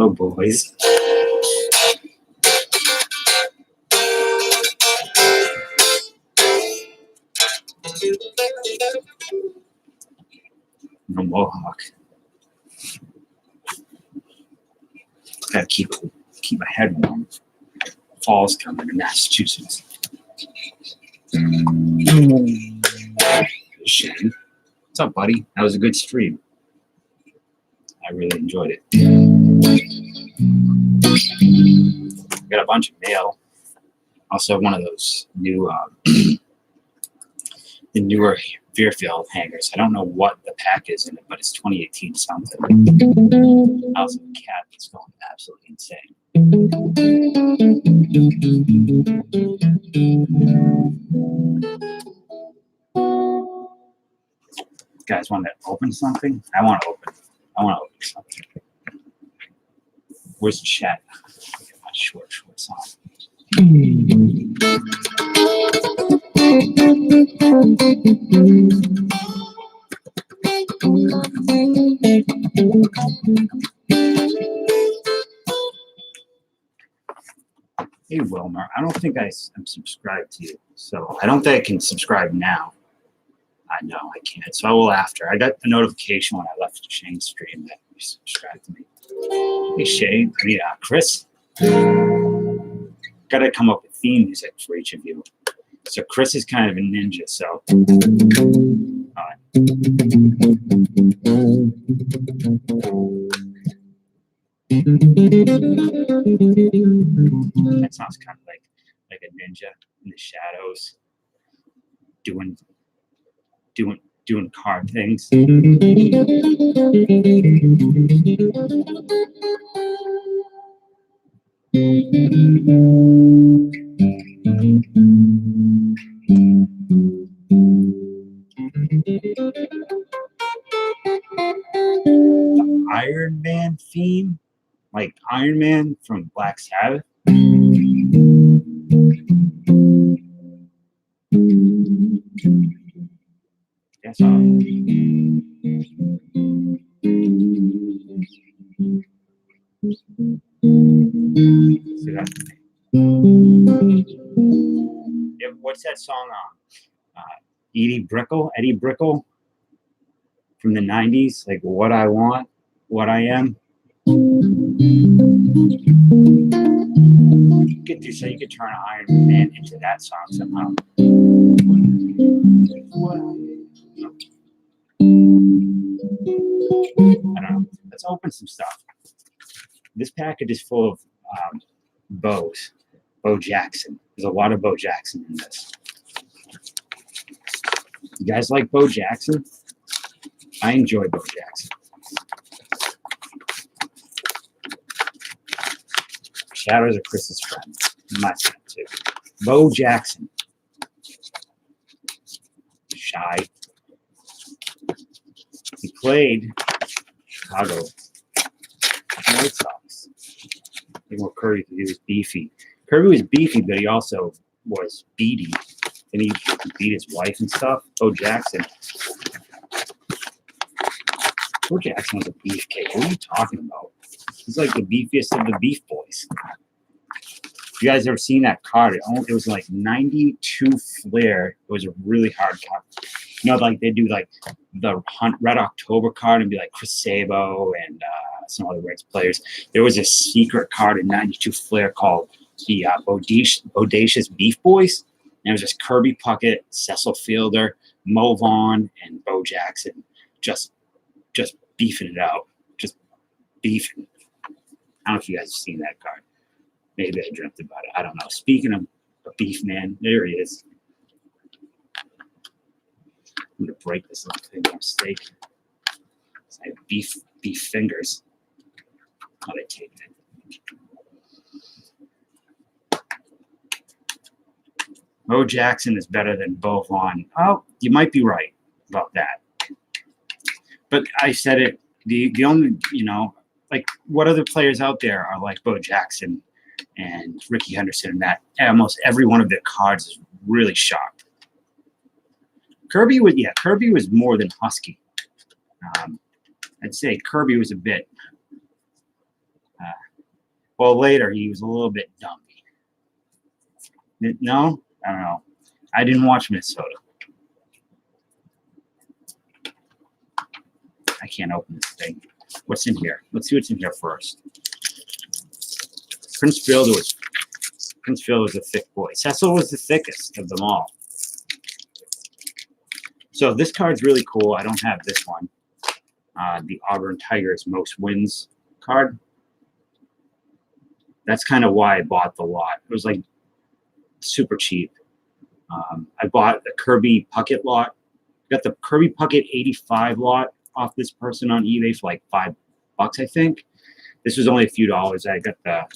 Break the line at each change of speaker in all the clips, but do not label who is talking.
Chicago boys. No mohawk. Gotta keep my head warm. Fall's coming to Massachusetts. Shane. What's up, buddy? That was a good stream. I really enjoyed it. Got a bunch of mail. Also, one of those new, the newer Fairfield hangers. I don't know what the pack is in it, but it's 2018 something. Also, a cat that's going absolutely insane. You guys want to open something? I want to open something. Where's the chat? Get my shorts on. Hey Wilmer, I don't think I'm subscribed to you, so I don't think I can subscribe now. I know I can't, so I will after. I got a notification when I left Shane's stream that you subscribed to me. Hey Shane, Chris. Got to come up with theme music for each of you. So Chris is kind of a ninja, so. That sounds kind of like a ninja in the shadows, doing card things. The Iron Man theme, like Iron Man from Black Sabbath. That's all. See that? Yeah, what's that song on? Eddie Brickle from the 90s, like What I Want, What I Am. You could do so. You could turn Iron Man into that song somehow. I don't know. Let's open some stuff. This package is full of bows. Bo Jackson. There's a lot of Bo Jackson in this. You guys like Bo Jackson? I enjoy Bo Jackson. Shadows are Chris's friend. My friend too. Bo Jackson. Shy. He played Chicago White Sox. I think what Kirby could do was beefy. Kirby was beefy, but he also was beady. And he beat his wife and stuff. Bo Jackson. Bo Jackson was a beefcake. What are you talking about? He's like the beefiest of the beef boys. You guys ever seen that card? It was like 92 flair. It was a really hard card. You know, like they do like the Red October card and be like Chris Sabo and some other Reds players. There was a secret card in 92 flair called the Bodacious Beef Boys. And it was just Kirby Puckett, Cecil Fielder, Mo Vaughn, and Bo Jackson just beefing it out. Just beefing. I don't know if you guys have seen that card. Maybe I dreamt about it. I don't know. Speaking of a beef man, there he is. I'm going to break this little thing on steak. I have beef fingers. How they take it. Bo Jackson is better than Bo Vaughn. Oh, you might be right about that. But I said it, the only, like what other players out there are like Bo Jackson and Ricky Henderson, and that almost every one of their cards is really sharp. Kirby was more than husky. I'd say Kirby was a bit Well, later he was a little bit dumpy. No, I don't know. I didn't watch Minnesota. I can't open this thing. What's in here? Let's see what's in here first. Prince Fielder was a thick boy. Cecil was the thickest of them all. So this card's really cool. I don't have this one. The Auburn Tigers most wins card. That's kind of why I bought the lot. It was like super cheap. I bought the Kirby Puckett lot. Got the Kirby Puckett 85 lot off this person on eBay for like $5, I think. This was only a few dollars. I got the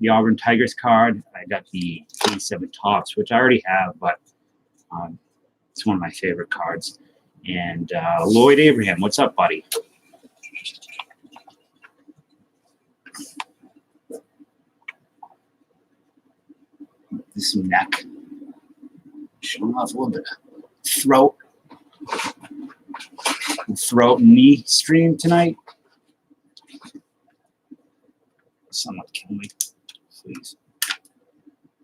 Auburn Tigers card. I got the 87 Tops, which I already have, but it's one of my favorite cards. And Lloyd Abraham, what's up, buddy? This neck. Showing off a little bit of throat and knee stream tonight. Someone kill me, please.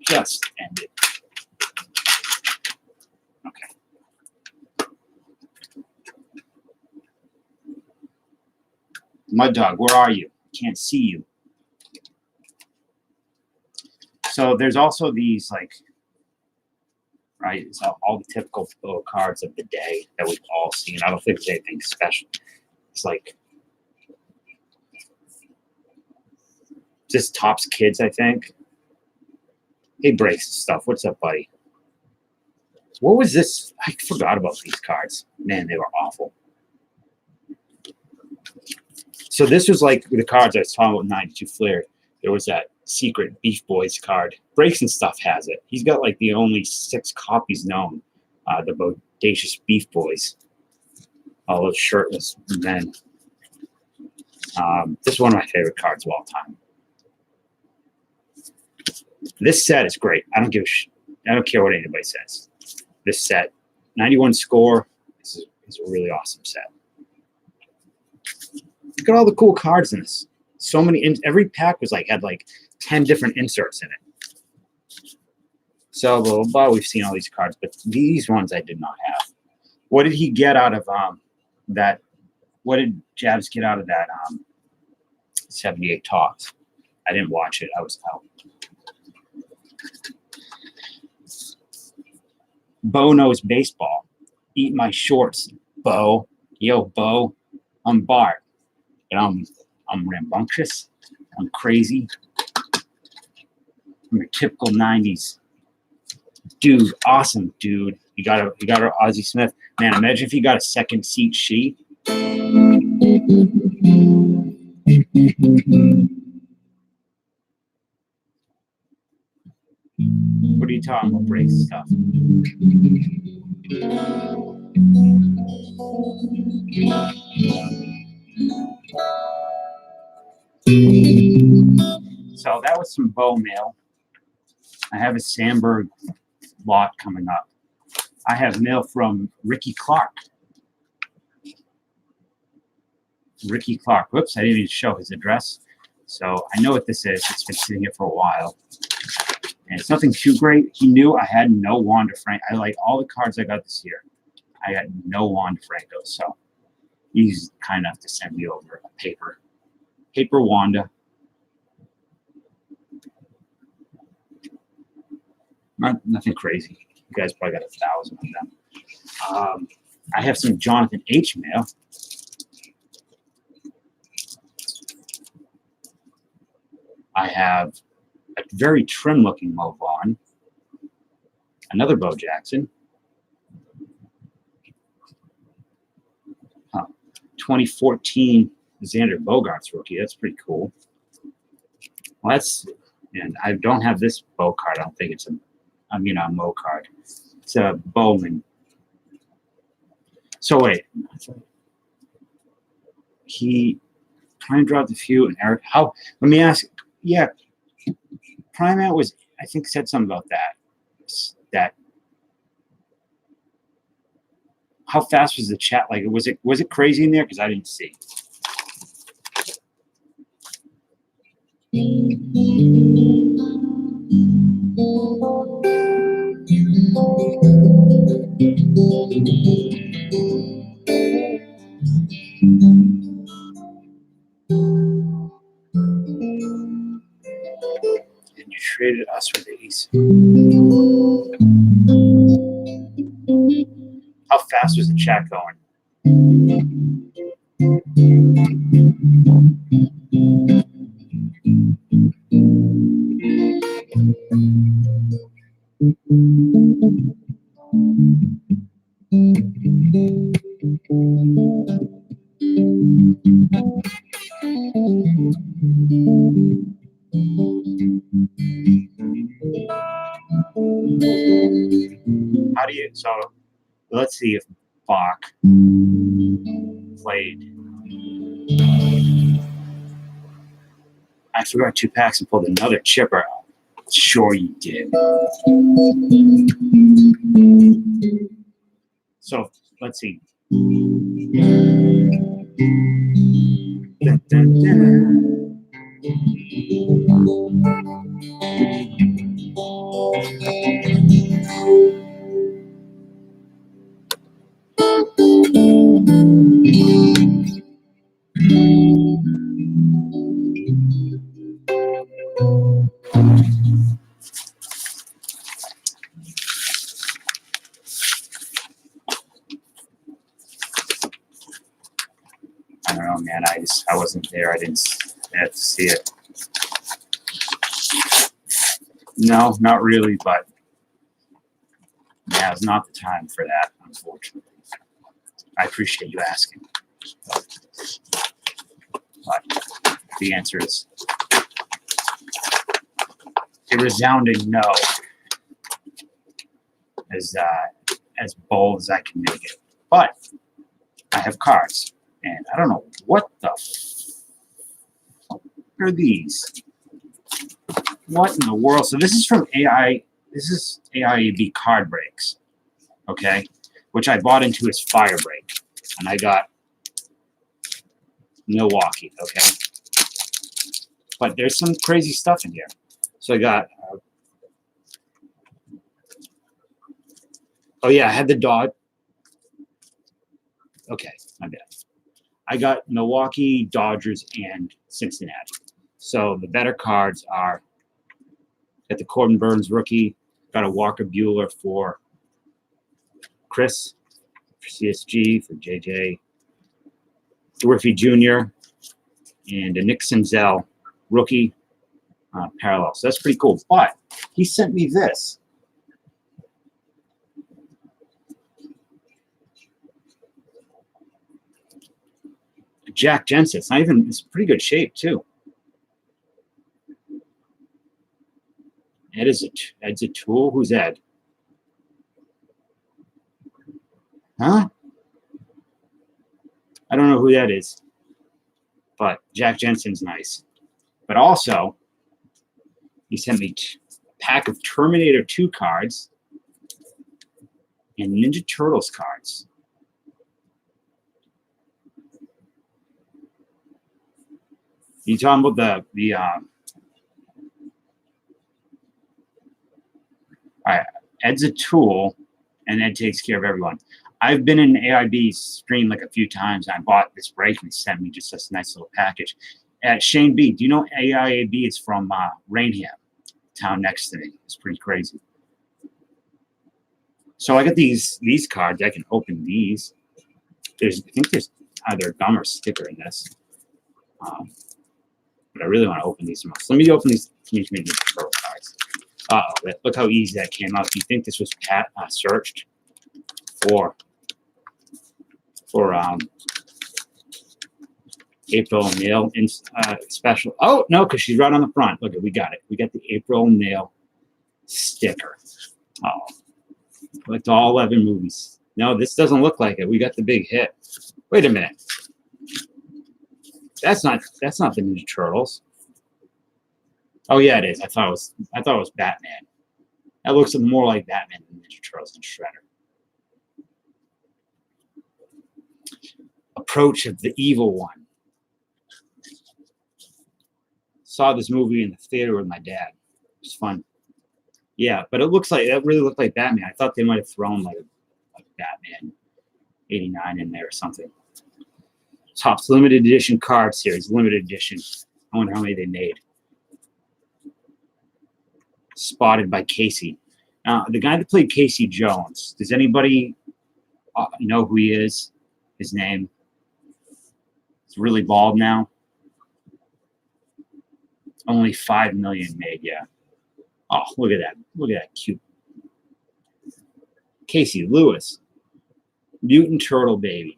Just end it. Okay. Mud Dog, where are you? Can't see you. So there's also these, like, right? So all the typical little cards of the day that we've all seen. I don't think there's anything special. It's like just Topps Kids, I think. Hey, Breaks stuff. What's up, buddy? What was this? I forgot about these cards. Man, they were awful. So this was like the cards I was talking about, 92 Flair. There was that secret Beef Boys card. Breaks and stuff has it. He's got like the only 6 copies known. The Bodacious Beef Boys. All those shirtless men. This is one of my favorite cards of all time. This set is great. I don't give a shit. I don't care what anybody says. This set, 91 score. This is a really awesome set. Look at all the cool cards in this. So many. Every pack was like had like 10 different inserts in it. So blah, blah, blah. We've seen all these cards, but these ones I did not have. What did he get out of that? What did Jabs get out of that 78 Tops? I didn't watch it. I was out. Bo knows baseball. Eat my shorts, Bo. Yo, Bo. I'm Bart. And I'm rambunctious. I'm crazy. I'm your typical 90s dude. Awesome, dude. You got our Ozzie Smith. Man, imagine if you got a second seat sheet. What are you talking about? Break stuff. So that was some Bo mail. I have a Sandberg lot coming up. I have mail from Ricky Clark. Ricky Clark. Whoops, I didn't even show his address. So I know what this is. It's been sitting here for a while. And it's nothing too great. He knew I had no Wanda Franco. I like all the cards I got this year. I got no Wanda Franco. So he's kind enough to send me over a paper Wanda. Nothing crazy. You guys probably got 1,000 of them. I have some Jonathan H. mail. I have a very trim-looking Mo Vaughn. Another Bo Jackson. 2014 Xander Bogaerts rookie. That's pretty cool. Well, and I don't have this Bo card. I don't think it's a Mo card. It's a Bowman. So wait. He prime dropped a few, and Eric, let me ask, yeah, Prime Out was, I think, said something about that. How fast was the chat? Like, was it crazy in there? Because I didn't see. And you traded us for these. How fast was the chat going? How do you, so let's see if Bach played. I forgot 2 packs and pulled another chipper out. Sure you did. So let's see. Dun, dun, dun. I don't know, man. I wasn't there. I didn't have to see it. No, not really, but yeah, it's not the time for that, unfortunately. I appreciate you asking. But the answer is a resounding no. As bold as I can make it. But I have cards, and I don't know what the fuck are these. What in the world? So this is from AI. This is AIAB card breaks, okay? Which I bought into as fire break, and I got Milwaukee, okay? But there's some crazy stuff in here. So I got. Oh yeah, I had the Dodge. Okay, my bad. I got Milwaukee, Dodgers, and Cincinnati. So the better cards are got the Corbin Burns rookie, got a Walker Buehler for Chris, for CSG, for JJ, Griffey Jr., and a Nick Senzel rookie parallel. So that's pretty cool. But he sent me this. Jack Jensen. It's pretty good shape too. Ed's a tool. Who's Ed? Huh? I don't know who that is. But Jack Jensen's nice. But also, he sent me a pack of Terminator 2 cards and Ninja Turtles cards. You talking about the all right, Ed's a tool, and Ed takes care of everyone. I've been in AIB's stream like a few times. And I bought this break and he sent me just this nice little package. Shane B, do you know AIAB is from Rainham, town next to me? It's pretty crazy. So I got these cards. I can open these. I think there's either a gum or sticker in this. But I really want to open these most. Let me open these Teenage Mutant Ninja Turtle cards. Look how easy that came out. Do you think this was searched for April Nail special? Oh no, because she's right on the front. Look, we got it. We got the April Nail sticker. Oh, like all 11 movies. No, this doesn't look like it. We got the big hit. Wait a minute. That's not the Ninja Turtles. Oh yeah, it is. I thought it was Batman. That looks more like Batman than Ninja Turtles and Shredder. Approach of the Evil One. Saw this movie in the theater with my dad. It was fun. Yeah, but it really looked like Batman. I thought they might have thrown like Batman 89 in there or something. Topps limited edition card series, limited edition. I wonder how many they made. Spotted by Casey. The guy that played Casey Jones. Does anybody know who he is? His name? He's really bald now. Only 5 million made. Yeah. Oh, look at that! Look at that cute Casey Lewis, mutant turtle baby.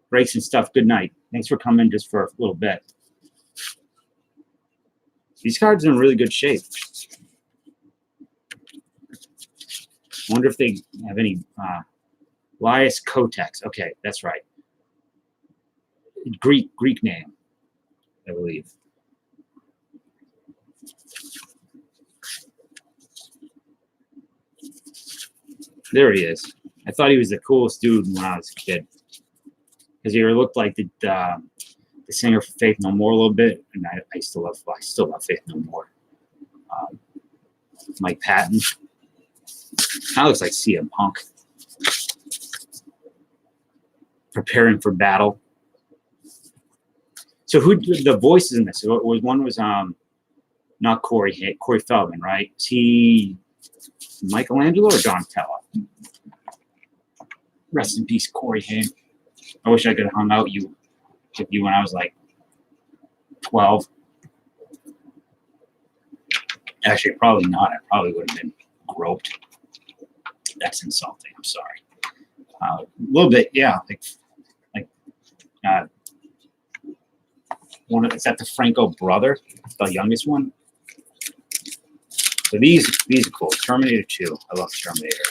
Breaks and stuff. Good night. Thanks for coming just for a little bit. These cards are in really good shape. Wonder if they have any Lias Kotex. Okay, that's right. Greek name, I believe. There he is. I thought he was the coolest dude when I was a kid, because he looked like the singer for Faith No More a little bit, and I still love Faith No More. Mike Patton. That looks like CM Punk. Preparing for battle. So who the voices in this? One was not Corey Feldman, right? Is he Michelangelo or Donatello? Rest in peace, Corey Haim. I wish I could have hung out with you when I was like 12. Actually, probably not. I probably would have been groped. That's insulting. I'm sorry. A little bit, yeah. Is that the Franco brother, the youngest one? So these are cool. Terminator 2. I love Terminator.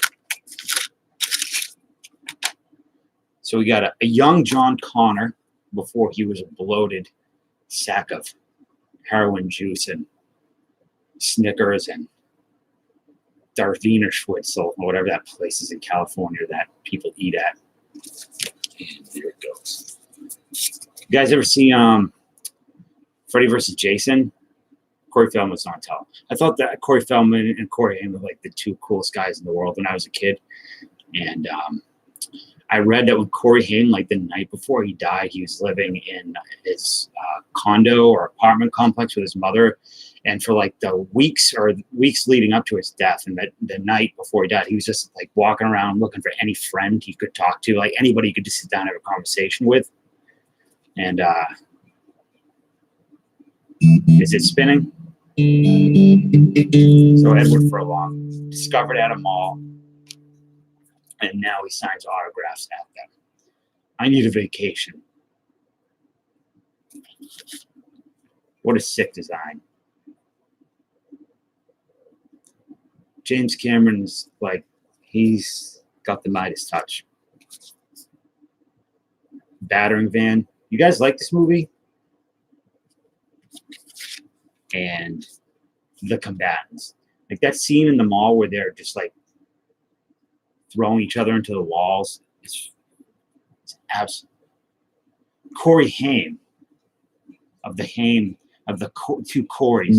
So we got a young John Connor before he was a bloated sack of heroin juice and Snickers and Darth Wiener Schnitzel, or whatever that place is in California that people eat at. And there it goes. You guys ever see Freddy vs. Jason? Corey Feldman was on top. I thought that Corey Feldman and Corey Haim were like the two coolest guys in the world when I was a kid. And I read that when Corey Haim, like the night before he died, he was living in his condo or apartment complex with his mother. And for like the weeks leading up to his death, and the night before he died, he was just like walking around looking for any friend he could talk to, like anybody he could just sit down and have a conversation with. And is it spinning? So Edward Furlong discovered at a mall, and now he signs autographs at them. I need a vacation. What a sick design. James Cameron's like, he's got the Midas touch. Battering Van. You guys like this movie? And The Combatants. Like that scene in the mall where they're just like throwing each other into the walls. It's absolute. Corey Haim of the two Corys.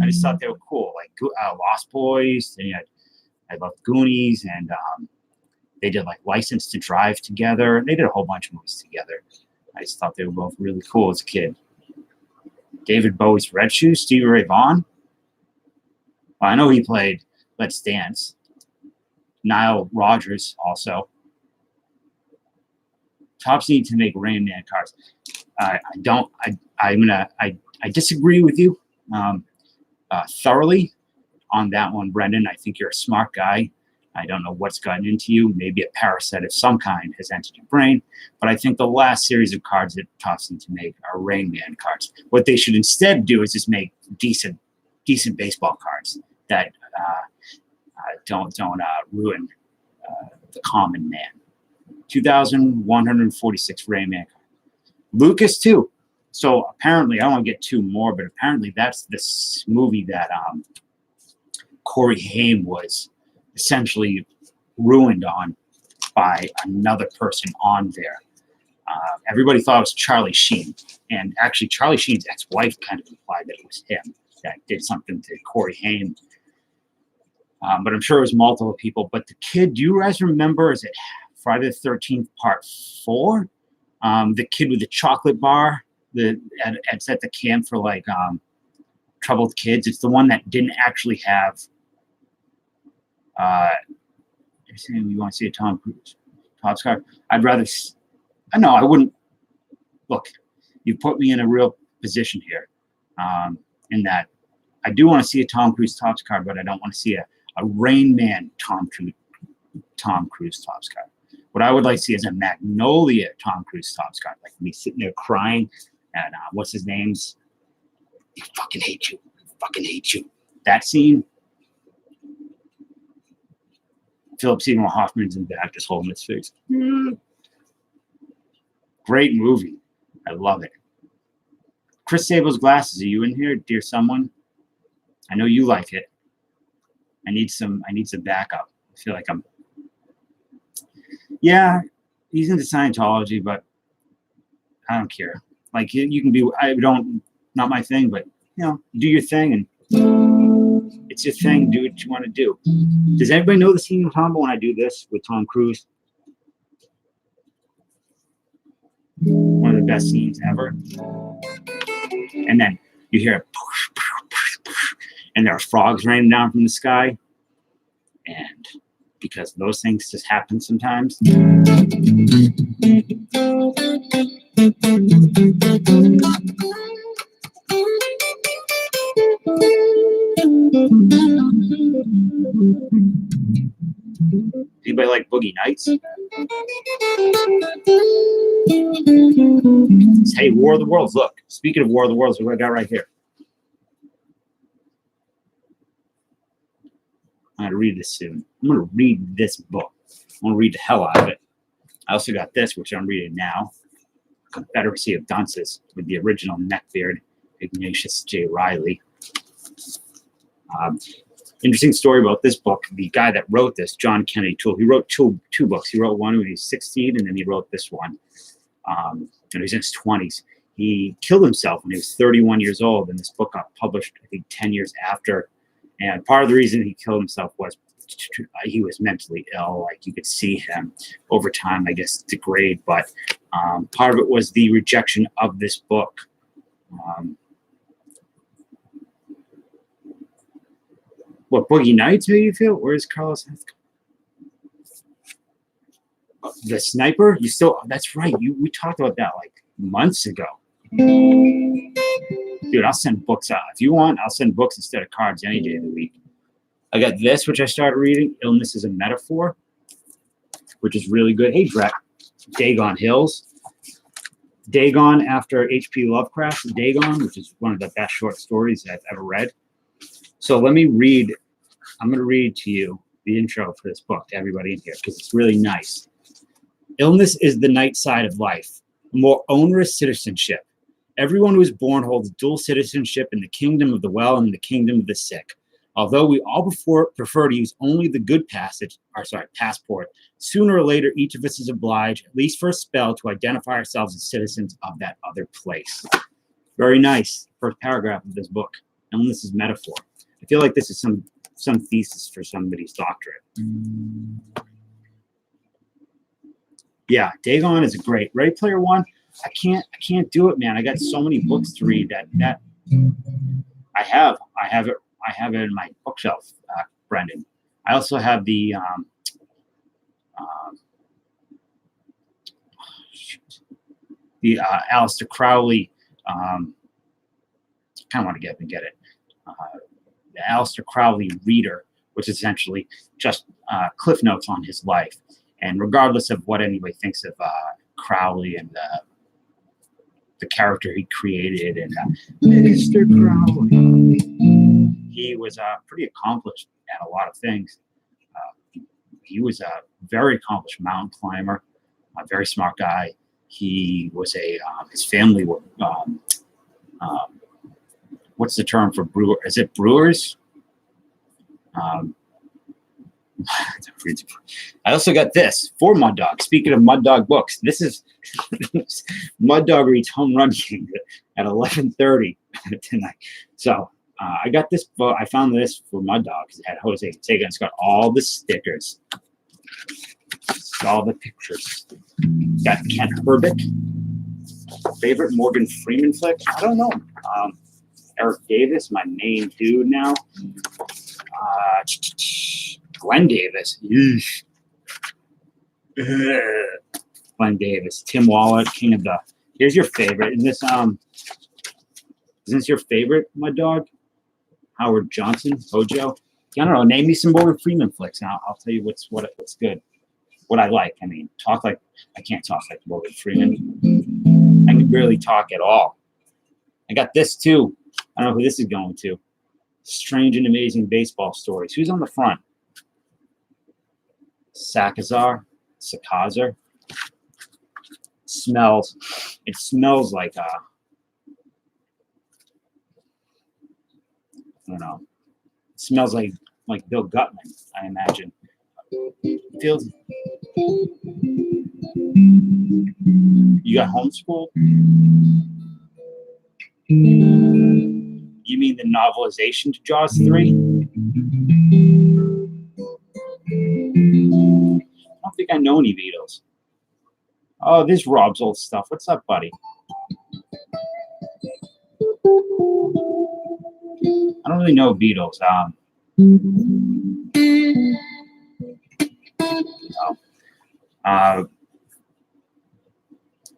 I just thought they were cool, like Lost Boys. And I loved Goonies, and they did like License to Drive together. They did a whole bunch of movies together. I just thought they were both really cool as a kid. David Bowie's Red Shoes, Stevie Ray Vaughan. Well, I know he played Let's Dance. Nile Rodgers also. Topps need to make Rain Man cards. I disagree with you thoroughly on that one, Brendan. I think you're a smart guy. I don't know what's gotten into you. Maybe a parasite of some kind has entered your brain. But I think the last series of cards that Topps need to make are Rain Man cards. What they should instead do is just make decent baseball cards that don't ruin the common man. 2,146 Rain Man. Lucas too. So apparently, I don't want to get two more, but apparently that's this movie that Corey Haim was essentially ruined on by another person on there. Everybody thought it was Charlie Sheen, and actually Charlie Sheen's ex-wife kind of implied that it was him that did something to Corey Haim. But I'm sure it was multiple people. But the kid, do you guys remember, is it Friday the 13th Part 4? The kid with the chocolate bar that's at the camp for like troubled kids. It's the one that didn't actually have you're saying you want to see a Tom Cruise Topps card? I'd rather no, I wouldn't. Look, you put me in a real position here, in that I do want to see a Tom Cruise Topps card, but I don't want to see a Rain Man Tom Cruise Topps card. What I would like to see is a Magnolia Tom Cruise Topps card, like me sitting there crying, and what's his name's? I fucking hate you. I fucking hate you. That scene. Philip Seymour Hoffman's in the back, just holding his face. Great movie. I love it. Chris Sable's glasses. Are you in here, dear someone? I know you like it. I need some backup. I feel like I'm. Yeah, he's into Scientology, but I don't care. Like you can be. Not my thing, but do your thing, and it's your thing. Do what you want to do. Does everybody know the scene in Tombo when I do this with Tom Cruise? One of the best scenes ever. And then you hear and there are frogs raining down from the sky. And because those things just happen sometimes. Anybody like Boogie Nights? Hey, War of the Worlds. Look, speaking of War of the Worlds, what I got right here. I'm going to read this soon. I'm going to read this book. I'm going to read the hell out of it. I also got this, which I'm reading now. Confederacy of Dunces with the original neckbeard, Ignatius J. Riley. Interesting story about this book. The guy that wrote this, John Kennedy Toole, he wrote two books. He wrote one when he was 16, and then he wrote this one. And he was in his 20s. He killed himself when he was 31 years old, and this book got published, I think, 10 years after. And part of the reason he killed himself was he was mentally ill. Like you could see him over time, I guess, degrade. But part of it was the rejection of this book. What, Boogie Nights made you feel? Where's Carlos? The Sniper? You still? That's right. We talked about that like months ago. Dude, I'll send books out. If you want, I'll send books instead of cards any day of the week. I got this, which I started reading, Illness is a Metaphor, which is really good. Hey, Brett. Dagon Hills. Dagon after H.P. Lovecraft's Dagon, which is one of the best short stories I've ever read. So let me read. I'm going to read to you the intro for this book to everybody in here because it's really nice. Illness is the night side of life, a more onerous citizenship. Everyone who is born holds dual citizenship in the kingdom of the well and the kingdom of the sick. Although we all prefer to use only the good passport, sooner or later each of us is obliged, at least for a spell, to identify ourselves as citizens of that other place. Very nice. First paragraph of this book. Illness is metaphor. I feel like this is some thesis for somebody's doctorate. Yeah, Dagon is a great. Ready Player One. I can't do it, man. I got so many books to read that I have it in my bookshelf, Brendan. I also have the Aleister Crowley. Kind of want to get it. The Aleister Crowley Reader, which is essentially just cliff notes on his life. And regardless of what anybody thinks of Crowley and the character he created, and Mr. Crowley, he was pretty accomplished at a lot of things. He was a very accomplished mountain climber, a very smart guy. He was his family were, what's the term for brewer? Is it brewers? I also got this for Mud Dog. Speaking of Mud Dog books, this is Mud Dog reads Home Run King at 11:30 tonight. So I got this book. I found this for Mud Dog because it had Jose Canseco. It's got all the stickers, it's all the pictures. Got Ken Herbick. Favorite Morgan Freeman flick? I don't know. Eric Davis, my main dude now. Glenn Davis. Yeesh. Glenn Davis. Tim Wallett, King of the. Here's your favorite. Is this your favorite, my dog? Howard Johnson, Hojo. I don't know. Name me some Morgan Freeman flicks, and I'll tell you what's good. What I like. I mean, I can't talk like Morgan Freeman. I can barely talk at all. I got this too. I don't know who this is going to. Strange and Amazing Baseball Stories. Who's on the front? Sakazar. It smells like I don't know. It smells like Bill Gutman, I imagine. Feels. You got homeschooled? You mean the novelization to Jaws 3? I don't think I know any Beatles. Oh, this is Rob's old stuff. What's up, buddy? I don't really know Beatles.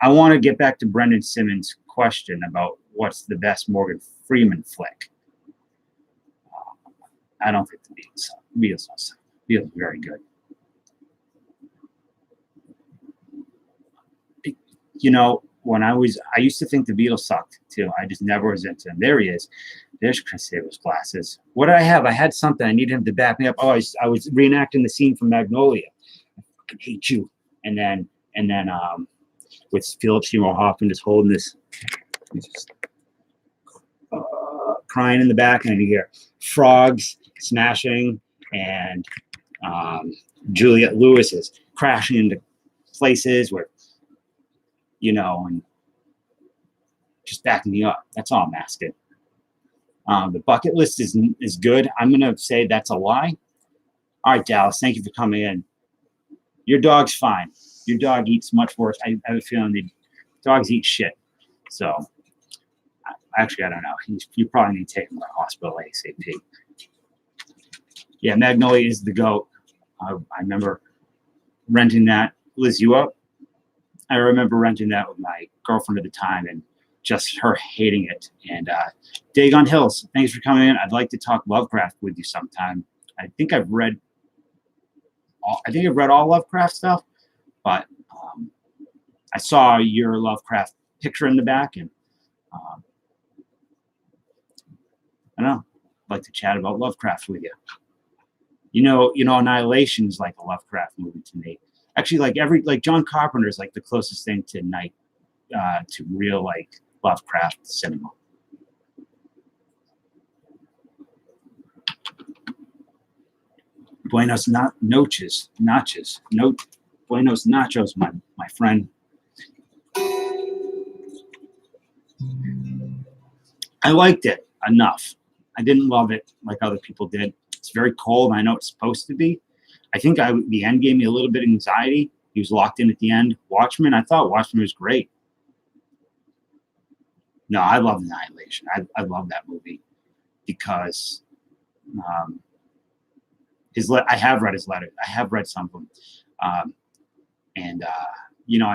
I want to get back to Brendan Simmons' question about what's the best Morgan Freeman flick. I don't think the Beatles are very good. You know, I used to think the Beatles sucked too. I just never was into them. There he is. There's Chris Sable's glasses. What did I have? I had something. I needed him to back me up. Oh, I was reenacting the scene from Magnolia. I fucking hate you. And then with Philip Seymour Hoffman just holding this, just crying in the back, and you hear frogs smashing, and Juliette Lewis is crashing into places where, and just backing me up. That's all I'm asking. The bucket list is good. I'm going to say that's a lie. All right, Dallas, thank you for coming in. Your dog's fine. Your dog eats much worse. I have a feeling the dogs eat shit. So, actually, I don't know. You probably need to take him to the hospital ASAP. Yeah, Magnolia is the GOAT. I remember renting that. Liz, you up? I remember renting that with my girlfriend at the time, and just her hating it. And Dagon Hills, thanks for coming in. I'd like to talk Lovecraft with you sometime. I think I've read all Lovecraft stuff, but I saw your Lovecraft picture in the back, and I don't know. I'd like to chat about Lovecraft with you. You know, Annihilation is like a Lovecraft movie to me. Actually, like John Carpenter is like the closest thing to to real like Lovecraft cinema. Buenos Nachos, Buenos Nachos, my friend. I liked it enough. I didn't love it like other people did. It's very cold. I know it's supposed to be. I think the end gave me a little bit of anxiety. He was locked in at the end. Watchmen, I thought Watchmen was great. No, I love Annihilation. I love that movie because I have read his letters. I have read some of them. I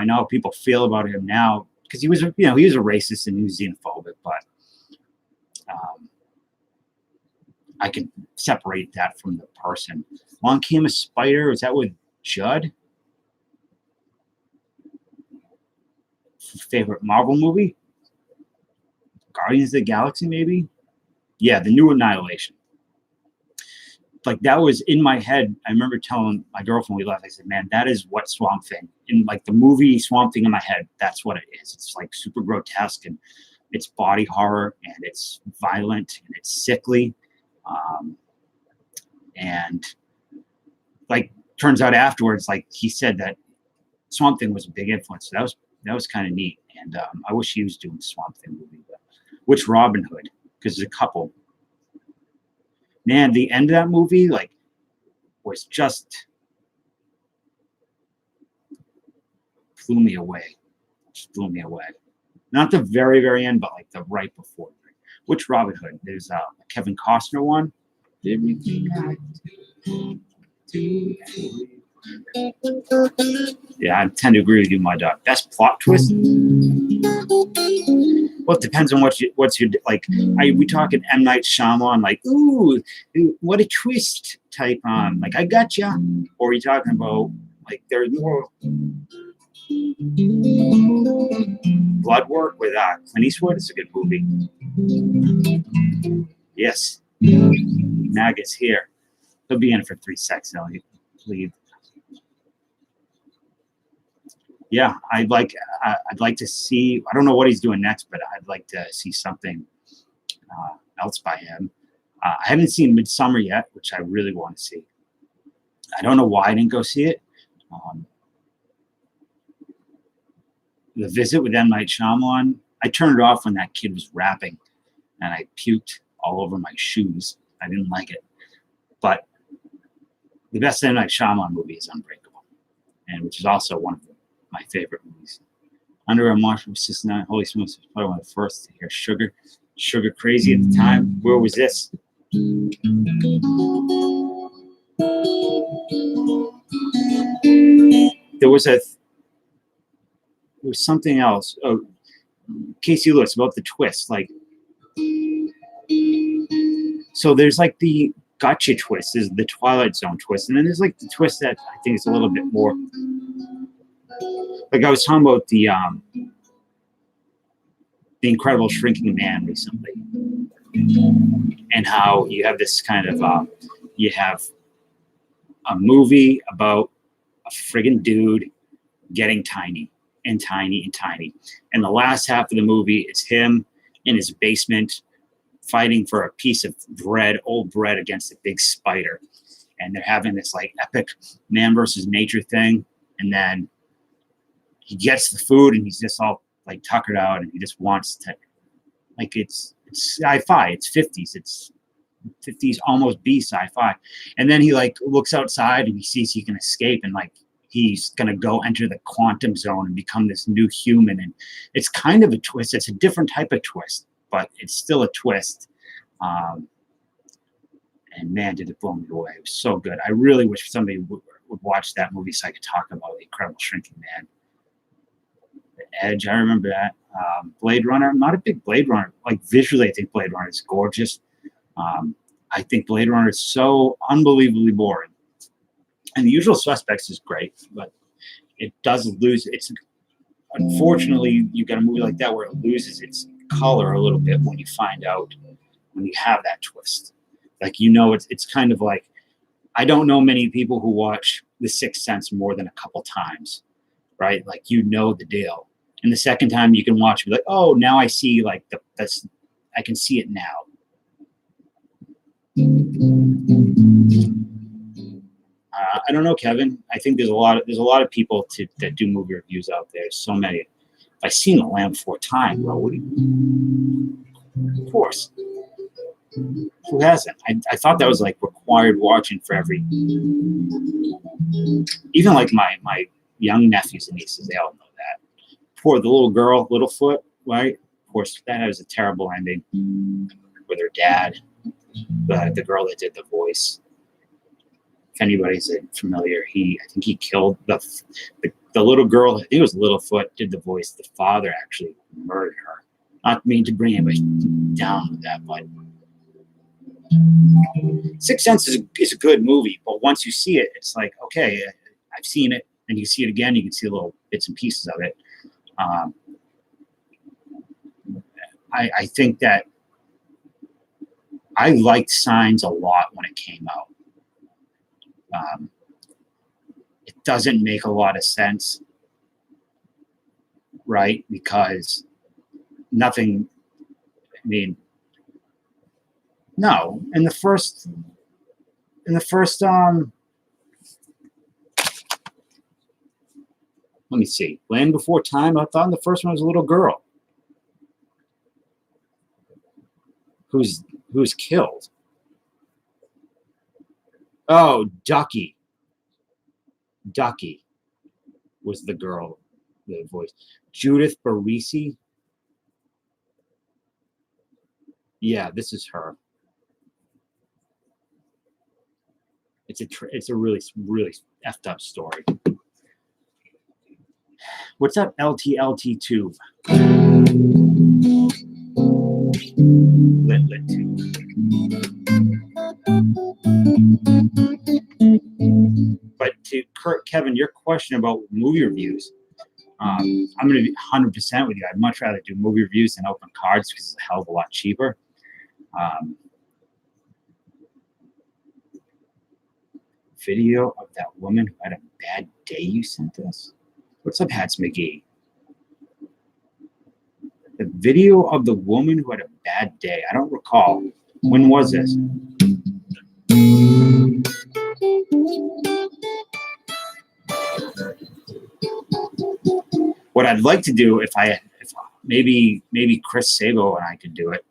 know how people feel about him now because he was a racist and he was xenophobic, but I can separate that from the person. Along Came a Spider. Is that with Judd? Favorite Marvel movie? Guardians of the Galaxy, maybe? Yeah, the new Annihilation. Like, that was in my head. I remember telling my girlfriend we left, I said, man, that is what Swamp Thing. In like the movie Swamp Thing in my head, that's what it is. It's like super grotesque, and it's body horror, and it's violent, and it's sickly. And like turns out afterwards, like he said that Swamp Thing was a big influence. So that was kind of neat. And I wish he was doing Swamp Thing movie. But which Robin Hood? Because there's a couple. Man, the end of that movie like was just blew me away. Just blew me away. Not the very, very end, but like the right before. Which Robin Hood? There's a Kevin Costner one. Yeah, I tend to agree with you, my dog. Best plot twist? Well, it depends on what's your like. We talking M Night Shyamalan, like ooh, what a twist type on. Like I got ya, or are you talking about like there's more blood work with Clint Eastwood? It's a good movie. Yes, Maggot's here. He'll be in it for 3 seconds. I'll leave. Yeah, I'd like to see. I don't know what he's doing next, but I'd like to see something else by him. I haven't seen Midsummer yet, which I really want to see. I don't know why I didn't go see it. The Visit with M Night Shyamalan. I turned it off when that kid was rapping, and I puked all over my shoes. I didn't like it. But the best M Night Shyamalan movie is Unbreakable, and which is also one of my favorite movies. Under a Marshall System, Holy Smokes was probably one of the first to hear Sugar Crazy at the time. Where was this? There was something else. Oh, Casey Lewis about the twist. Like, so there's like the gotcha twist, is the Twilight Zone twist, and then there's like the twist that I think is a little bit more. Like I was talking about the Incredible Shrinking Man recently, and how you have this kind of you have a movie about a friggin' dude getting tiny and tiny and tiny, and the last half of the movie is him in his basement fighting for a piece of bread, old bread, against a big spider, and they're having this like epic man versus nature thing, and then he gets the food and he's just all like tuckered out, and he just wants to, like, it's sci-fi, it's 50s, it's 50s almost B sci-fi, and then he like looks outside and he sees he can escape, and like he's gonna go enter the quantum zone and become this new human, and it's kind of a twist. It's a different type of twist, but it's still a twist. And man, did it blow me away. It was so good. I really wish somebody would watch that movie so I could talk about The Incredible Shrinking Man. The Edge, I remember that. Blade Runner, I'm not a big Blade Runner. Like visually, I think Blade Runner is gorgeous. I think Blade Runner is so unbelievably boring. And The Usual Suspects is great, but it does lose. It's unfortunately, you got a movie like that where it loses its color a little bit when you find out, when you have that twist. Like, you know, it's kind of like, I don't know many people who watch The Sixth Sense more than a couple times, right? Like, you know the deal. And the second time you can watch it, be like, oh, now I see, like, I can see it now. I don't know, Kevin. I think there's a lot of people that do movie reviews out there. So many. I've seen The Lamb 4 times, bro. What do you? Of course. Who hasn't? I thought that was like required watching for every. Even like my young nephews and nieces, they all know that. Poor the little girl, Littlefoot, right? Of course, that has a terrible ending with her dad, the girl that did the voice. If anybody's familiar, I think he killed the little girl. I think it was Littlefoot did the voice. The father actually murdered her. Not mean to bring anybody down with that, but Sixth Sense is a good movie. But once you see it, it's like, okay, I've seen it, and you see it again. You can see little bits and pieces of it. I think that I liked Signs a lot when it came out. It doesn't make a lot of sense, right? Because nothing, I mean, no. In the first Let me see. Land Before Time. I thought the first one was a little girl who's killed. Oh, Ducky. Ducky was the girl, the voice. Judith Barisi. Yeah, this is her. It's a really effed up story. What's up, LTLT tube? Lit tube. But to Kevin, your question about movie reviews, I'm going to be 100% with you. I'd much rather do movie reviews than open cards because it's a hell of a lot cheaper. Video of that woman who had a bad day you sent us? What's up, Hats McGee? The video of the woman who had a bad day. I don't recall. When was this? What I'd like to do, if maybe Chris Sabo and I could do it.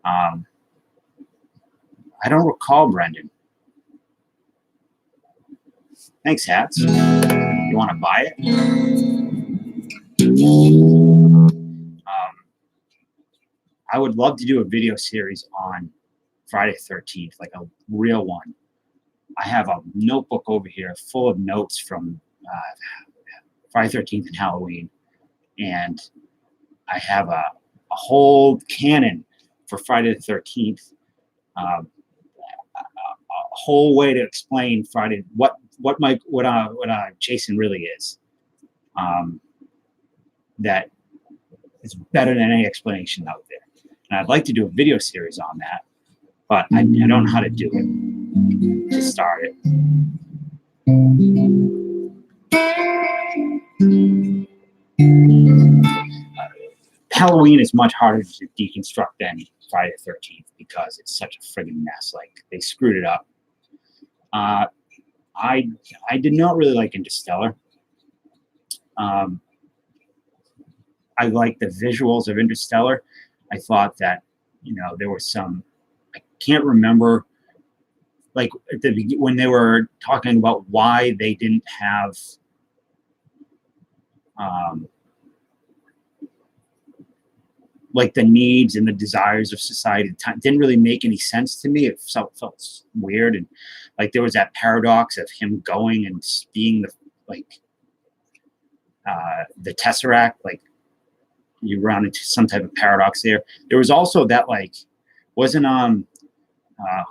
I don't recall, Brendan. Thanks, Hats. You want to buy it? I would love to do a video series on Friday the 13th, like a real one. I have a notebook over here full of notes from Friday the 13th and Halloween. And I have a whole canon for Friday the 13th. A whole way to explain Friday, what Jason really is. That is better than any explanation out there. And I'd like to do a video series on that, but I don't know how to do it to start it. Halloween is much harder to deconstruct than Friday the 13th because it's such a friggin' mess. Like, they screwed it up. I did not really like Interstellar. I like the visuals of Interstellar. I thought that, there was some, I can't remember, like when they were talking about why they didn't have like the needs and the desires of society. It didn't really make any sense to me. It felt weird. And like there was that paradox of him going and being the Tesseract, like you run into some type of paradox there. There was also that wasn't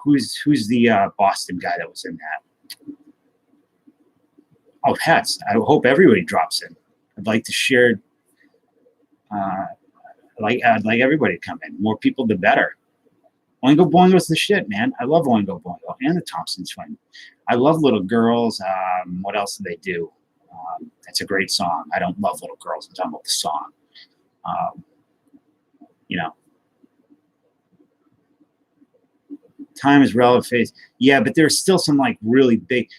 who's the Boston guy that was in that? Oh, Pets. I hope everybody drops in. I'd like to share. I'd like everybody to come in. More people, the better. Oingo Boingo's the shit, man. I love Oingo Boingo and the Thompson Twin. I love Little Girls. What else do they do? It's a great song. I don't love Little Girls. I'm talking about the song. Time is relative phase. Yeah, but there's still some really big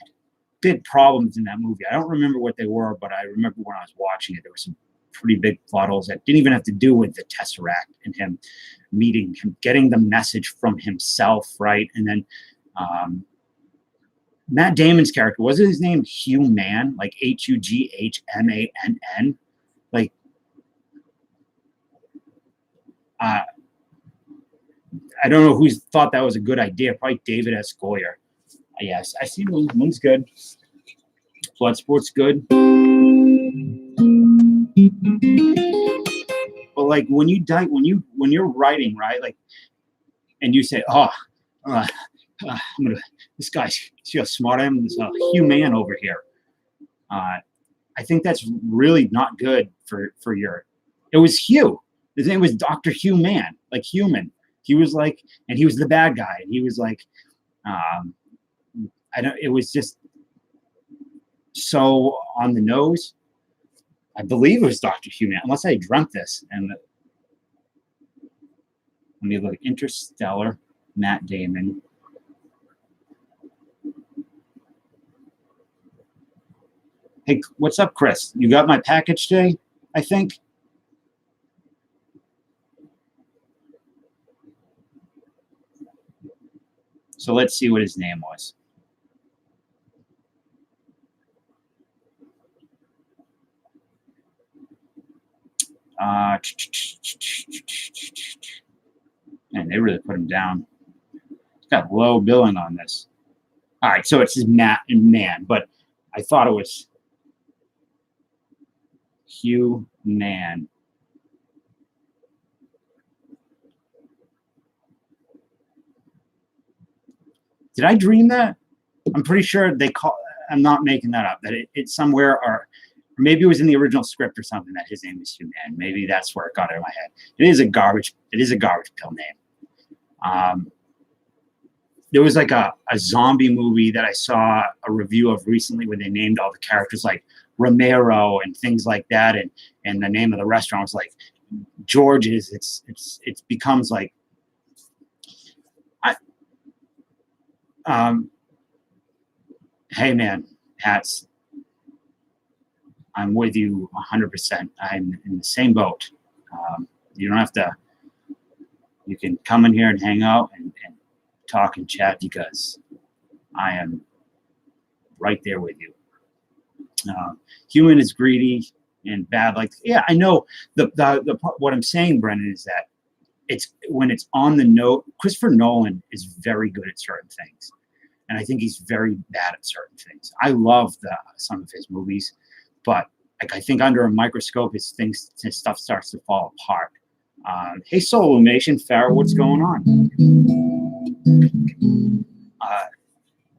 problems in that movie. I don't remember what they were, but I remember when I was watching it, there were some pretty big plot holes that didn't even have to do with the Tesseract and him meeting him, getting the message from himself, right? And then Matt Damon's character, wasn't his name Hugh-Man, like Hughmann? Like, I don't know who thought that was a good idea. Probably David S. Goyer. Yes, I see Moon's good. Bloodsport's good. But like when you're writing, right? Like, and you say, this guy's, see how smart I am? This Hugh-Man over here. I think that's really not good for your. It was Hugh. His name was Dr. Hugh-Man, like human. He was like, and he was the bad guy. And he was like, it was just so on the nose. I believe it was Dr. Hugh-Man, unless I dreamt this. And let me look. Interstellar, Matt Damon. Hey, what's up, Chris? You got my package today, I think? So let's see what his name was. Man, they really put him down. It's got low billing on this. All right, so it's his man, but I thought it was Hugh Man. Did I dream that? I'm pretty sure they call. I'm not making that up. That it's somewhere, or maybe it was in the original script or something that his name is Hugh Man. Maybe that's where it got out of my head. It is a garbage pill name. There was like a zombie movie that I saw a review of recently where they named all the characters like Romero and things like that, and the name of the restaurant was like George's. It becomes like hey man, Hats, I'm with you 100%. I'm in the same boat. You don't have to. You can come in here and hang out and talk and chat because I am right there with you. Human is greedy and bad. Like, yeah, I know the what I'm saying, Brendan, is that it's when it's on the note. Christopher Nolan is very good at certain things, and I think he's very bad at certain things. I love some of his movies, but like I think under a microscope, his stuff starts to fall apart. Hey, Soul Illumination, Farrah, what's going on?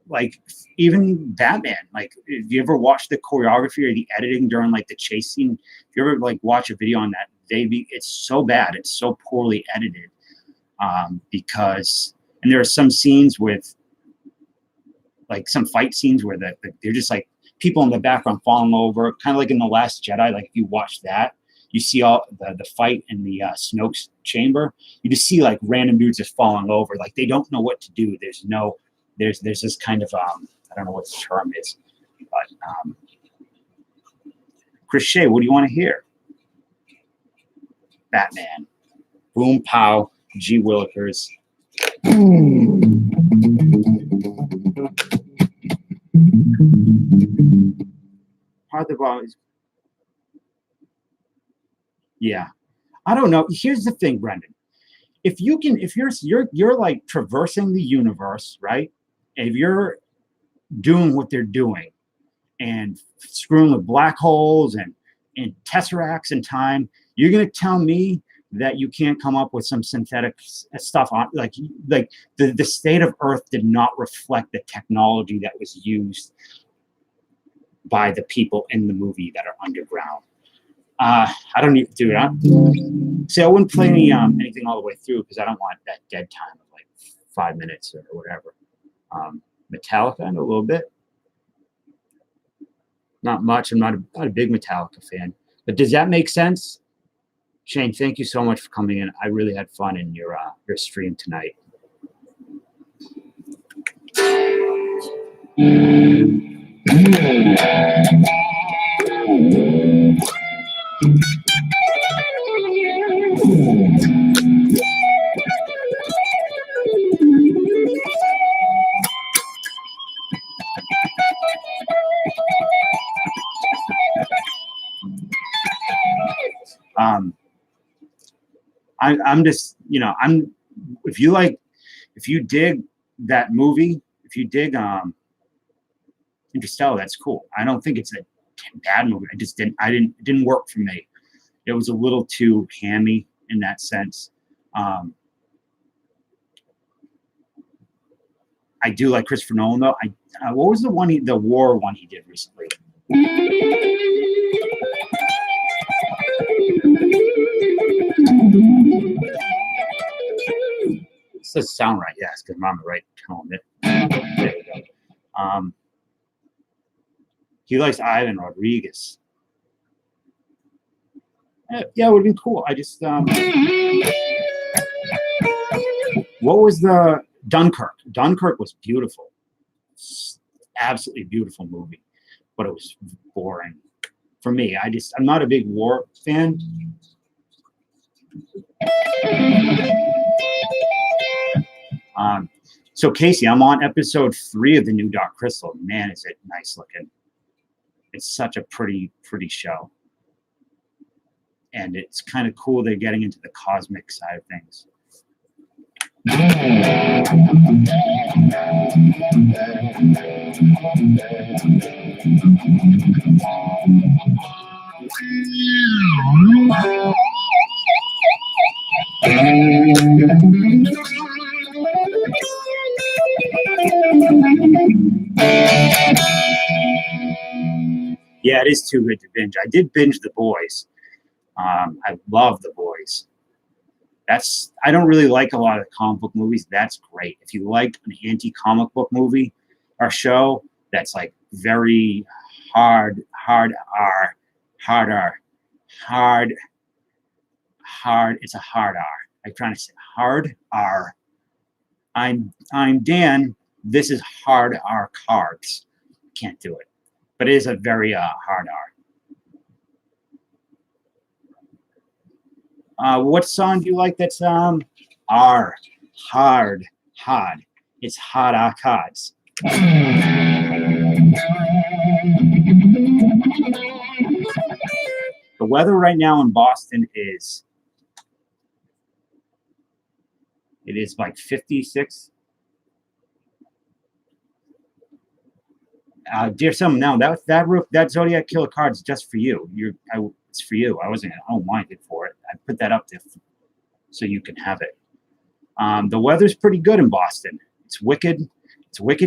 Like even Batman, like if you ever watch the choreography or the editing during like the chase scene, if you ever like watch a video on that, it's so bad, it's so poorly edited. Because and there are some scenes with like some fight scenes where they're just like people in the background falling over, kind of like in The Last Jedi. Like if you watch that, you see all the fight in the Snoke's chamber. You just see like random dudes just falling over, like they don't know what to do. There's this kind of I don't know what the term is, but Chris Shea, what do you want to hear? Batman, boom pow, G Willikers. Hard the ball is. Yeah, I don't know. Here's the thing, Brendan. If you're like traversing the universe, right? And if you're doing what they're doing and screwing with black holes and tesseracts in time, you're gonna tell me that you can't come up with some synthetic stuff on like the state of Earth did not reflect the technology that was used by the people in the movie that are underground. I don't need to do it. See, I wouldn't play anything all the way through because I don't want that dead time of like 5 minutes or whatever. Metallica, a little bit. Not much. I'm not a big Metallica fan. But does that make sense? Shane, thank you so much for coming in. I really had fun in your stream tonight. I'm just, if you dig that movie, if you dig Interstellar, that's cool. I don't think it's a bad movie. It didn't work for me. It was a little too hammy in that sense. I do like Christopher Nolan though. What was the war one he did recently? This doesn't sound right, yes, because I'm on the right tone. There we go. He likes Ivan Rodriguez. Yeah, it would have been cool. I just what was the Dunkirk? Dunkirk was beautiful, absolutely beautiful movie. but it was boring for me. I'm not a big war fan. So Casey, I'm on episode 3 of the new Dark Crystal. Man, is it nice looking. It's such a pretty show. And it's kind of cool they're getting into the cosmic side of things. Yeah, it is too good to binge. I did binge The Boys. I love The Boys. I don't really like a lot of comic book movies. That's great. If you like an anti-comic book movie or show that's like very hard, it's a hard R. I'm trying to say hard R. I'm Dan. This is hard R carbs. Can't do it. But it is a very hard R. What song do you like that's R? Hard. It's hard R cards. The weather right now in Boston is like 56. Dear someone, now that Zodiac Killer card is just for you. It's for you. I don't mind it for it. I put that up there so you can have it. The weather's pretty good in Boston. It's wicked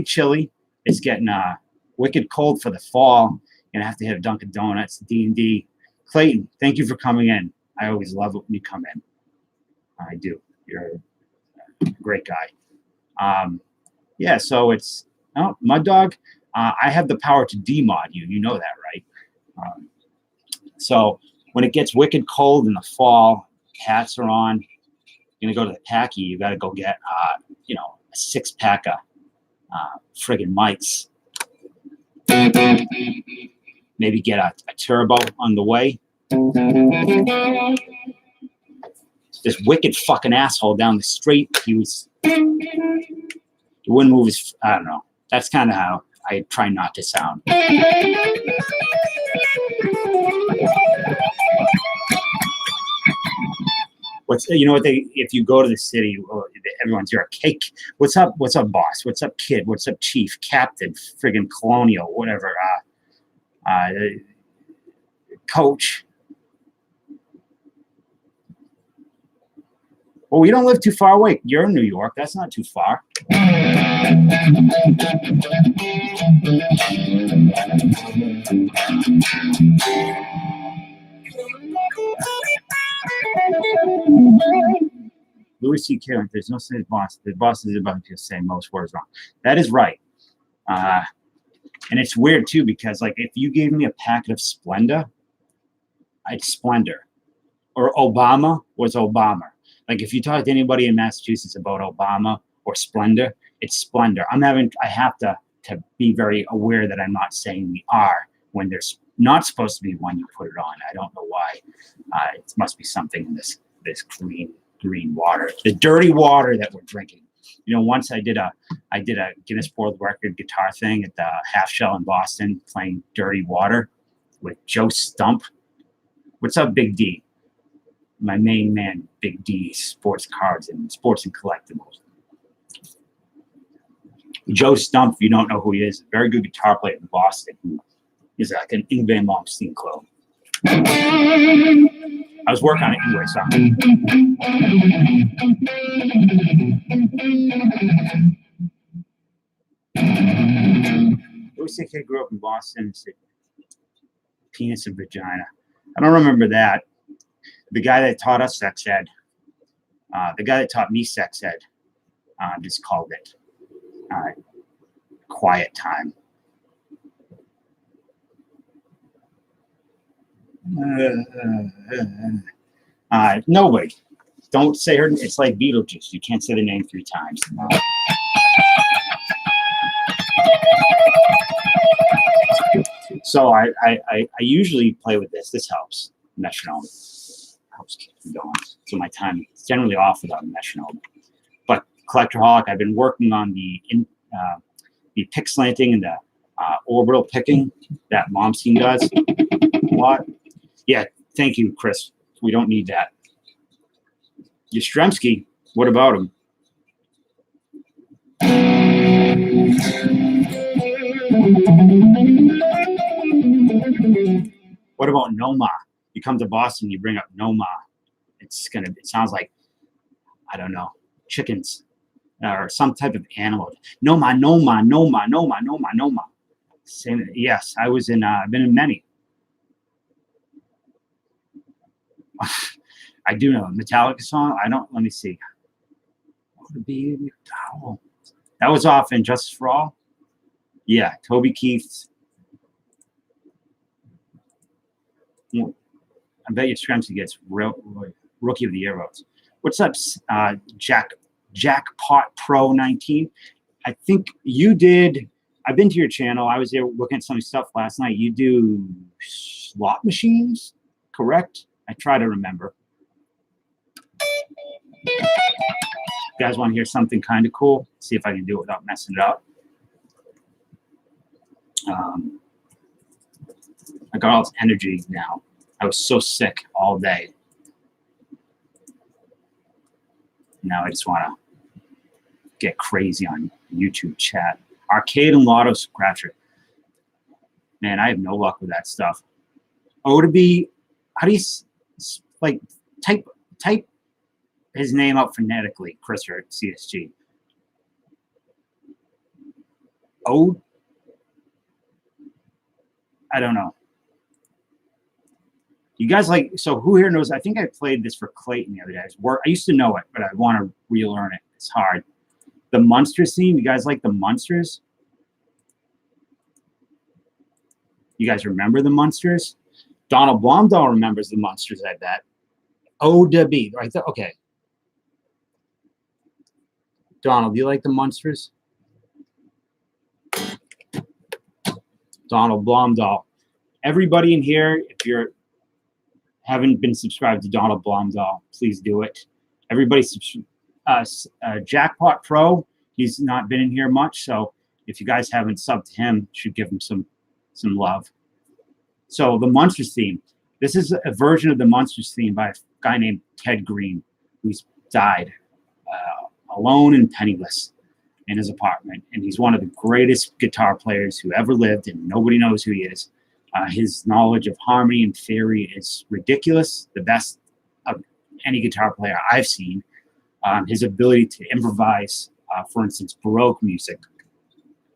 chilly. It's getting wicked cold for the fall. You're gonna have to hit a Dunkin' Donuts, D&D. Clayton, thank you for coming in. I always love it when you come in. I do. You're a great guy. Yeah, so it's Mud Dog. I have the power to demod you. You know that, right? So when it gets wicked cold in the fall, hats are on. You're gonna go to the Packy. You got to go get a 6-pack of friggin' mics. Maybe get a turbo on the way. This wicked fucking asshole down the street. He wouldn't move his. I don't know. That's kind of how I try not to sound. If you go to the city, everyone's here. Cake. What's up, boss? What's up, kid? What's up, chief, captain, friggin' colonial, whatever. Coach. Well, we don't live too far away. You're in New York. That's not too far. Louis C.K. There's no such boss. The boss is about to say most words wrong. That is right. And it's weird too because like if you gave me a packet of Splenda, I'd Splendor. Or Obama was Obama. Like if you talk to anybody in Massachusetts about Obama or Splendor, it's Splendor. I have to be very aware that I'm not saying the R when there's not supposed to be one you put it on. I don't know why. It must be something in this green water, the dirty water that we're drinking. Once I did a Guinness World Record guitar thing at the Half Shell in Boston, playing Dirty Water with Joe Stump. What's up, Big D? My main man, Big D, sports cards and sports and collectibles. Joe Stump, if you don't know who he is, a very good guitar player in Boston who is like an Ingvar Malmsteen clone. I was working on it anyway, so. Louis C.K. grew up in Boston. Said penis and vagina. I don't remember that. The guy that taught us sex ed, the guy that taught me sex ed, just called it quiet time. Nobody. Don't say her. It's like Beetlejuice. You can't say the name 3 times. So I usually play with this. This helps metronome. Helps keep me going. So my time is generally off without a metronome. But Collectorholic, I've been working on the pick slanting and the orbital picking that Momstein does a lot. Yeah, thank you, Chris. We don't need that. Yastrzemski, what about him? What about Noma? You come to Boston, you bring up Noma. It sounds like, I don't know, chickens or some type of animal. Noma, Noma, Noma, Noma, Noma, Noma. Same. Yes, I've been in many. I do know a Metallica song. Let me see. What would it be? Oh, that was off in Justice for All. Yeah, Toby Keith. I bet you Yastrzemski gets Rookie of the Year votes. What's up, Jackpot Pro 19? I think you did. I've been to your channel. I was there looking at some stuff last night. You do slot machines, correct? I try to remember. You guys want to hear something kind of cool? See if I can do it without messing it up. I got all this energy now. I was so sick all day. Now I just want to get crazy on YouTube chat. Arcade and Lotto Scratcher. Man, I have no luck with that stuff. Oh, to be, how do you like type his name out phonetically, Chris or CSG? Oh, I don't know. You guys like, so who here knows? I think I played this for Clayton the other day. I used to know it, but I want to relearn it. It's hard. The Munsters theme, you guys like the Munsters? You guys remember the Munsters? Donald Blomdahl remembers the Munsters, I bet. O to B, right? Okay. Donald, do you like the Munsters? Donald Blomdahl. Everybody in here, if you haven't been subscribed to Donald Blomdahl, please do it. Everybody, Jackpot Pro, he's not been in here much, so if you guys haven't subbed to him, should give him some love. So the Munsters theme. This is a version of the Munsters theme by a guy named Ted Green, who's died alone and penniless in his apartment. And he's one of the greatest guitar players who ever lived, and nobody knows who he is. His knowledge of harmony and theory is ridiculous, the best of any guitar player I've seen. His ability to improvise, for instance, Baroque music.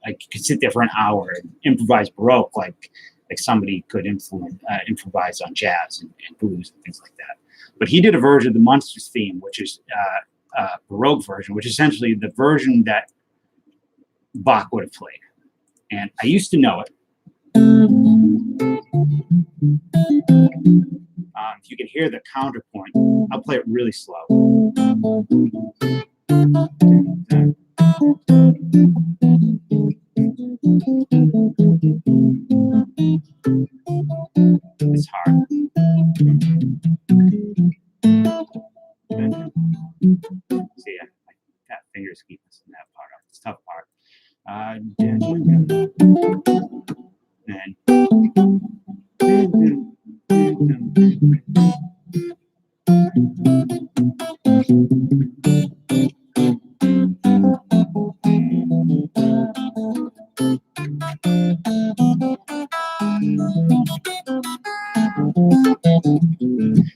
Like, you could sit there for an hour and improvise Baroque like somebody could improvise on jazz and blues and things like that. But he did a version of the Munsters theme, which is a Baroque version, which is essentially the version that Bach would have played. And I used to know it. If you can hear the counterpoint, I'll play it really slow. It's hard. See, my fat fingers keep messing that part up. It's a tough part.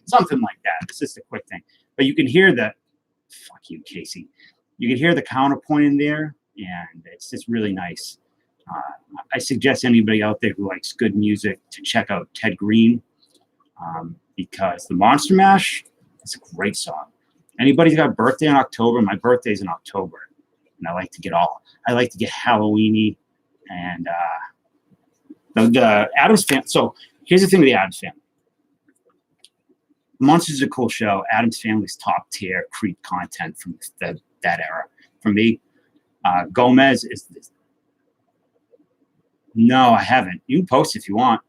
Something like that. It's just a quick thing. But you can hear the, fuck you, Casey. You can hear the counterpoint in there, and it's just really nice. I suggest anybody out there who likes good music to check out Ted Green, because the Monster Mash is a great song. Anybody's got a birthday in October? My birthday's in October, and I like to get Halloweeny, and the Addams Family. So here's the thing with the Addams Family. Monsters is a cool show. Addams Family's top tier creep content from that era. For me, Gomez is No, I haven't. You can post if you want.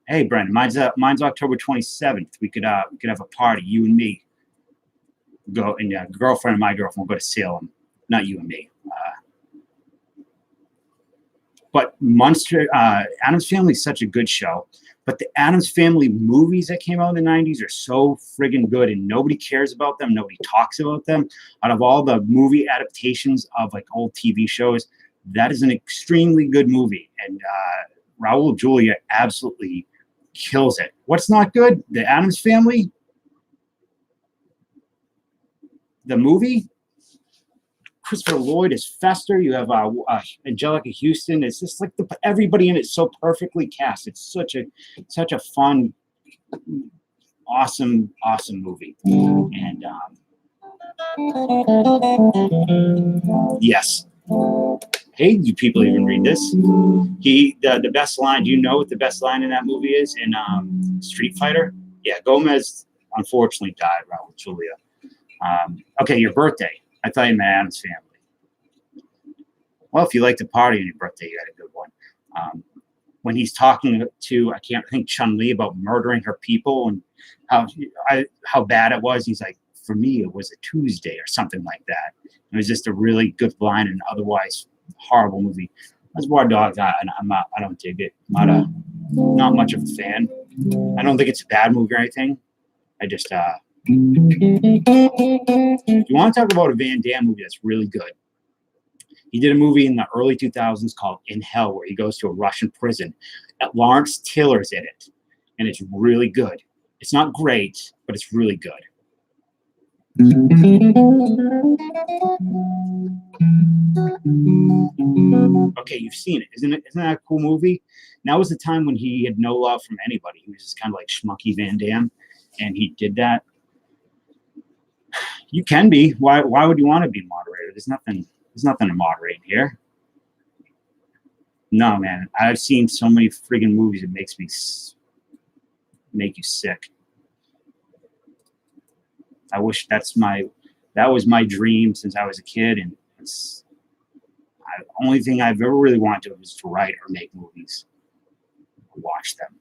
Hey, Brendan, mine's October 27th. We could have a party, you and me. Go and girlfriend and my girlfriend will go to Salem. Not you and me. But Munster, Addams Family is such a good show. But the Addams Family movies that came out in the 90s are so friggin' good, and nobody cares about them. Nobody talks about them. Out of all the movie adaptations of like old TV shows, that is an extremely good movie. And Raul Julia absolutely kills it. What's not good? The Addams Family, the movie. Christopher Lloyd is Fester. You have Angelica Houston. It's just like everybody in it is so perfectly cast. It's such a fun, awesome movie. And yes. Hey, you people even read this? The best line. Do you know what the best line in that movie is in Street Fighter? Yeah, Gomez unfortunately died. Raul Julia. Okay, your birthday. I thought you meant Addams Family. Well, if you like to party on your birthday, you had a good one. When he's talking to, I can't think, Chun-Li about murdering her people and how bad it was, he's like, for me, it was a Tuesday or something like that. It was just a really good line and otherwise horrible movie. That's War Dogs. I don't dig it. Not much of a fan. I don't think it's a bad movie or anything. I just you want to talk about a Van Damme movie that's really good? He did a movie in the early 2000s called In Hell, where he goes to a Russian prison. Lawrence Taylor's in it, and it's really good. It's not great, but it's really good. Okay, you've seen it. Isn't that a cool movie? Now was the time when he had no love from anybody. He was just kind of like schmucky Van Damme, and he did that. You can be. Why would you want to be moderator? There's nothing to moderate here. No, man. I've seen so many friggin' movies it makes me make you sick. I wish that was my dream since I was a kid, and it's the only thing I've ever really wanted to was to write or make movies, watch them.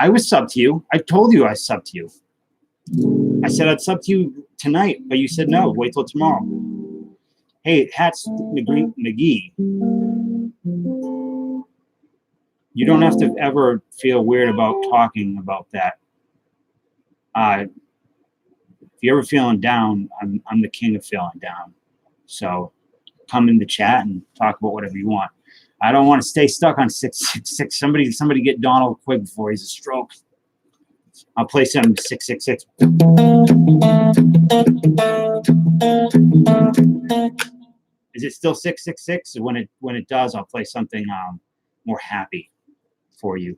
I was sub to you. I told you I sub to you. I said I'd sub to you tonight, but you said no. Wait till tomorrow. Hey, Hats McGee. You don't have to ever feel weird about talking about that. If you're ever feeling down, I'm the king of feeling down. So come in the chat and talk about whatever you want. I don't want to stay stuck on 666. Somebody get Donald quick before he's a stroke. I'll play some 666. Is it still 666? When it does, I'll play something more happy for you.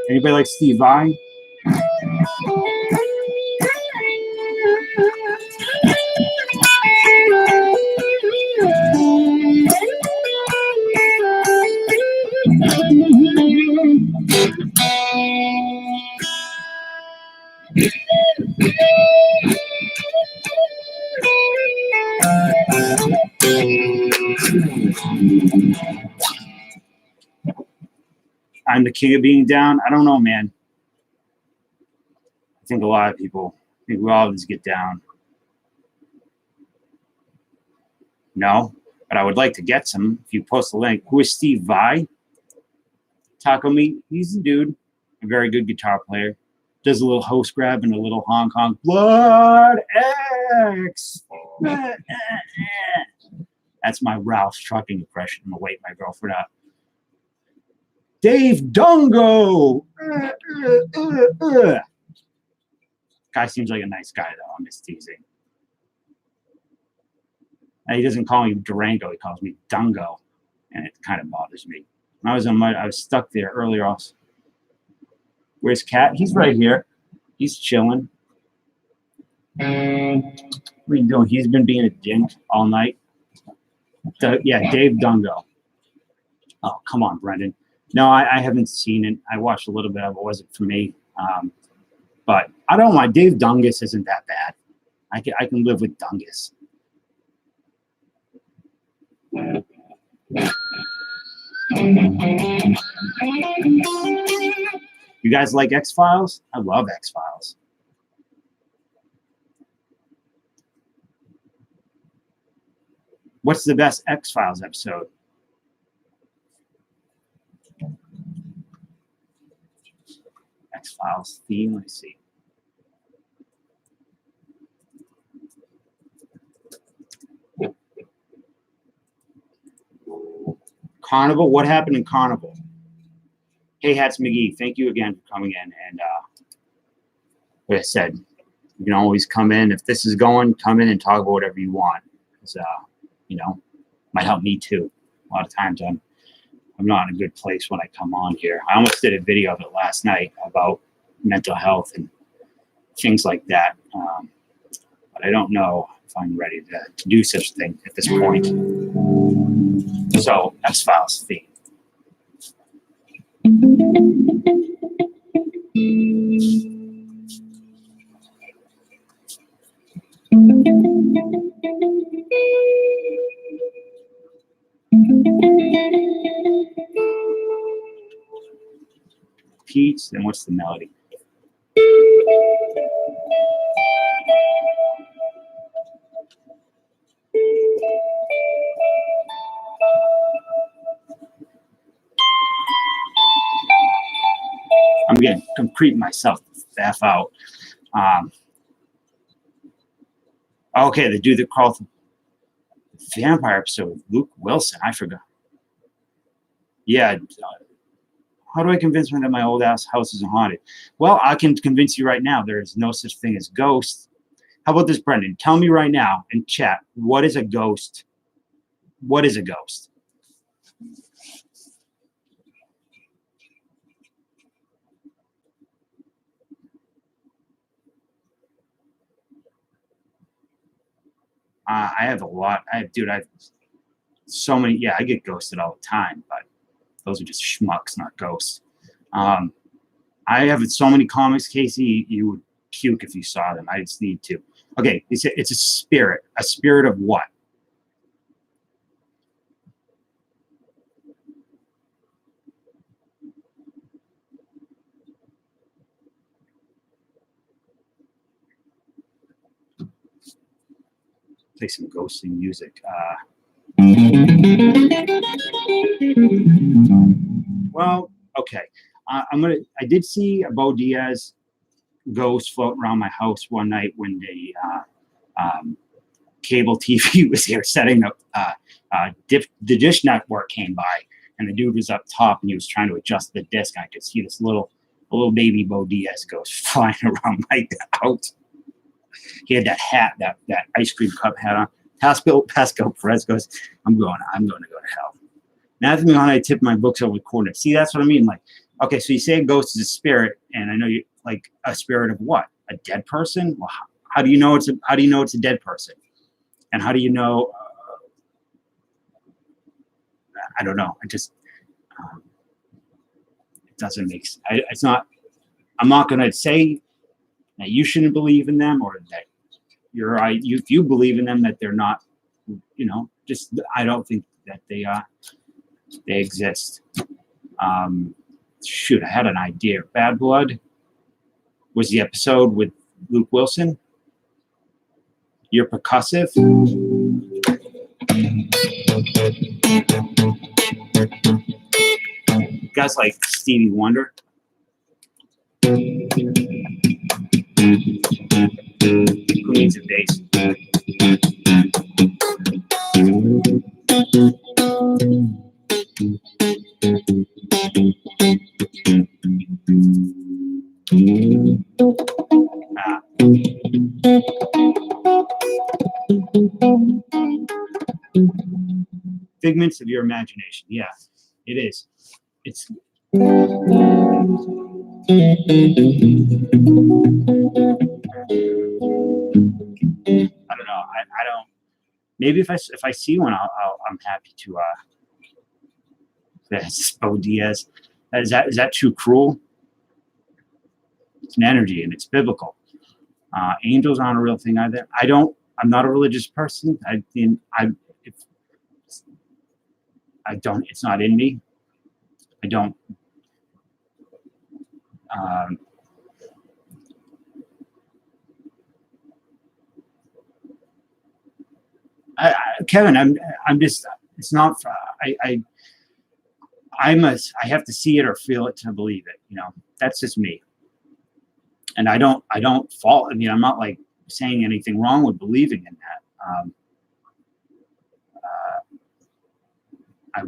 Anybody like Steve Vai? I'm the king of being down. I don't know, man. I think a lot of people think we all just get down. No, but I would like to get some. If you post a link, who is Steve Vai? Taco Meat. He's a dude, a very good guitar player. Does a little host grab and a little Hong Kong Blood X. That's my Ralph's trucking impression. I'm gonna wake my girlfriend up. Dave Dungo. Guy seems like a nice guy though. I'm just teasing. And he doesn't call me Durango. He calls me Dungo, and it kind of bothers me. When I was stuck there earlier. Where's Cat? He's right here. He's chilling. What are you doing? He's been being a dink all night. Yeah, Dave Dungo. Oh, come on, Brendan. No, I haven't seen it. I watched a little bit of it. It wasn't for me. But I don't mind. Dave Dungus isn't that bad. I can live with Dungus. You guys like X-Files? I love X-Files. What's the best X-Files episode? X-Files theme, let me see. Carnival, what happened in Carnival? Hey, Hats McGee, thank you again for coming in. And like I said, you can always come in. If this is going, come in and talk about whatever you want. Because, you know, might help me too. A lot of times I'm not in a good place when I come on here. I almost did a video of it last night about mental health and things like that. But I don't know if I'm ready to do such a thing at this point. So, X-Files theme. Pete's, and what's the melody? I'm creeping myself the F out. Okay, they do the call the vampire episode with Luke Wilson. I forgot. Yeah. How do I convince me that my old ass house isn't haunted? Well, I can convince you right now. There is no such thing as ghosts. How about this, Brendan? Tell me right now in chat, what is a ghost? What is a ghost? I have a lot. I have so many. Yeah, I get ghosted all the time, but those are just schmucks, not ghosts. I have so many comics, Casey, you would puke if you saw them. I just need to. Okay, it's a spirit. A spirit of what? Play some ghostly music. Well, okay. I did see a Bo Diaz ghost floating around my house one night when the cable TV was here setting up. The Dish Network came by, and the dude was up top, and he was trying to adjust the disc. I could see this little baby Bo Diaz ghost flying around my house. He had that hat, that ice cream cup hat on. Pascal Perez goes, I'm going to go to hell. Matthew Mahoney, I tip my books over with coordinates. See, that's what I mean. Like, okay, so you say a ghost is a spirit, and I know you like a spirit of what? A dead person? Well, how do you know it's a dead person? And how do you know? I don't know. I just it doesn't make sense. It's not. I'm not going to say that you shouldn't believe in them, or that if you believe in them, that they're not. You know, just I don't think that they exist. Shoot, I had an idea. Bad Blood was the episode with Luke Wilson. You're percussive. Guys like Stevie Wonder. Who needs a bass? Figments of your imagination. Yeah, it is. It's I don't know. maybe if I see one, I'm happy to. Spo Diaz. Is that too cruel? It's an energy and it's biblical. Angels aren't a real thing either. I'm not a religious person. It's not in me. I don't. Kevin, I'm just. It's not. I have to see it or feel it to believe it. That's just me. And I don't fault. I mean, I'm not like saying anything wrong with believing in that. I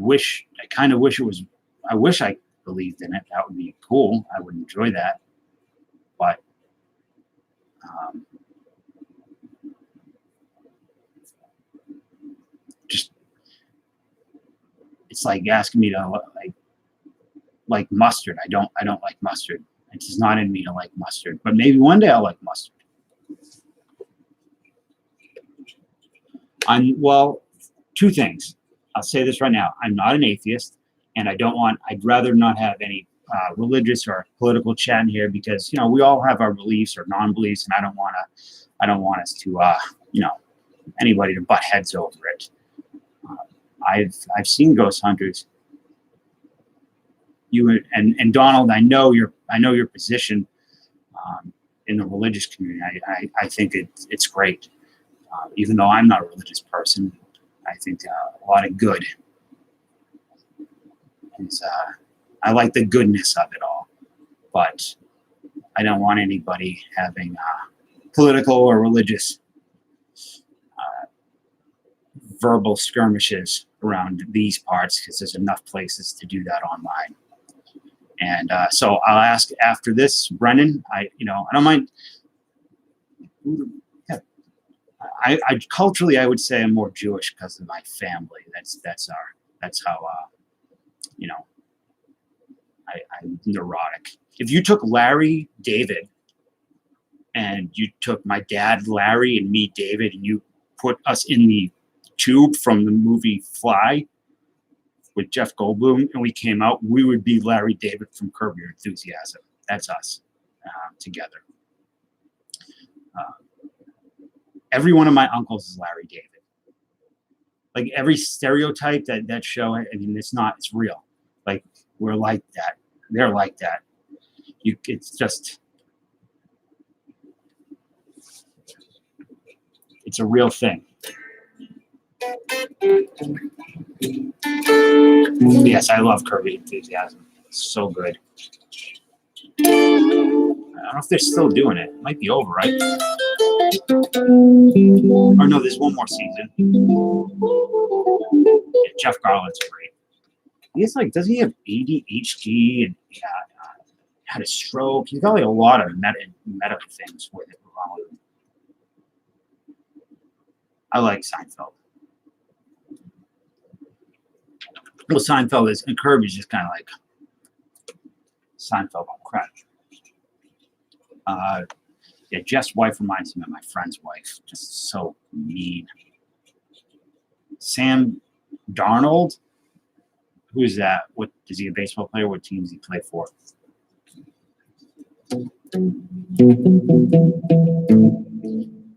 kind of wish it was. I wish I believed in it. That would be cool. I would enjoy that. But just it's like asking me to like mustard. I don't like mustard. It's just not in me to like mustard. But maybe one day I'll like mustard. Well, two things. I'll say this right now. I'm not an atheist, and I'd rather not have any religious or political chat in here because, we all have our beliefs or non-beliefs, and I don't want us to, anybody to butt heads over it. I've seen ghost hunters. You and Donald, I know your position in the religious community. I think it's great, even though I'm not a religious person. I think a lot of good. I like the goodness of it all, but I don't want anybody having political or religious verbal skirmishes around these parts because there's enough places to do that online. And so I'll ask after this, Brennan. I don't mind. I culturally, I would say I'm more Jewish because of my family. That's how I'm neurotic. If you took Larry David and you took my dad Larry and me David and you put us in the tube from the movie Fly with Jeff Goldblum and we came out, we would be Larry David from Curb Your Enthusiasm. That's us together. Every one of my uncles is Larry David. Like every stereotype that show, I mean, it's real. Like we're like that. They're like that. It's a real thing. Yes, I love Curb Your Enthusiasm. It's so good. I don't know if they're still doing it. It might be over, right? Or no, there's one more season. Yeah, Jeff Garland's great. Doesn't he have ADHD and had a stroke? He's got like a lot of medical things with it wrong with him. I like Seinfeld. Well, Seinfeld is, and Kirby's just kind of like Seinfeld on crack. Yeah, Jeff's wife reminds me of my friend's wife. Just so mean. Sam Darnold? Who's that? What is he a baseball player? What team does he play for?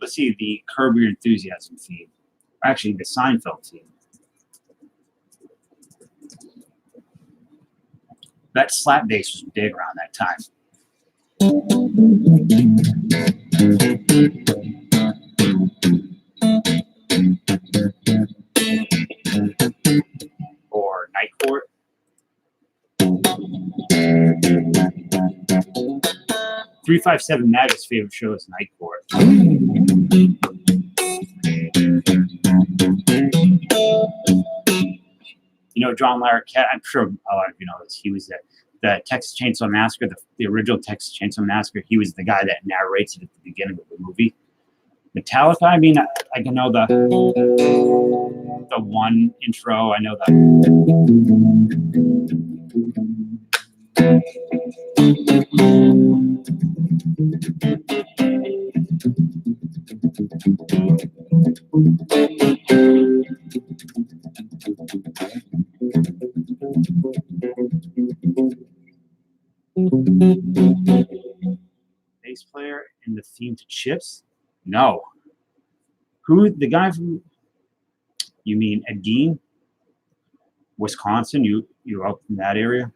Let's see the Curb Your Enthusiasm feed. Actually, the Seinfeld feed. That slap bass was big around that time. Or Night Court. .357 Magic's favorite show is Night Court. John Larroquette, I'm sure a lot of you know this. He was the Texas Chainsaw Massacre, the original Texas Chainsaw Massacre. He was the guy that narrates it at the beginning of the movie. Metallica, I mean, I can know the one intro. I know bass player in the theme to Chips? No. Who, the guy from, you mean Ed Gein? Wisconsin, you're up in that area?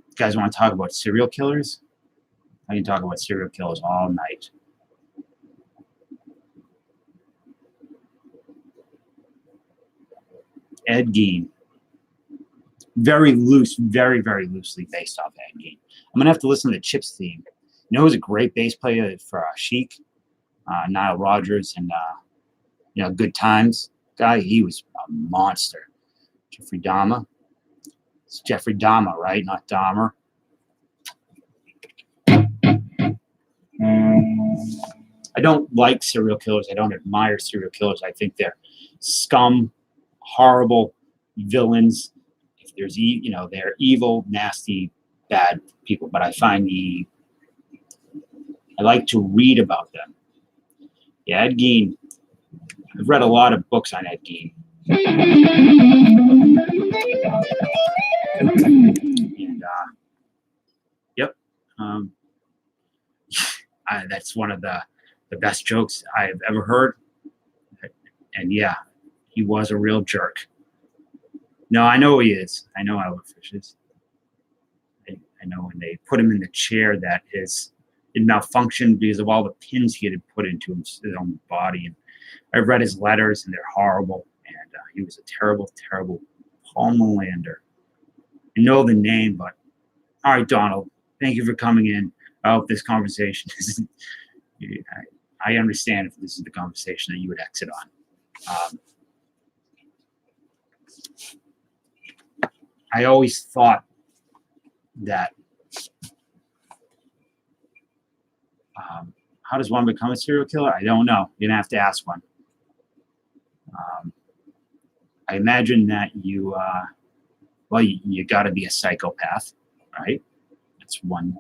You guys want to talk about serial killers? I can talk about serial killers all night. Ed Gein. Very loose, very, very loosely based off Ed Gein. I'm going to have to listen to the Chips theme. You know who's a great bass player for Chic? Nile Rodgers and, Good Times guy. He was a monster. Jeffrey Dahmer. It's Jeffrey Dahmer, right? Not Dahmer. I don't like serial killers. I don't admire serial killers. I think they're scum, horrible villains. If there's, they're evil, nasty, bad people. But I find I like to read about them. Yeah, Ed Gein. I've read a lot of books on Ed Gein. And yep. That's one of the best jokes I've ever heard. And yeah, he was a real jerk. No, I know he is. I know Albert Fish is. I know when they put him in the chair that it malfunctioned because of all the pins he had put into his own body. And I've read his letters, and they're horrible. And he was a terrible, terrible Paul Melander. I know the name, but all right, Donald, thank you for coming in. I hope this conversation is. I understand if this is the conversation that you would exit on. I always thought that how does one become a serial killer? I don't know. You're gonna have to ask one. I imagine that you got to be a psychopath, right? That's one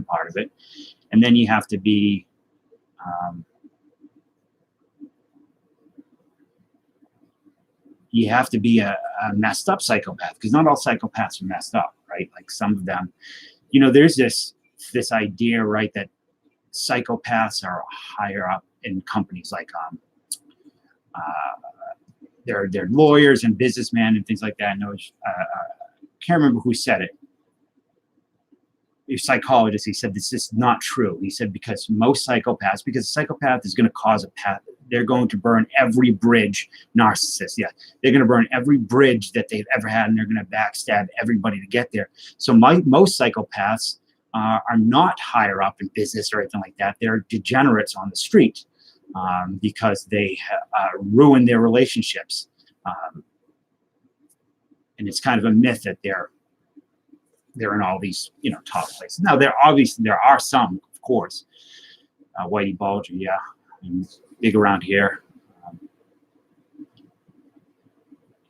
part of it, and then you have to be a messed up psychopath, because not all psychopaths are messed up, right? Like some of them, there's this idea, right, that psychopaths are higher up in companies, like they're lawyers and businessmen and things like that. And can't remember who said it. A psychologist, he said this is not true. He said because a psychopath is going to cause a path. They're going to burn every bridge. Narcissists, yeah, they're going to burn every bridge that they've ever had, and they're going to backstab everybody to get there. So most psychopaths are not higher up in business or anything like that. They're degenerates on the street because they ruin their relationships, and it's kind of a myth that they're in all these top places. Now there are some, of course. Whitey Bulger, yeah, and big around here.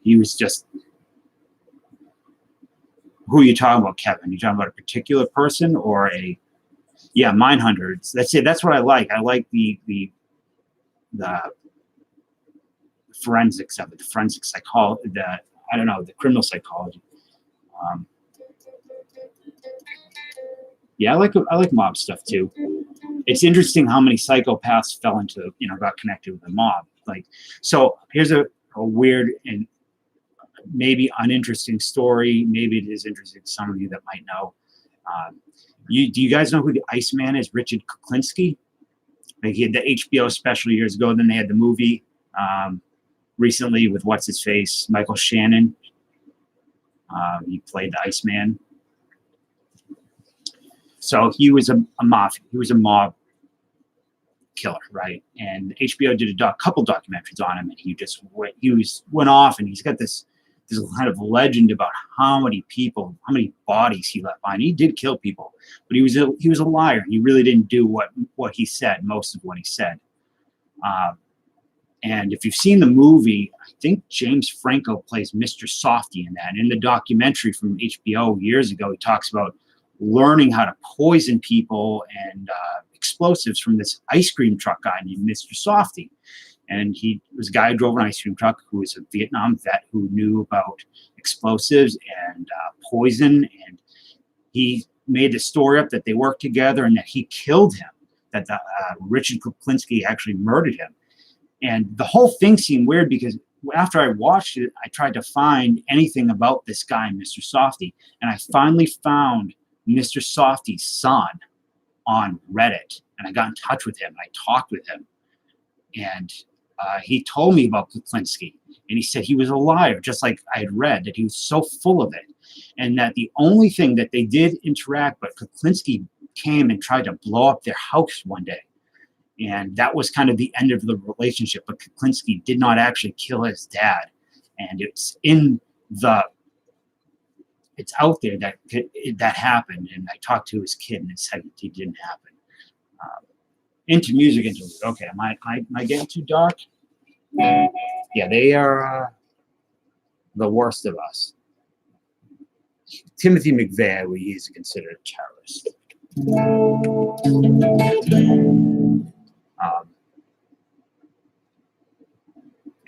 He was just. Who are you talking about, Kevin? You talking about a particular person or a? Yeah, Mindhunter. That's it. That's what I like. I like the forensics of it, the forensic psychology. The criminal psychology. Yeah, I like mob stuff too. It's interesting how many psychopaths fell into, got connected with the mob. Like, so here's a weird and maybe uninteresting story. Maybe it is interesting to some of you that might know. Do you guys know who the Iceman is? Richard Kuklinski. Like, he had the HBO special years ago. Then they had the movie recently with what's his face, Michael Shannon. He played the Iceman. So he was a mob killer, right? And HBO did a couple documentaries on him, and he went off, and he's got this kind of legend about how many bodies he left behind. He did kill people, but he was a liar. He really didn't do what he said, most of what he said. And if you've seen the movie, I think James Franco plays Mr. Softy in that. And in the documentary from HBO years ago, he talks about learning how to poison people and explosives from this ice cream truck guy named Mr. Softy. And he was a guy who drove an ice cream truck who was a Vietnam vet who knew about explosives and poison. And he made the story up that they worked together and that he killed him, that Richard Kuklinski actually murdered him. And the whole thing seemed weird because after I watched it, I tried to find anything about this guy, Mr. Softy, and I finally found Mr. Softy's son on Reddit, and I got in touch with him. I talked with him, and he told me about Kuklinski, and he said he was a liar, just like I had read, that he was so full of it, and that the only thing that they did interact, but Kuklinski came and tried to blow up their house one day. And that was kind of the end of the relationship. But Kuklinski did not actually kill his dad. And it's out there that that happened. And I talked to his kid and it said it didn't happen. Into music interlude. Okay, am I getting too dark? Yeah, they are the worst of us. Timothy McVeigh, he is considered a terrorist.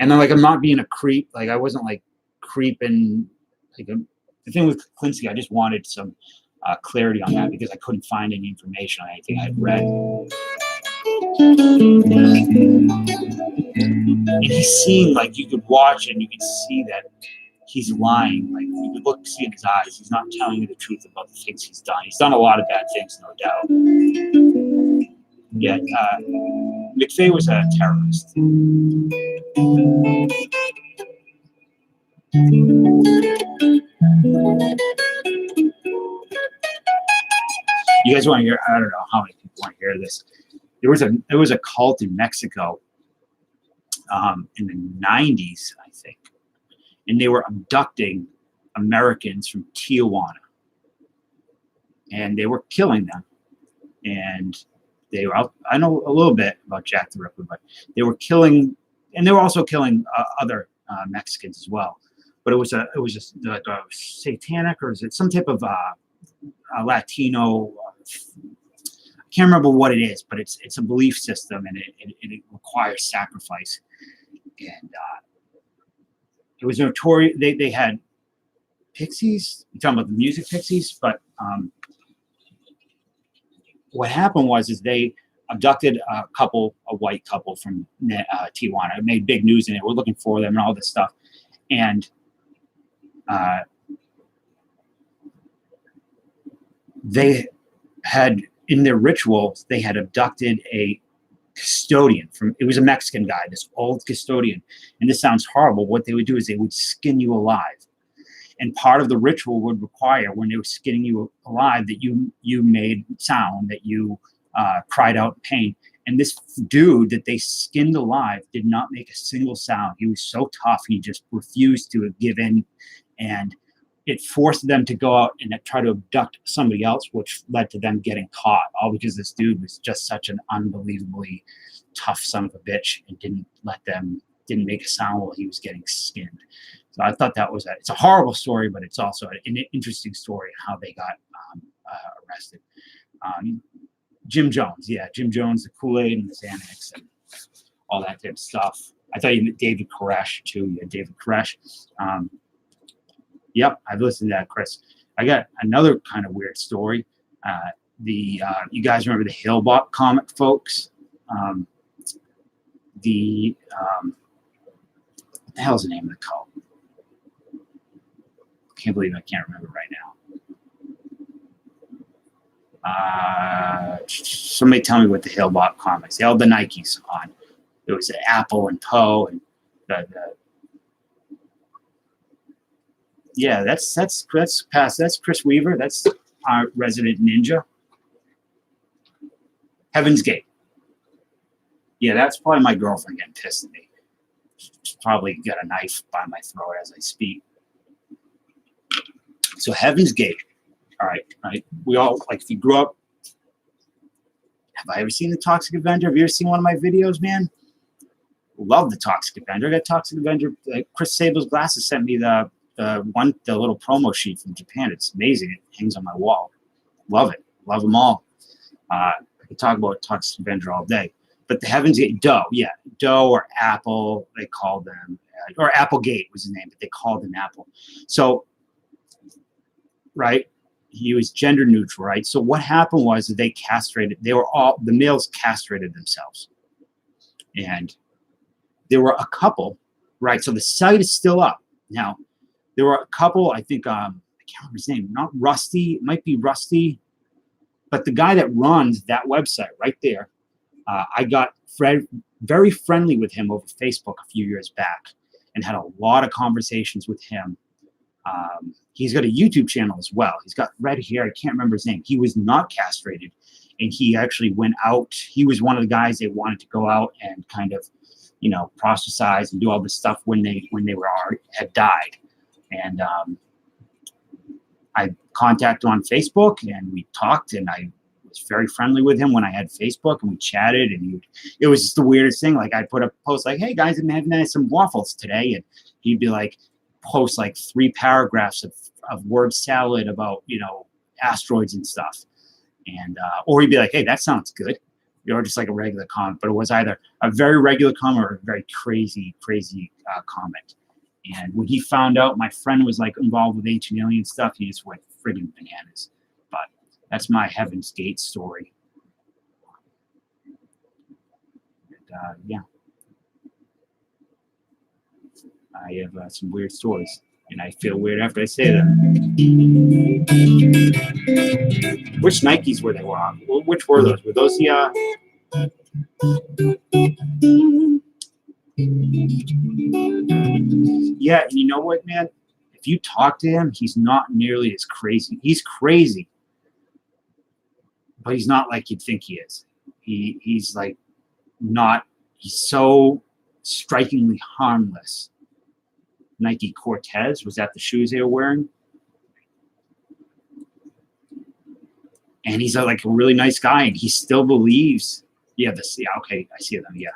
And then, like, I'm not being a creep. Like, I wasn't like creeping. Like, the thing with Kuklinski, I just wanted some clarity on that because I couldn't find any information on anything I'd read. And he seemed like you could watch and you could see that he's lying. Like, you could look, see in his eyes, he's not telling you the truth about the things he's done. He's done a lot of bad things, no doubt. Yeah, McVeigh was a terrorist. You guys want to hear? I don't know how many people want to hear this. There was a cult in Mexico in the 90s, I think, and they were abducting Americans from Tijuana, and they were killing them. And they were out. I know a little bit about Jack the Ripper, but they were killing, and they were also killing other Mexicans as well. But it was just satanic, or is it some type of Latino? I can't remember what it is, but it's a belief system, and it requires sacrifice. And it was notorious. They had pixies. You're talking about the music Pixies, but what happened was they abducted a white couple from Tijuana. It made big news, and they were looking for them and all this stuff. And they had, in their rituals, they had abducted a custodian it was a Mexican guy, this old custodian. And this sounds horrible. What they would do is they would skin you alive. And part of the ritual would require, when they were skinning you alive, that you made sound, that you cried out in pain. And this dude that they skinned alive did not make a single sound. He was so tough, he just refused to give in. And it forced them to go out and try to abduct somebody else, which led to them getting caught, all because this dude was just such an unbelievably tough son of a bitch and didn't make a sound while he was getting skinned. So I thought it's a horrible story, but it's also an interesting story how they got arrested. Jim Jones, the Kool-Aid and the Xanax and all that type of stuff. I thought you meant David Koresh too. You had David Koresh. Yep, I've listened to that, Chris. I got another kind of weird story. You guys remember the Hale-Bopp comic, folks? What the hell's the name of the cult? Can't believe I can't remember right now. Somebody tell me what the Hale-Bopp comics. They all the Nikes on. There was Apple and Poe and yeah, that's past. That's Chris Weaver. That's our resident ninja. Heaven's Gate. Yeah, that's probably my girlfriend getting pissed at me. She's probably got a knife by my throat as I speak. So Heaven's Gate. All right. We all, like, if you grew up, have I ever seen The Toxic Avenger? Have you ever seen one of my videos, man? Love The Toxic Avenger. I got Toxic Avenger. Chris Sable's Glasses sent me the little promo sheet from Japan. It's amazing. It hangs on my wall. Love it. Love them all. I could talk about Toxic Avenger all day. But the Heaven's Gate, Doe or Apple, they called them, or Applegate was his name, but they called him Apple. So, right, he was gender neutral, right? So what happened was that the males castrated themselves. And there were a couple, right? So the site is still up. Now, there were a couple, I think, I can't remember his name, not Rusty, it might be Rusty, but the guy that runs that website right there, I got very friendly with him over Facebook a few years back and had a lot of conversations with him. He's got a YouTube channel as well. He's got red hair. I can't remember his name. He was not castrated, and he actually went out. He was one of the guys they wanted to go out and kind of, proselytize and do all this stuff when they had died. And I contacted him on Facebook, and we talked, and I was very friendly with him when I had Facebook, and we chatted, and it was just the weirdest thing. Like, I'd put a post like, "Hey guys, I'm having some waffles today," and he'd be like, post like 3 paragraphs of word salad about, asteroids and stuff. And or he'd be like, "Hey, that sounds good," or just like a regular comment. But it was either a very regular comment or a very crazy comment. And when he found out my friend was like involved with ancient alien stuff, he just went friggin' bananas. But that's my Heaven's Gate story. And, yeah, I have some weird stories, and I feel weird after I say them. Which Nikes were they on? Which were those? Were those the? Yeah, and you know what, man? If you talk to him, he's not nearly as crazy. He's crazy, but he's not like you'd think he is. He's like not. He's so strikingly harmless. Nike Cortez, was that the shoes they were wearing? And he's like a really nice guy, and he still believes. Yeah, okay, I see them. Yeah,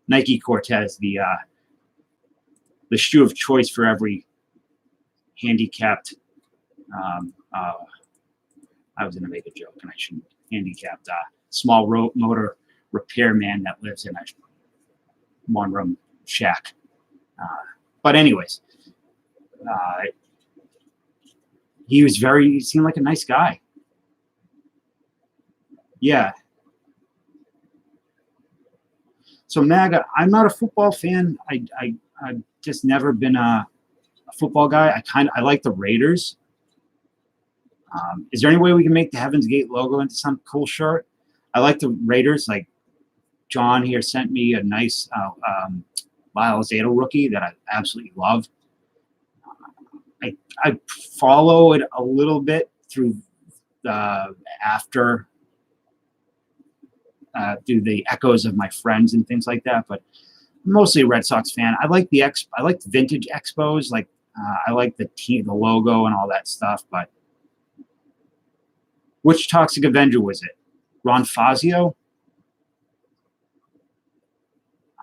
Nike Cortez, the shoe of choice for every handicapped. I was going to make a joke, and I shouldn't. Handicapped small motor repairman that lives in a one-room shack. But anyways, he seemed like a nice guy. Yeah. So MAGA, I'm not a football fan. I've just never been a football guy. I like the Raiders. Is there any way we can make the Heaven's Gate logo into some cool shirt? I like the Raiders. Like John here sent me a nice Lyle Zeta rookie that I absolutely love. I follow it a little bit through after through the echoes of my friends and things like that, but I'm mostly a Red Sox fan. I like the vintage expos. Like I like the logo and all that stuff. But which Toxic Avenger was it? Ron Fazio?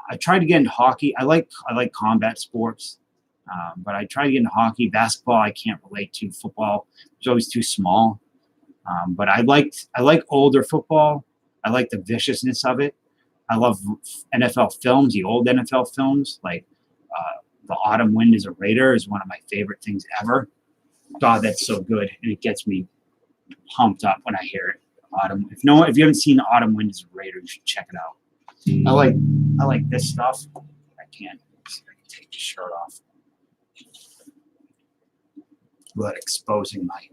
I tried to get into hockey. I like combat sports, but I tried to get into hockey. Basketball I can't relate to. Football is always too small. But I like older football. I like the viciousness of it. I love NFL films, the old NFL films, like The Autumn Wind is a Raider is one of my favorite things ever. God, that's so good, and it gets me pumped up when I hear it. If you haven't seen The Autumn Wind is a Raider, you should check it out. I like this stuff. I can take the shirt off without exposing my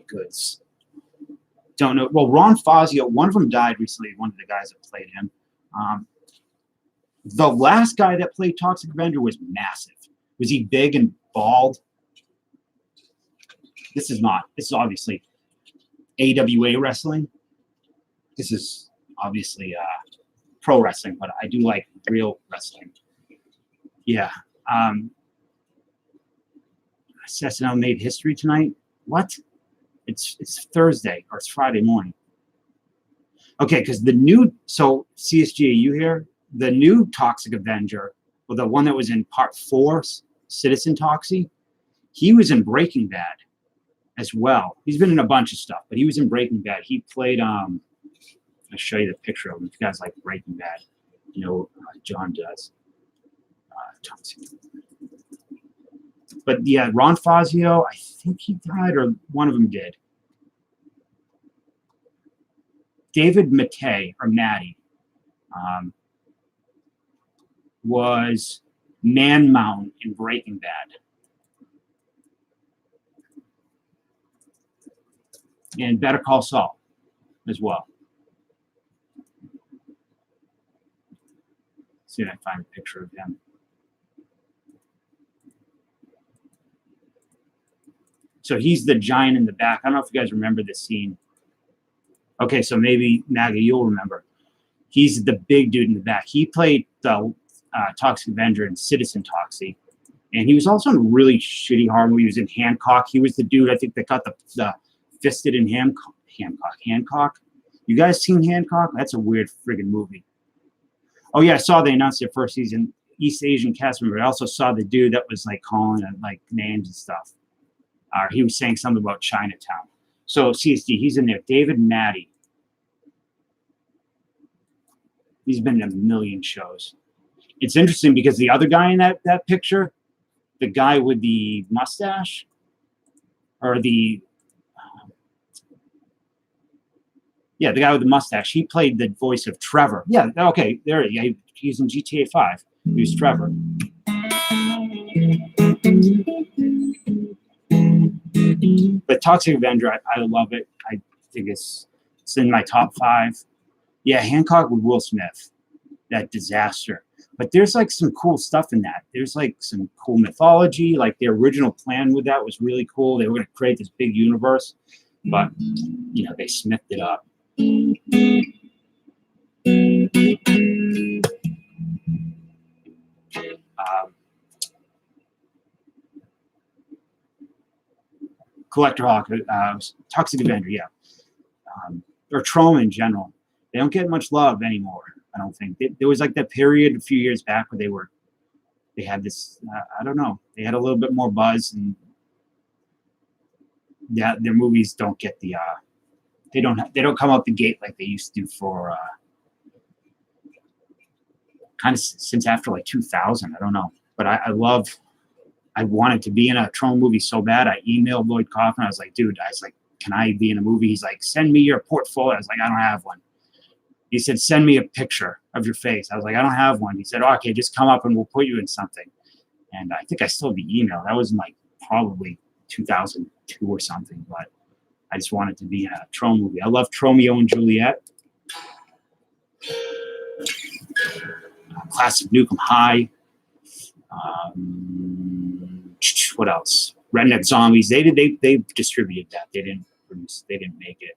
goods. Don't know. Well, Ron Fazio, one of them died recently. One of the guys that played him. The last guy that played Toxic Avenger was massive. Was he big and bald? This is not. This is obviously AWA wrestling. This is obviously pro wrestling, but I do like real wrestling. Yeah. SNL made history tonight. What? It's Thursday or it's Friday morning. Okay, because CSG, are you here? The new Toxic Avenger, or the one that was in part 4, Citizen Toxie, he was in Breaking Bad as well. He's been in a bunch of stuff, but he was in Breaking Bad. He played I'll show you the picture of him if you guys like Breaking Bad. John does. Toxic. But yeah, Ron Fazio, I think he died, or one of them did. David Mattei, or Matty, was Man Mountain in Breaking Bad. And Better Call Saul as well. See if I can find a picture of him. So he's the giant in the back. I don't know if you guys remember this scene. Okay, so maybe, Naga, you'll remember. He's the big dude in the back. He played the Toxic Avenger in Citizen Toxie. And he was also in a really shitty horror movie. He was in Hancock. He was the dude, I think, that got the fisted in Hancock. You guys seen Hancock? That's a weird friggin' movie. Oh, yeah, I saw they announced their first season, East Asian cast member. I also saw the dude that was, like, calling it, like, names and stuff. He was saying something about Chinatown. So, CSD, he's in there. David Matty. He's been in a million shows. It's interesting because the other guy in that picture, the guy with the mustache, or the the guy with the mustache, he played the voice of Trevor. Yeah, okay, there he is. He's in GTA 5. He was Trevor. But Toxic Avenger, I love it. I think it's in my top 5. Yeah, Hancock with Will Smith. That disaster. But there's like some cool stuff in that. There's like some cool mythology. Like the original plan with that was really cool. They were going to create this big universe, but you know, they smithed it up. Collector Hawk, Toxic Avenger, yeah. Or Troma in general. They don't get much love anymore, I don't think. There was like that period a few years back where they had this, I don't know, they had a little bit more buzz, and yeah, their movies don't get the, they don't come out the gate like they used to for kind of since after like 2000. I don't know, but I wanted to be in a Troma movie so bad. I emailed Lloyd Kaufman. I was like, dude, can I be in a movie? He's like, send me your portfolio. I was like, I don't have one. He said, send me a picture of your face. I was like, I don't have one. He said, oh, okay, just come up and we'll put you in something. And I think I still have the email. That was in like probably 2002 or something, but I just wanted to be in a Troma movie. I love Tromeo and Juliet. Classic Nukem High. What else? Redneck Zombies. They distributed that. They didn't produce. They didn't make it.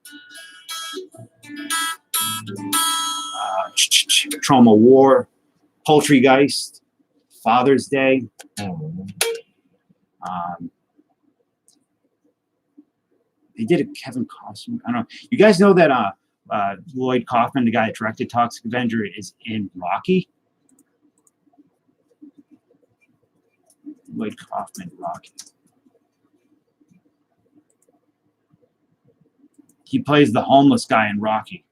Troma War, Poultrygeist, Father's Day. They did a Kevin Costner. I don't know. You guys know that Lloyd Kaufman, the guy that directed Toxic Avenger, is in Rocky? Lloyd Kaufman, Rocky. He plays the homeless guy in Rocky.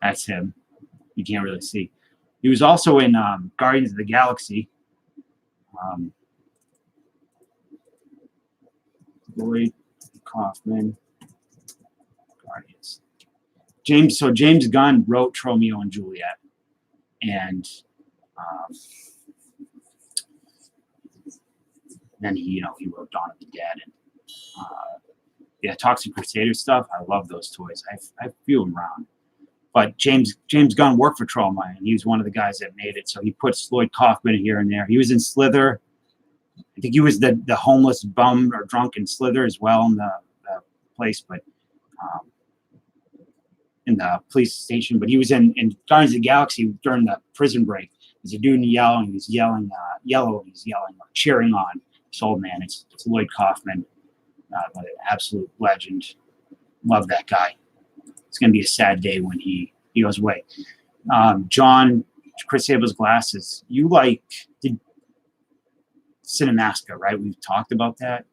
That's him. You can't really see. He was also in Guardians of the Galaxy. Lloyd Kaufman, Guardians. James Gunn wrote Romeo and Juliet, and then he wrote Dawn of the Dead, and Toxic Crusader stuff. I love those toys. I feel them around. But James Gunn worked for Troma, and he was one of the guys that made it. So he puts Lloyd Kaufman here and there. He was in Slither. I think he was the homeless bum or drunk in Slither as well in the place, but in the police station. But he was in Guardians of the Galaxy during the prison break. There's a dude in yellow, and he's yelling yellow, and he's yelling, cheering on this old man. It's Lloyd Kaufman, an absolute legend. Love that guy. It's going to be a sad day when he goes away. John, Chris Sable's glasses. You did Cinemaska, right? We've talked about that.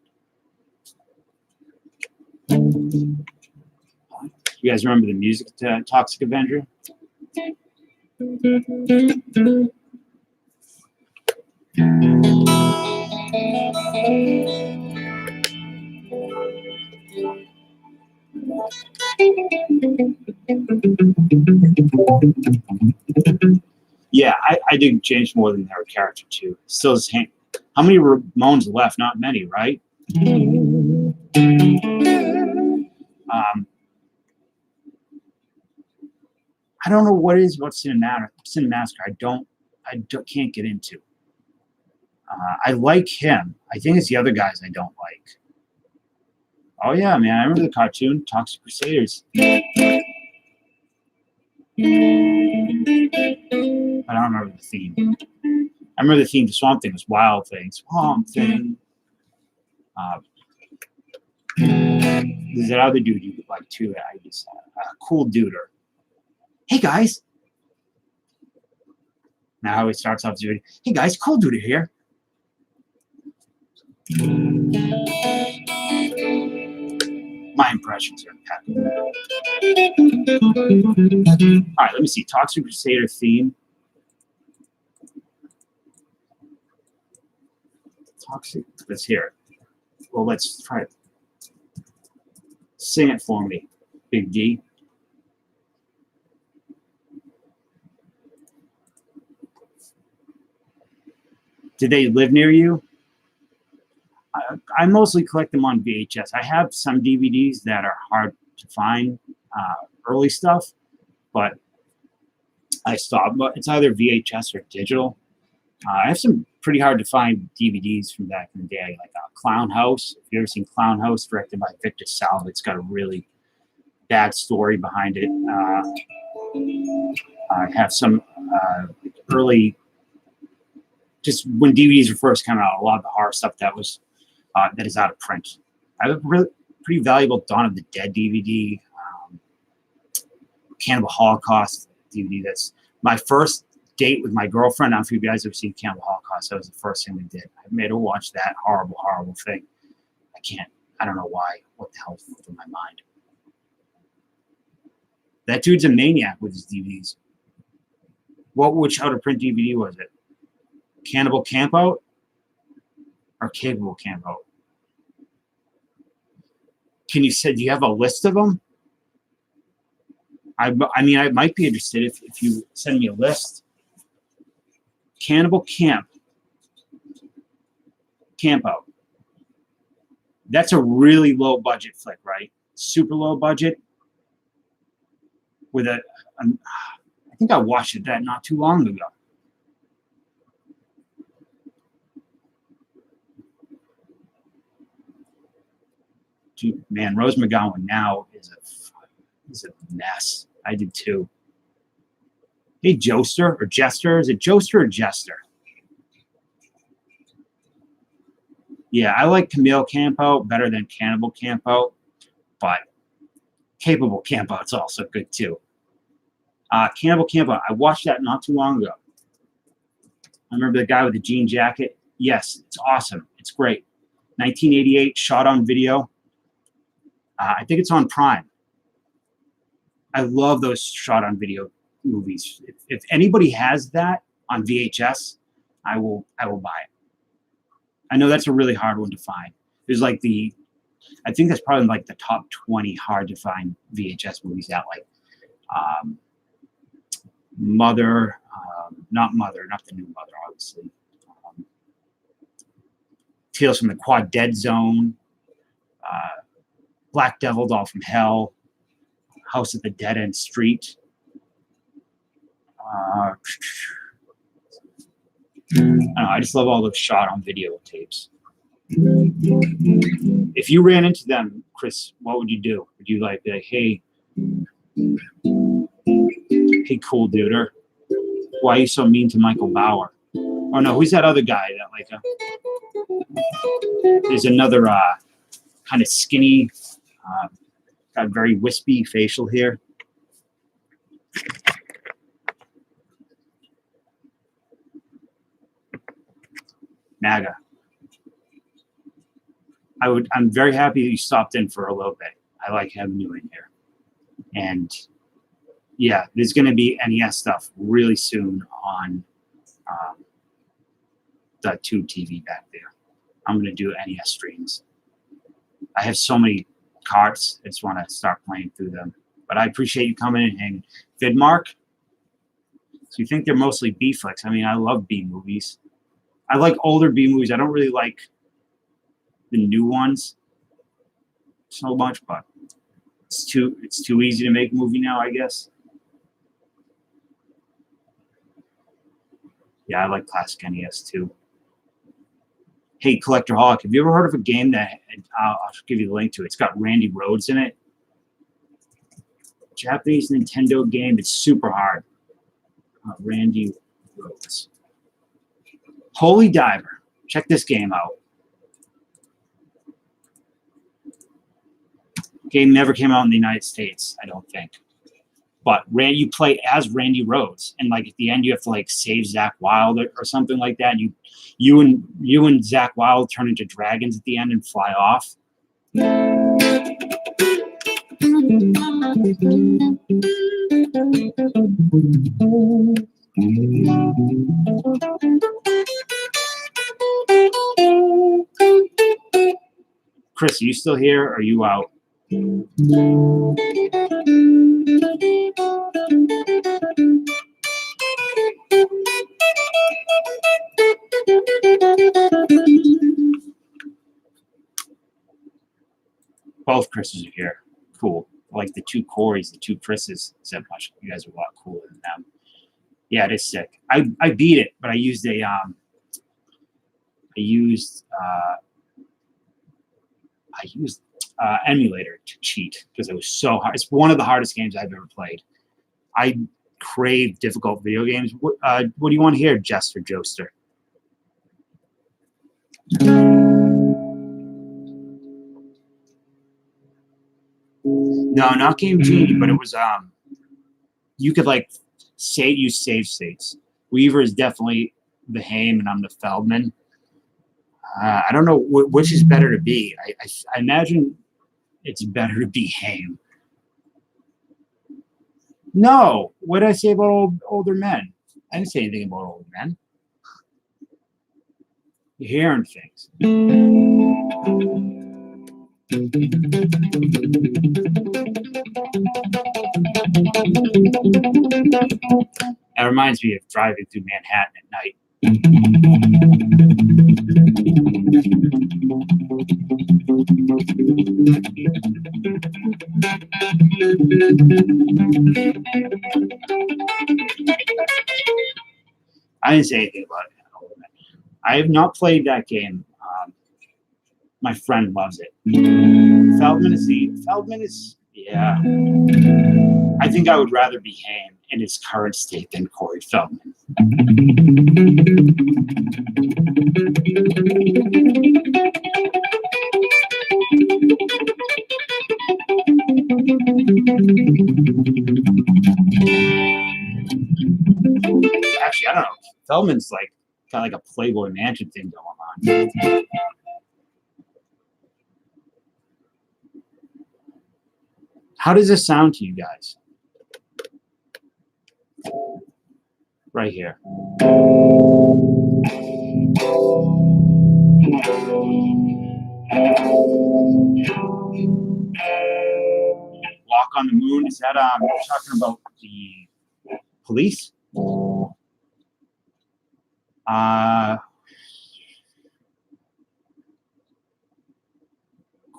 You guys remember the music to Toxic Avenger? Yeah, I didn't change more than their character too. Still the same. How many Ramones left? Not many, right? I don't know what it is about Cinemassacre. I can't get into. I like him. I think it's the other guys I don't like. Oh yeah, man! I remember the cartoon Toxic Crusaders. I don't remember the theme. I remember the theme to Swamp Thing was Wild Thing. Swamp Thing. There's that other dude you like too. I just Cool Duder. Hey guys. Now he starts off doing, hey guys, Cool Duder here. My impressions are impeccable. All right, let me see. Toxic Crusader theme. Toxic. Let's hear it. Well, let's try it. Sing it for me, Big D. Did they live near you? I mostly collect them on VHS. I have some DVDs that are hard to find, early stuff, but I stopped. But it's either VHS or digital. I have some pretty hard to find DVDs from back in the day, like Clown House. If you've ever seen Clown House, directed by Victor Salva, it's got a really bad story behind it. I have some early, just when DVDs were first coming out, a lot of the horror stuff that was that is out of print. I have a really pretty valuable Dawn of the Dead DVD, Cannibal Holocaust DVD. That's my first date with my girlfriend. I don't know if you guys have seen Cannibal Holocaust. That was the first thing we did. I made her watch that horrible, horrible thing. I don't know why. What the hell flew through my mind? That dude's a maniac with his DVDs. Which out of print DVD was it? Cannibal Campout or Capable Campout? Do you have a list of them? I mean, I might be interested if you send me a list. Cannibal Campout. That's a really low budget flick, right? Super low budget. With I think I watched that not too long ago. Dude, man, Rose McGowan now is a mess. I did too. Hey, Joester or Jester. Is it Joester or Jester? Yeah, I like Camille Campout better than Cannibal Campout, but Capable Campout's also good too. Cannibal Campout, I watched that not too long ago. I remember the guy with the jean jacket. Yes, it's awesome. It's great. 1988, shot on video. I think it's on Prime. I love those shot on video movies. If anybody has that on VHS, I will buy it. I know that's a really hard one to find. There's like I think that's probably like the top 20 hard to find VHS movies out. Like Mother, not the new Mother, obviously. Tales from the Quad Dead Zone, Black Devil, Doll from Hell, House at the Dead End Street. I don't know, I just love all those shot on video tapes. If you ran into them, Chris, what would you do? Would you like, hey, Cool Duder, why are you so mean to Michael Bauer? Oh no, who's that other guy that there's another kind of skinny, got very wispy facial hair. MAGA. I'm very happy that you stopped in for a little bit. I like having you in here. And Yeah, there's going to be NES stuff really soon on the Tube TV back there. I'm going to do NES streams. I have so many carts. I just want to start playing through them. But I appreciate you coming in and hanging. Vidmark, so you think they're mostly B flicks. I mean, I love B movies. I like older B movies. I don't really like the new ones so much, but it's too easy to make a movie now, I guess. Yeah, I like classic NES too. Hey, Collector Hawk, have you ever heard of a game that I'll give you the link to? It's got Randy Rhoads in it. Japanese Nintendo game. It's super hard. Randy Rhoads. Holy Diver. Check this game out. Game never came out in the United States, I don't think. But you play as Randy Rhoads, and like at the end you have to like save Zach Wilde or something like that. You and Zach Wilde turn into dragons at the end and fly off. Chris, are you still here or are you out? Both Chris's are here. Cool. Like the two Corys, the two Chris's, except much. You guys are a lot cooler than them. Yeah, it is sick. I beat it, but I used emulator to cheat because it was so hard. It's one of the hardest games I've ever played. I crave difficult video games. What do you want to hear, Jester Joester? No, not Game Genie, but it was you could like use save states. Weaver is definitely the Haim, and I'm the Feldman. I don't know which is better to be. I imagine it's better to be Haim. No, what did I say about older men? I didn't say anything about older men. You're hearing things. That reminds me of driving through Manhattan at night. I didn't say anything about it. I have not played that game. My friend loves it. Feldman is, yeah. I think I would rather be Haim in his current state than Corey Feldman. Actually, I don't know. Feldman's like got like a Playboy Mansion thing going on. How does this sound to you guys? Right here. Walk on the Moon. Is that talking about the police?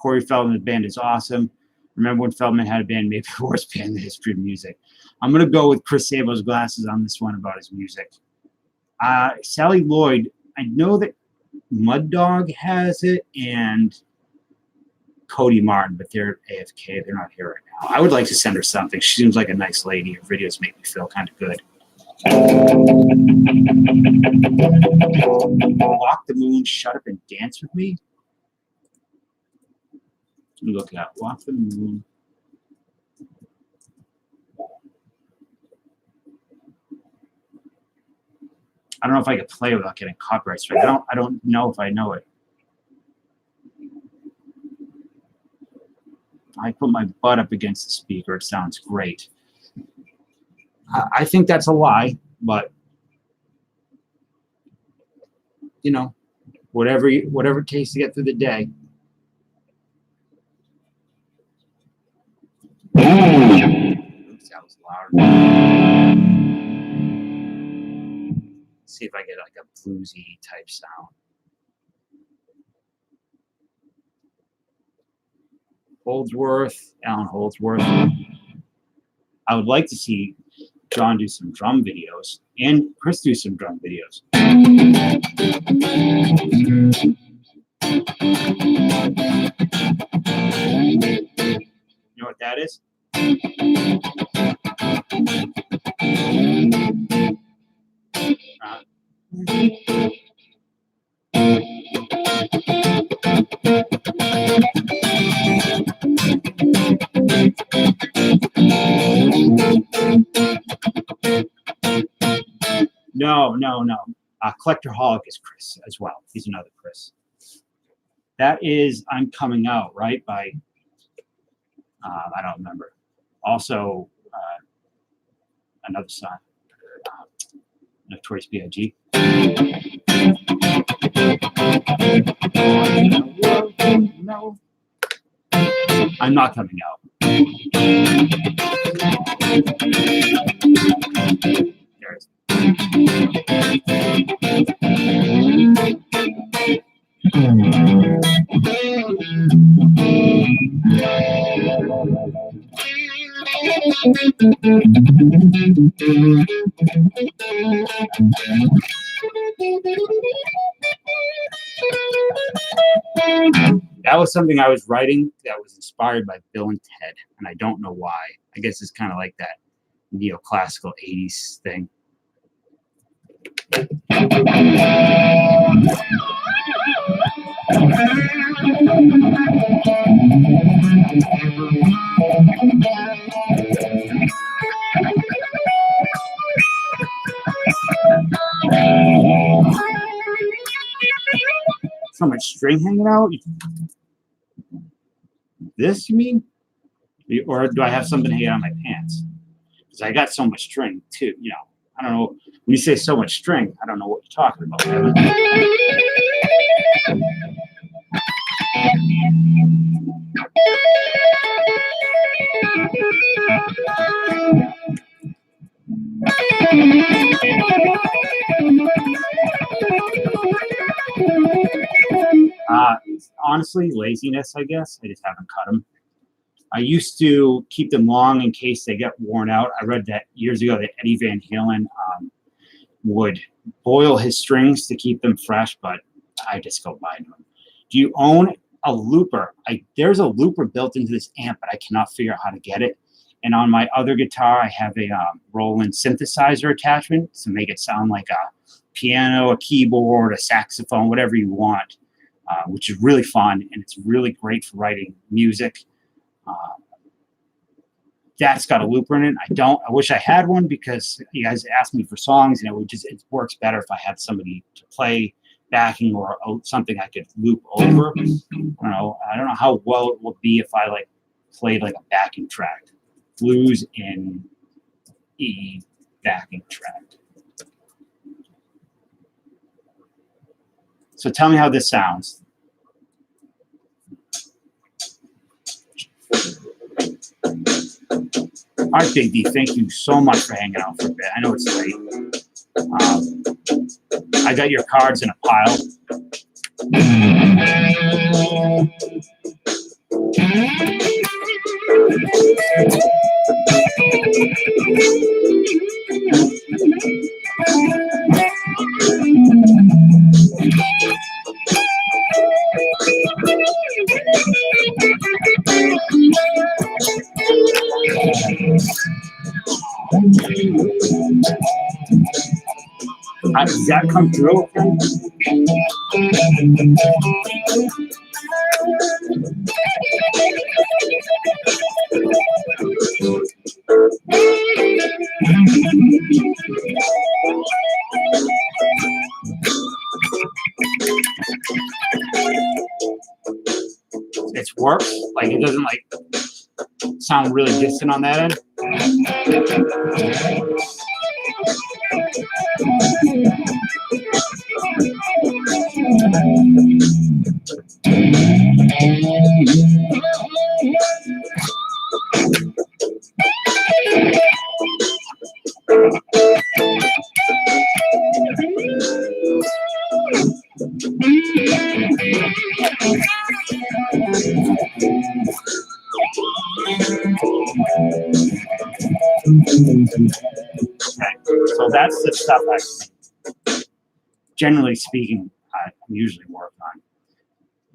Corey Feldman's band is awesome. Remember when Feldman had a band, maybe the worst band in the history of music. I'm going to go with Chris Sabo's glasses on this one about his music. Sally Lloyd, I know that Mud Dog has it and Cody Martin, but they're AFK. They're not here right now. I would like to send her something. She seems like a nice lady. Her videos make me feel kind of good. Walk the Moon, Shut Up and Dance With Me. Let me look at Walk the Moon. I don't know if I could play without getting copyright strike. I don't know if I know it. I put my butt up against the speaker. It sounds great. I think that's a lie, but you know, whatever it takes to get through the day. Oops, that was loud. See if I get like a bluesy type sound. Holdsworth, Alan Holdsworth. I would like to see John do some drum videos and Chris do some drum videos. You know what that is? No. Collectorholic is Chris as well. He's another Chris. That is I'm Coming Out, right? By, I don't remember. Also, another song, Notorious B.I.G. No. I'm Not Coming Out. There it is. That was something I was writing that was inspired by Bill and Ted, and I don't know why. I guess it's kind of like that neoclassical 80s thing. So much string hanging out? This, you mean? Or do I have something hanging out of my pants? Because I got so much string, too. You know, I don't know. When you say so much string, I don't know what you're talking about, Evan. Honestly, laziness, I guess. I just haven't cut them. I used to keep them long in case they get worn out. I read that years ago that Eddie Van Halen would boil his strings to keep them fresh, but I just go buy them. Do you own a looper? There's a looper built into this amp, but I cannot figure out how to get it. And on my other guitar, I have a Roland synthesizer attachment to make it sound like a piano, a keyboard, a saxophone, whatever you want, which is really fun, and it's really great for writing music. That's got a looper in it. I wish I had one because you guys asked me for songs, and it works better if I had somebody to play backing or something I could loop over. I don't know how well it would be if I played like a backing track, blues in E backing track. So tell me how this sounds. All right, Big D, thank you so much for hanging out for a bit. I know it's late. I got your cards in a pile. Does that come through? It works. It doesn't sound really distant on that end. So that's the stuff I, generally speaking, I usually work on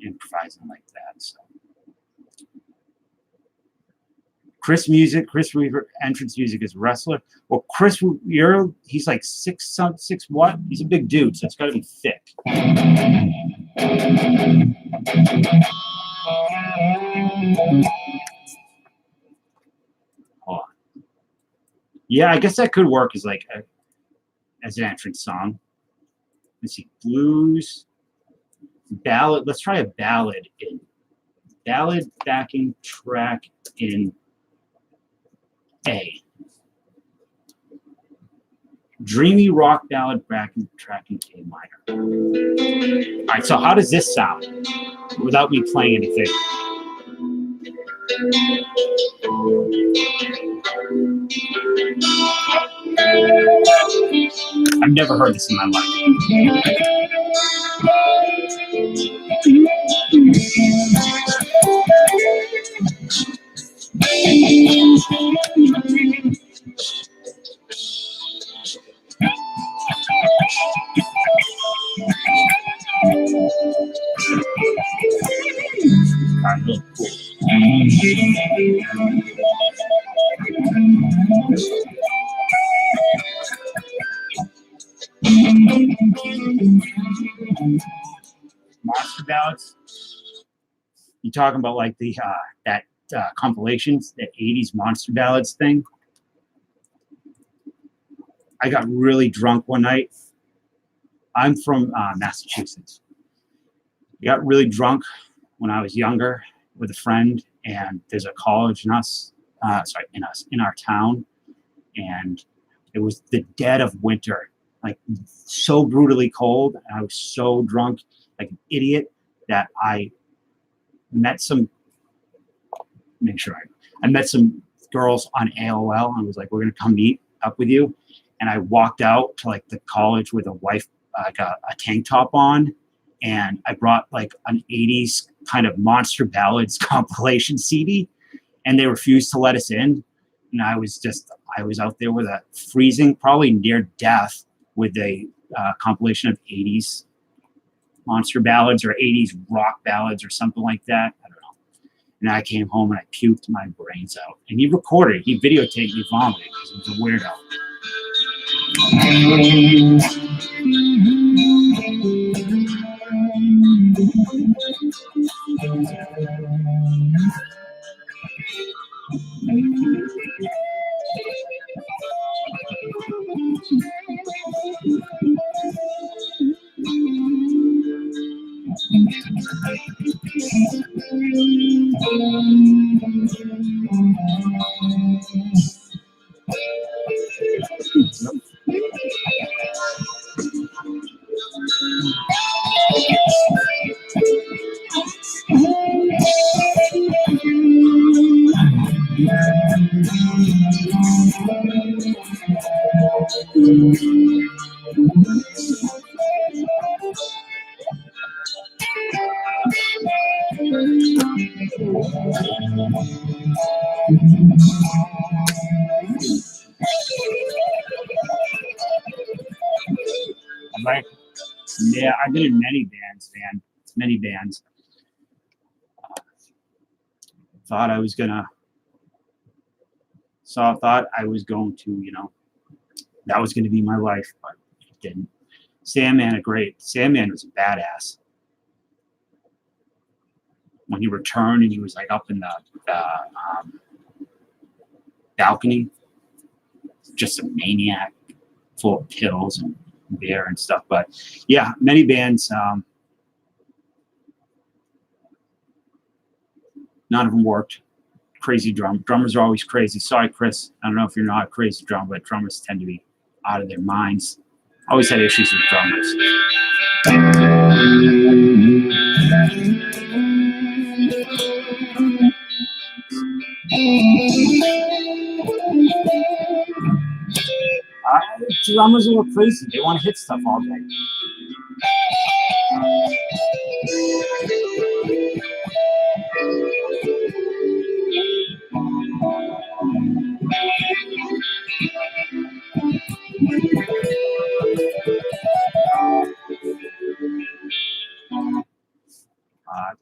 improvising like that. So Chris Weaver entrance music is wrestler. Well, Chris, he's like 6 what? He's a big dude, so it's got to be thick. Hold on. Yeah, I guess that could work as like as an entrance song. Let's see, blues, ballad. Let's try a ballad in ballad backing track in A. Dreamy rock ballad backing track in A minor. All right, so how does this sound without me playing anything? I've never heard this in my life. Kind of cool. Monster ballads. You talking about like the that compilations, the '80s monster ballads thing? I got really drunk one night. I'm from Massachusetts. I got really drunk when I was younger with a friend, and there's a college in our town, and it was the dead of winter, like so brutally cold, and I was so drunk, like an idiot, that I met some. I met some girls on AOL and was like, "We're gonna come meet up with you," and I walked out to like the college with a wife, like a tank top on. And I brought like an 80s kind of monster ballads compilation CD, and they refused to let us in. And I was out there with a freezing, probably near death, with a compilation of 80s monster ballads or 80s rock ballads or something like that. I don't know. And I came home and I puked my brains out. And he recorded, he videotaped me vomiting because he was a weirdo. Like, yeah, I've been in many bands, man. Many bands. Thought I was going to, you know, that was going to be my life, but it didn't. Sandman was a badass. When he returned and he was like up in the balcony, just a maniac, full of pills and beer and stuff. But yeah, many bands. None of them worked. crazy drummers are always crazy. Sorry, Chris. I don't know if you're not a crazy drummer, but drummers tend to be out of their minds. Always had issues with drummers. Drummers are crazy. They want to hit stuff all day.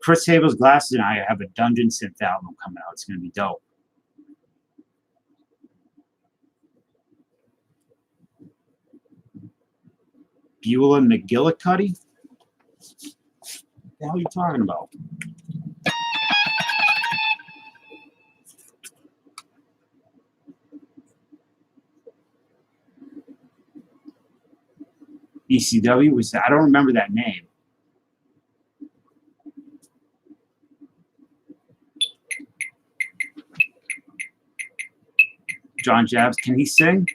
Chris Sable's Glasses and I have a Dungeon Synth album coming out. It's going to be dope. Beulah McGillicuddy? What the hell are you talking about? ECW was that? I don't remember that name. John Jabs, can he sing?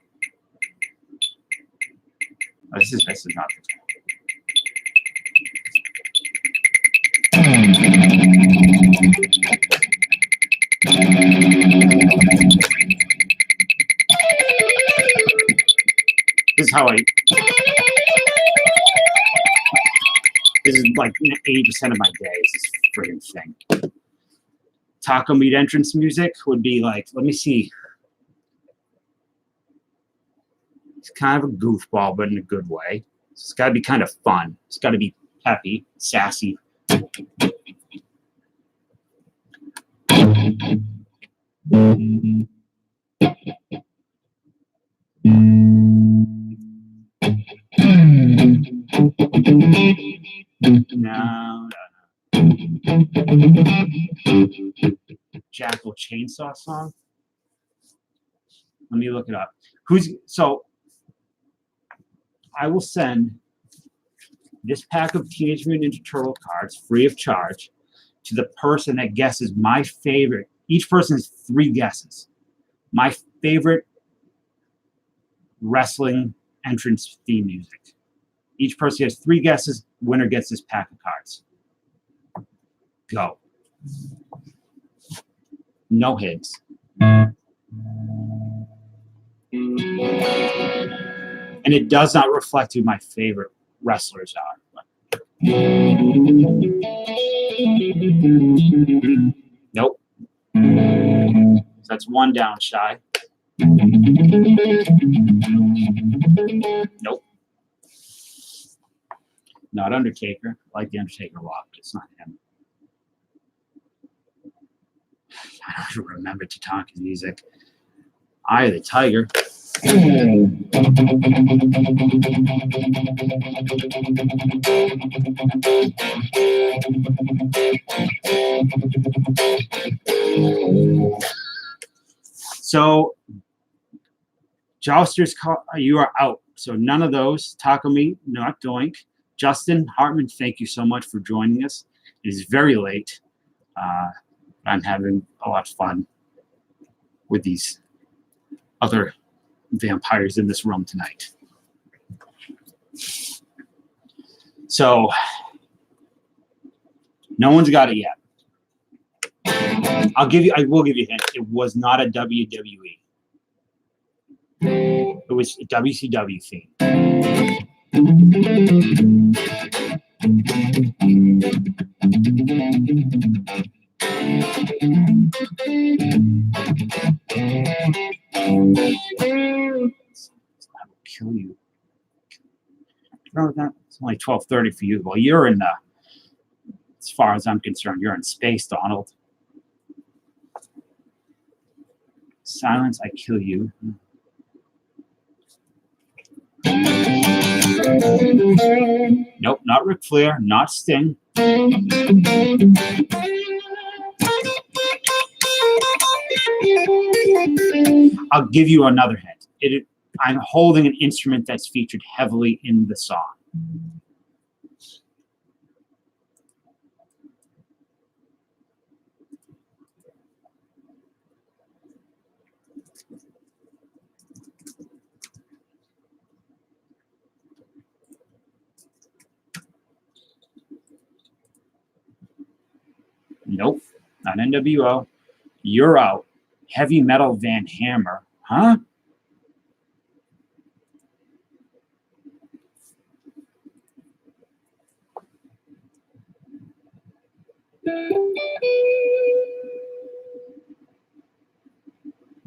Oh, this is not the This is how I. This is like 80% of my day is this friggin' thing. Taco meat entrance music would be like, let me see. It's kind of a goofball, but in a good way. It's got to be kind of fun. It's got to be peppy, sassy. No. Jackal Chainsaw song? Let me look it up. So I will send this pack of Teenage Mutant Ninja Turtle cards free of charge to the person that guesses my favorite. Each person has 3 guesses. My favorite wrestling entrance theme music. Each person has 3 guesses. Winner gets this pack of cards. Go. No hits. And it does not reflect who my favorite wrestlers are. Nope. So that's 1 down, Shy. Nope. Not Undertaker. I like the Undertaker a lot, but it's not him. I don't remember Tatanka's music. Eye of the Tiger. So, Jousters, you are out. So none of those. Taco Meat, not Doink. Justin Hartman, thank you so much for joining us. It is very late. I'm having a lot of fun with these other vampires in this room tonight. So, no one's got it yet. I will give you a hint. It was not a WWE. It was a WCW theme. I will kill you. No, it's only 12:30 for you. Well, you're in the, as far as I'm concerned, you're in space, Donald. Silence, I kill you. Nope, not Ric Flair, not Sting. I'll give you another hint. I'm holding an instrument that's featured heavily in the song. Nope, not NWO. You're out. Heavy Metal Van Hammer. Huh?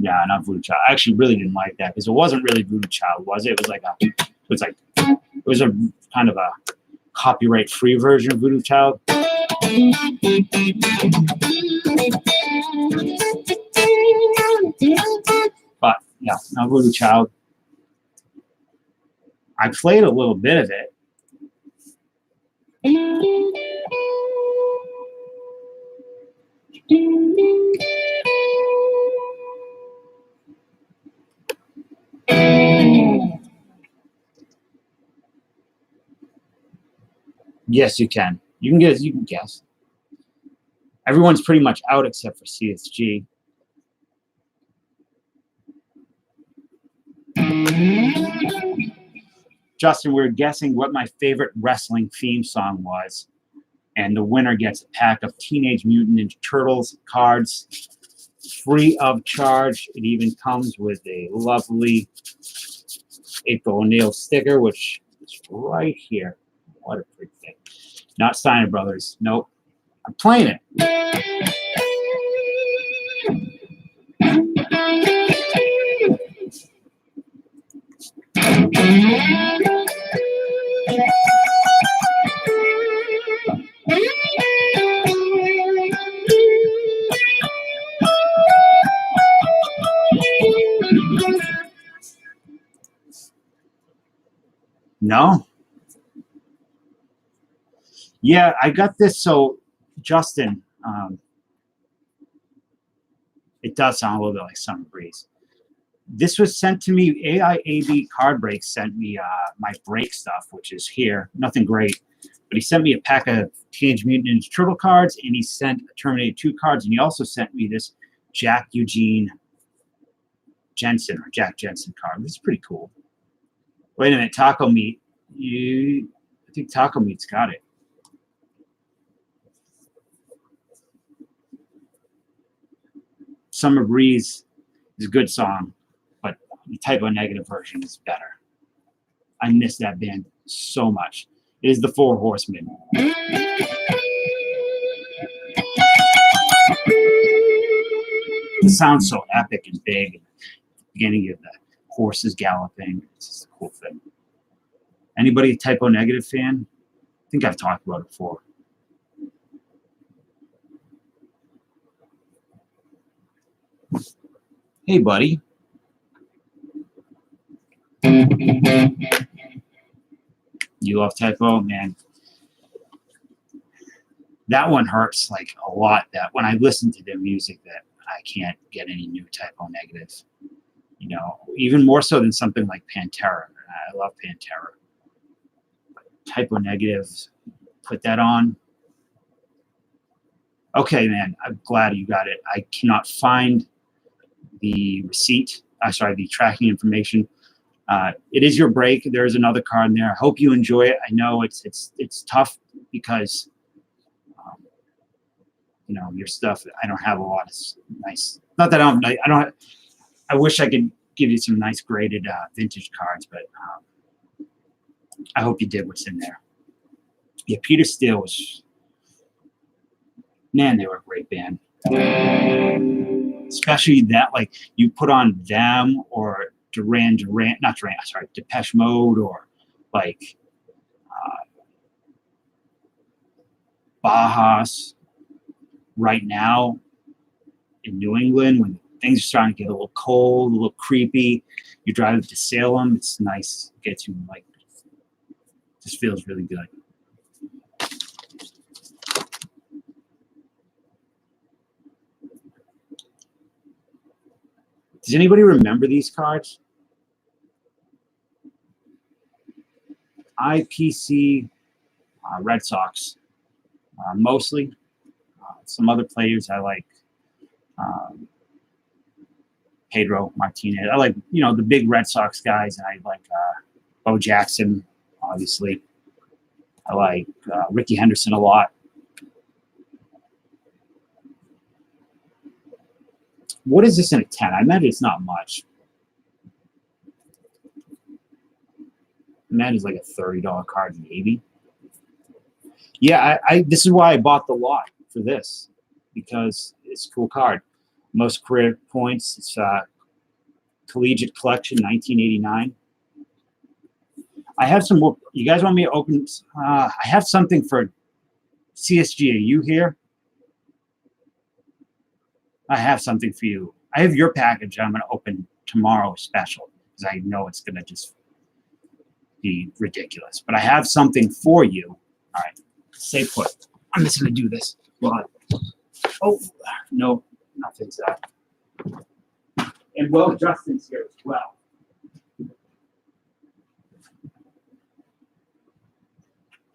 Yeah, not Voodoo Child. I actually really didn't like that because it wasn't really Voodoo Child, was it? It was a kind of a copyright-free version of Voodoo Child. But yeah, not Voodoo Child. I played a little bit of it. Yes, you can. You can guess. You can guess. Everyone's pretty much out except for CSG. Justin, we're guessing what my favorite wrestling theme song was, and the winner gets a pack of Teenage Mutant Ninja Turtles cards, free of charge. It even comes with a lovely April O'Neil sticker, which is right here. What a pretty thing. Not Steiner Brothers. Nope. I'm playing it. No? Yeah, I got this. So, Justin, it does sound a little bit like Summer Breeze. This was sent to me. AIAB Card Break sent me my break stuff, which is here. Nothing great. But he sent me a pack of Teenage Mutant Ninja Turtle cards, and he sent a Terminator 2 cards, and he also sent me this Jack Eugene Jensen or Jack Jensen card. This is pretty cool. Wait a minute, Taco Meat. I think Taco Meat's got it. Summer Breeze is a good song, but the Type O Negative version is better. I miss that band so much. It is the Four Horsemen. It sounds so epic and big. At the beginning of the horses galloping. It's just a cool thing. Anybody a Type O Negative fan? I think I've talked about it before. Hey, buddy. You love Type O, man. That one hurts like a lot. That when I listen to their music, that I can't get any new Type O Negative. You know, even more so than something like Pantera. I love Pantera. Type O Negative, put that on. Okay, man, I'm glad you got it. I cannot find the receipt. The tracking information. It is your break. There's another card in there. I hope you enjoy it. I know it's tough because you know your stuff. I don't have a lot of nice. Not that I don't. I wish I could give you some nice graded vintage cards, but I hope you did what's in there. Yeah, Peter Steele was. Man, they were a great band. Especially that, like, you put on them or Depeche Mode or like Bajas right now in New England when things are starting to get a little cold, a little creepy. You drive up to Salem, it's nice. It gets you like, just feels really good. Does anybody remember these cards? IPC Red Sox, mostly. Some other players I like. Pedro Martinez. I like, you know, the big Red Sox guys, and I like Bo Jackson, obviously. I like Ricky Henderson a lot. What is this in a 10? I imagine it's not much. I imagine it's like a $30 card, maybe. Yeah, this is why I bought the lot for this, because it's a cool card. Most career points. It's Collegiate Collection, 1989. I have some more. You guys want me to open? I have something for CSG. Are you here? I have something for you. I have your package I'm going to open tomorrow special, because I know it's going to just be ridiculous. But I have something for you. All right, stay put. I'm just going to do this. Oh, no, nothing's up. And well, Justin's here as well.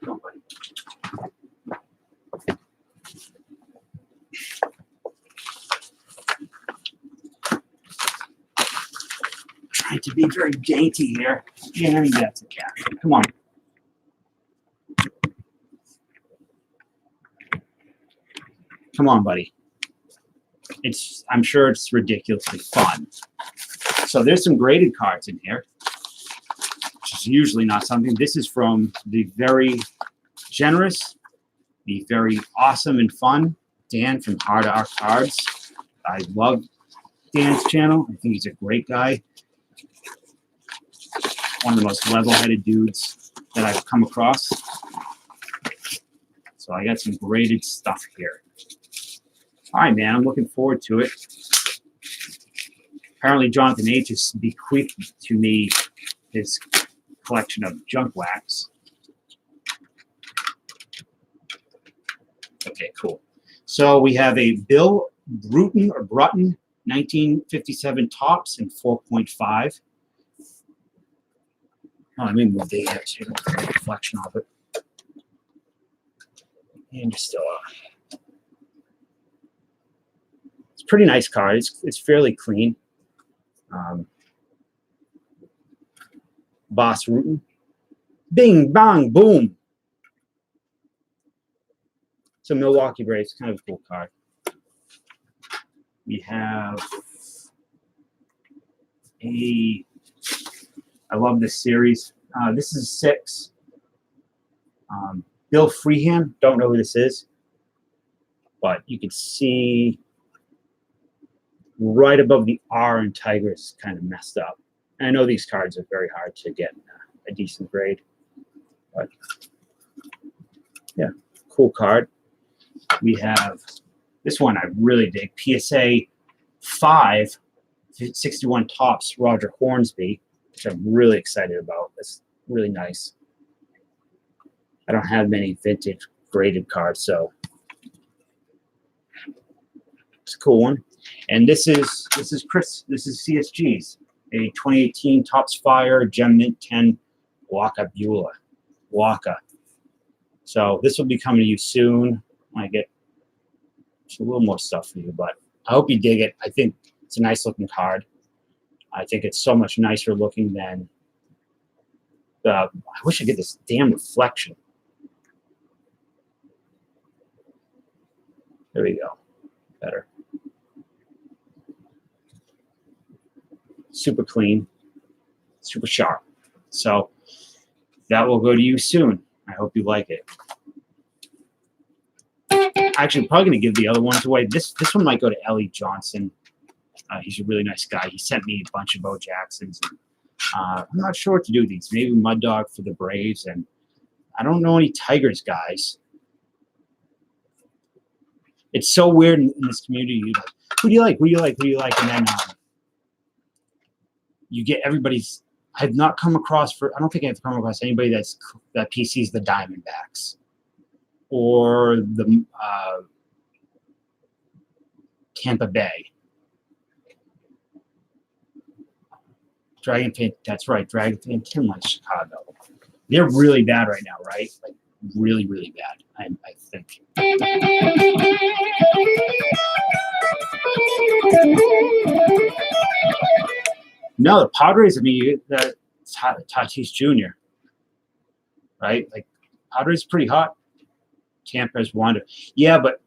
Don't worry. Trying to be very dainty here. Yeah, that's a cat. Come on. Come on, buddy. I'm sure it's ridiculously fun. So there's some graded cards in here, which is usually not something. This is from the very generous, the very awesome and fun Dan from Hard Art Cards. I love Dan's channel. I think he's a great guy. One of the most level-headed dudes that I've come across. So I got some graded stuff here. All right, man, I'm looking forward to it. Apparently, Jonathan H. has bequeathed to me his collection of junk wax. Okay, cool. So we have a Bill Bruton 1957 tops in 4.5. Oh, let me move the reflection of it. And just still it's a pretty nice card. It's fairly clean. Boss Rutan. Bing, bang, boom. So Milwaukee Braves, kind of a cool card. We have I love this series. This is 6. Bill Freehand, don't know who this is, but you can see right above the R in Tigers kind of messed up. And I know these cards are very hard to get a decent grade, but yeah, cool card. We have this one I really dig, PSA 5, 61 tops, Roger Hornsby, which I'm really excited about. It's really nice. I don't have many vintage graded cards, so it's a cool one. And this is Chris. This is CSG's, a 2018 Topps Fire Gem Mint 10 Waka Beulah. Waka. So this will be coming to you soon when I get a little more stuff for you, but I hope you dig it. I think it's a nice looking card. I think it's so much nicer looking than I wish I could get this damn reflection. There we go. Better. Super clean, super sharp. So that will go to you soon. I hope you like it. Actually, I'm probably going to give the other ones away. This one might go to Ellie Johnson. He's a really nice guy. He sent me a bunch of Bo Jacksons. And, I'm not sure what to do with these. Maybe Mud Dog for the Braves. And I don't know any Tigers guys. It's so weird in this community. You're like, who do you like? Who do you like? Who do you like? And then you get everybody's. I've not come across I don't think I've come across anybody that PC's the Diamondbacks or the Tampa Bay. Dragon Fan, that's right. Dragon Fan 10 like Chicago. They're really bad right now, right? Like really, really bad. I think. No, the Padres. I mean, Tatis Jr. Right? Like Padres pretty hot. Tampa's won. Yeah, but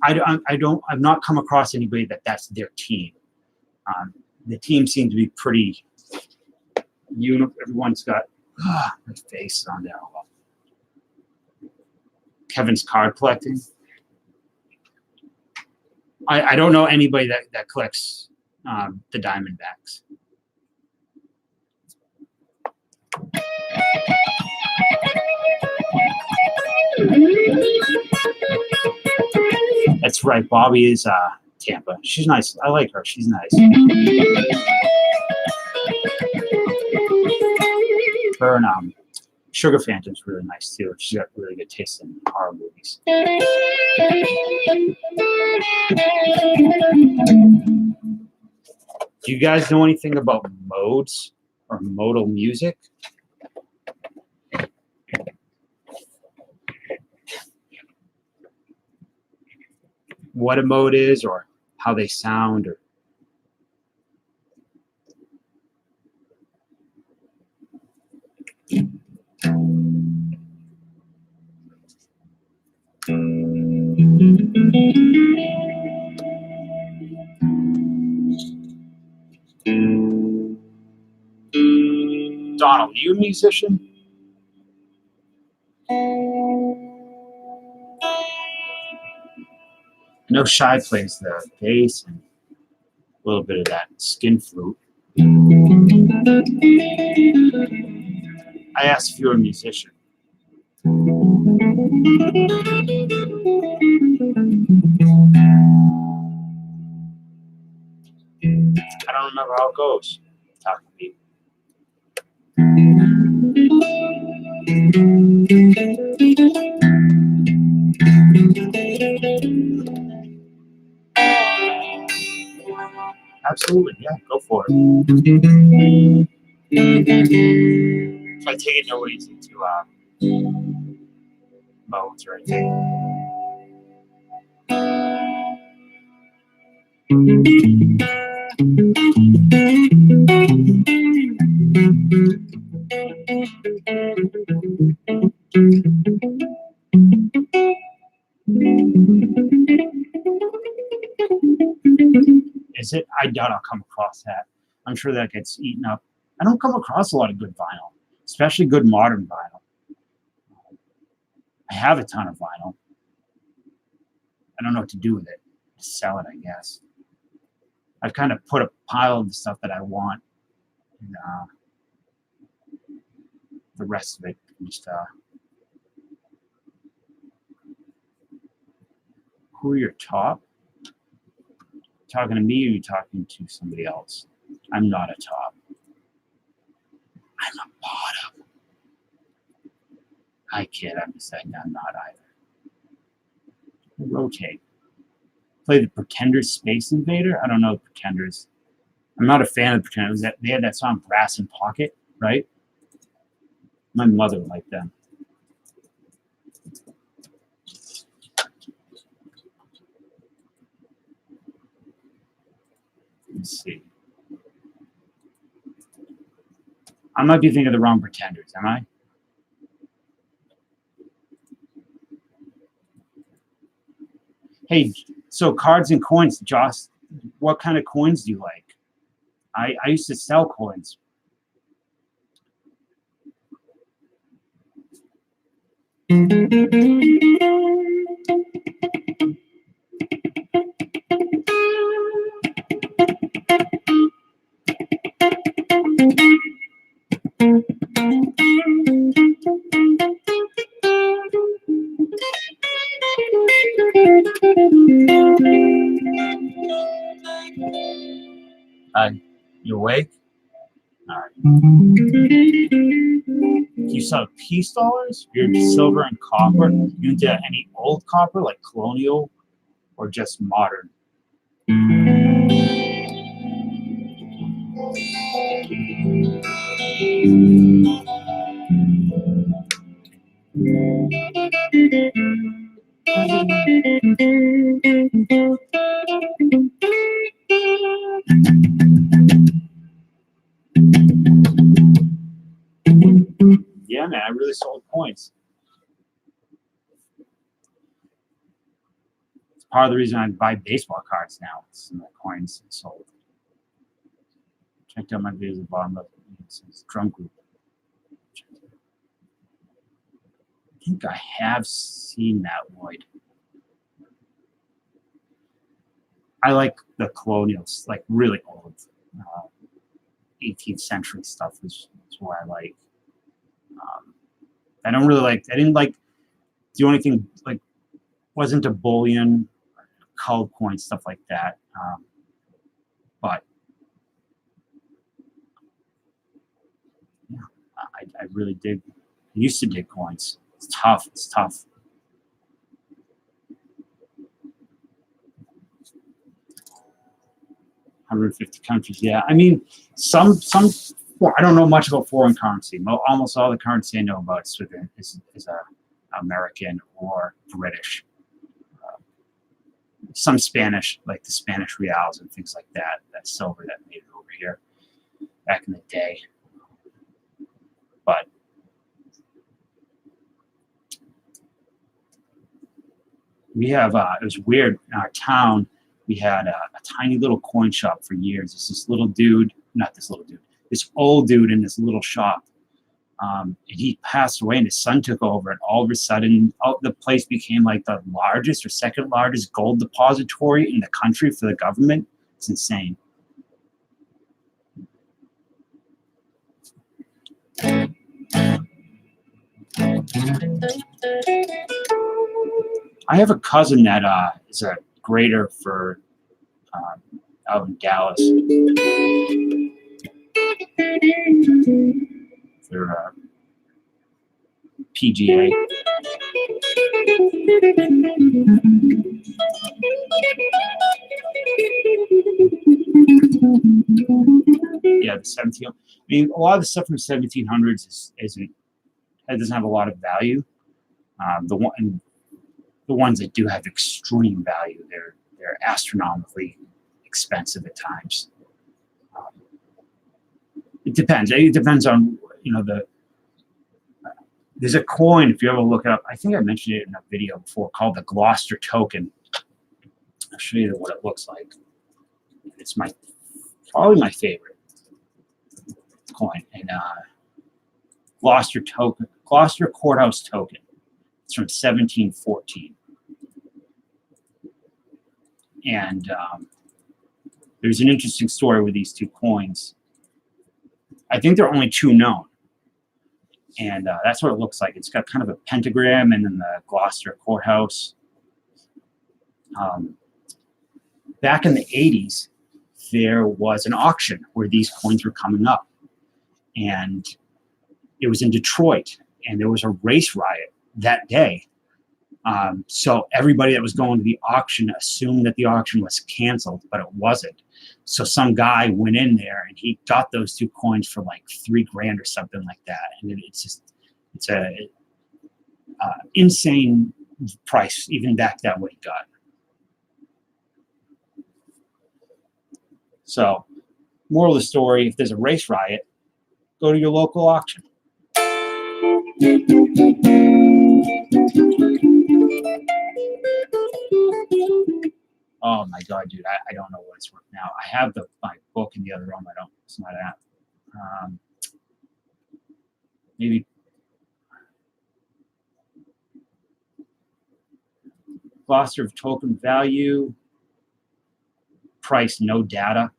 I've not come across anybody that's their team. The team seems to be pretty everyone's got my face on there. Kevin's card collecting. I don't know anybody that collects the Diamondbacks. That's right. Bobby is Tampa. She's nice. I like her. She's nice. Her and Sugar Phantom's really nice too. She's got really good taste in horror movies. Do you guys know anything about modes or modal music? What a mode is, or how they sound, or Donald, are you a musician? I know Shy plays the bass and a little bit of that skin flute. I asked if you were a musician. I don't remember how it goes. Talking to people. Absolutely, yeah, go for it. So I take it nobody's into modes or anything. Is it? I doubt I'll come across that. I'm sure that gets eaten up. I don't come across a lot of good vinyl, especially good modern vinyl. I have a ton of vinyl. I don't know what to do with it. Sell it, I guess. I've kind of put a pile of the stuff that I want, and the rest of it just. Who are your top? Talking to me, or are you talking to somebody else? I'm not a top. I'm a bottom. I kid. I'm just saying I'm not either. Rotate. Play the Pretenders Space Invader. I don't know the Pretenders. I'm not a fan of the Pretenders. They had that song Brass in Pocket, right? My mother liked them. Let's see. I might be thinking of the wrong Pretenders, am I? Hey, so cards and coins, Joss, what kind of coins do you like? I used to sell coins. You awake? All right. Do you sell peace dollars? You're into silver and copper? You into any old copper, like colonial, or just modern? Yeah, man, I really sold coins. part of the reason I buy baseball cards now. It's my coins sold. Checked out my videos at the bottom of it. It says drum group. I think I have seen that, Lloyd. I like the colonials, like really old 18th century stuff is what I like. I don't really like, I didn't like the only thing, like, wasn't a bullion, colored coin, stuff like that. But yeah, I really dig, I used to dig coins. It's tough, it's tough. $150 countries, yeah. I mean, some. Well, I don't know much about foreign currency. Almost all the currency I know about is American or British. Some Spanish, like the Spanish reals and things like that. That silver that made it over here back in the day. But we have, it was weird, in our town, we had a tiny little coin shop for years. It's this little dude, not this little dude, this old dude in this little shop. And he passed away and his son took over, and all of a sudden the place became like the largest or second largest gold depository in the country for the government. It's insane. I have a cousin that is a grader for out in Dallas. For PGA. Yeah, the 17. I mean, a lot of the stuff from the 1700s doesn't have a lot of value. The ones that do have extreme value, they're astronomically expensive at times. It depends. It depends on, you know, there's a coin, if you ever look it up, I think I mentioned it in a video before, called the Gloucester token. I'll show you what it looks like. It's probably my favorite coin. And Gloucester courthouse token. It's from 1714. And there's an interesting story with these two coins. I think there are only two known. And that's what it looks like. It's got kind of a pentagram and then the Gloucester courthouse. Back in the 80s, there was an auction where these coins were coming up. And it was in Detroit. And there was a race riot that day. So everybody that was going to the auction assumed that the auction was canceled, but it wasn't. So some guy went in there and he got those two coins for like $3,000 or something like that. And it's a insane price, even back that what he got. So, moral of the story, if there's a race riot, go to your local auction. Oh my God, dude, I don't know what it's worth now. I have my book in the other room. It's not at. Maybe Gloucester token value, price, no data.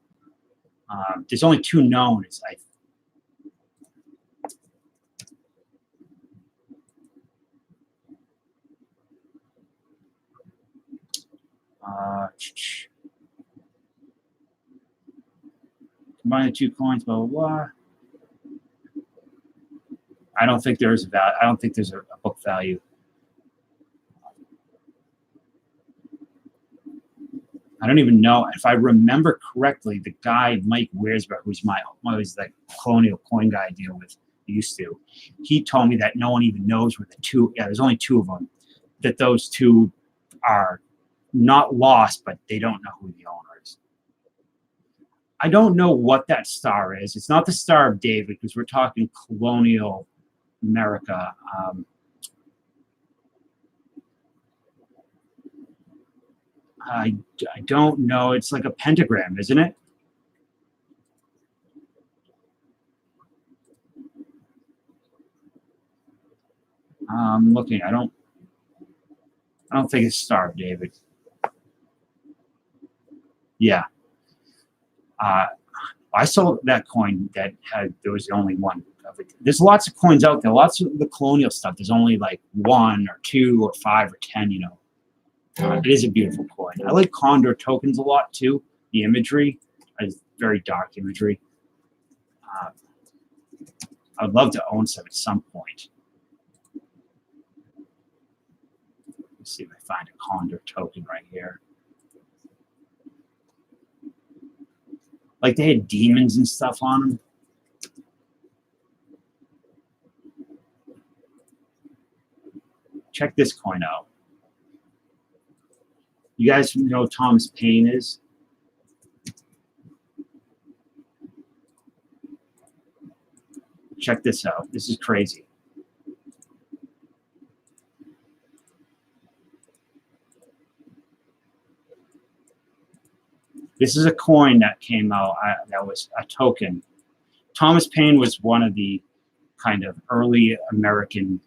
There's only two known. Combine the two coins, blah, blah, blah. I don't think there's a value. I don't think there's a book value. I don't even know. If I remember correctly, the guy, Mike Wearsberg, who's was the colonial coin guy I deal with, used to, he told me that no one even knows where the two, there's only two of them, that those two are not lost, but they don't know who the owner is. I don't know what that star is. It's not the Star of David, because we're talking colonial America. I don't know. It's like a pentagram, isn't it? I'm looking. I don't think it's Star of David. Yeah. I saw that coin that there was only one of it. There's lots of coins out there. Lots of the colonial stuff. There's only like 1 or 2 or 5 or 10. It is a beautiful coin. I like Condor tokens a lot too. The imagery is very dark imagery. I'd love to own some at some point. Let's see if I find a Condor token right here. Like they had demons and stuff on them. Check this coin out. You guys know who Thomas Paine is? Check this out. This is crazy. This is a coin that came out, that was a token. Thomas Paine was one of the kind of early American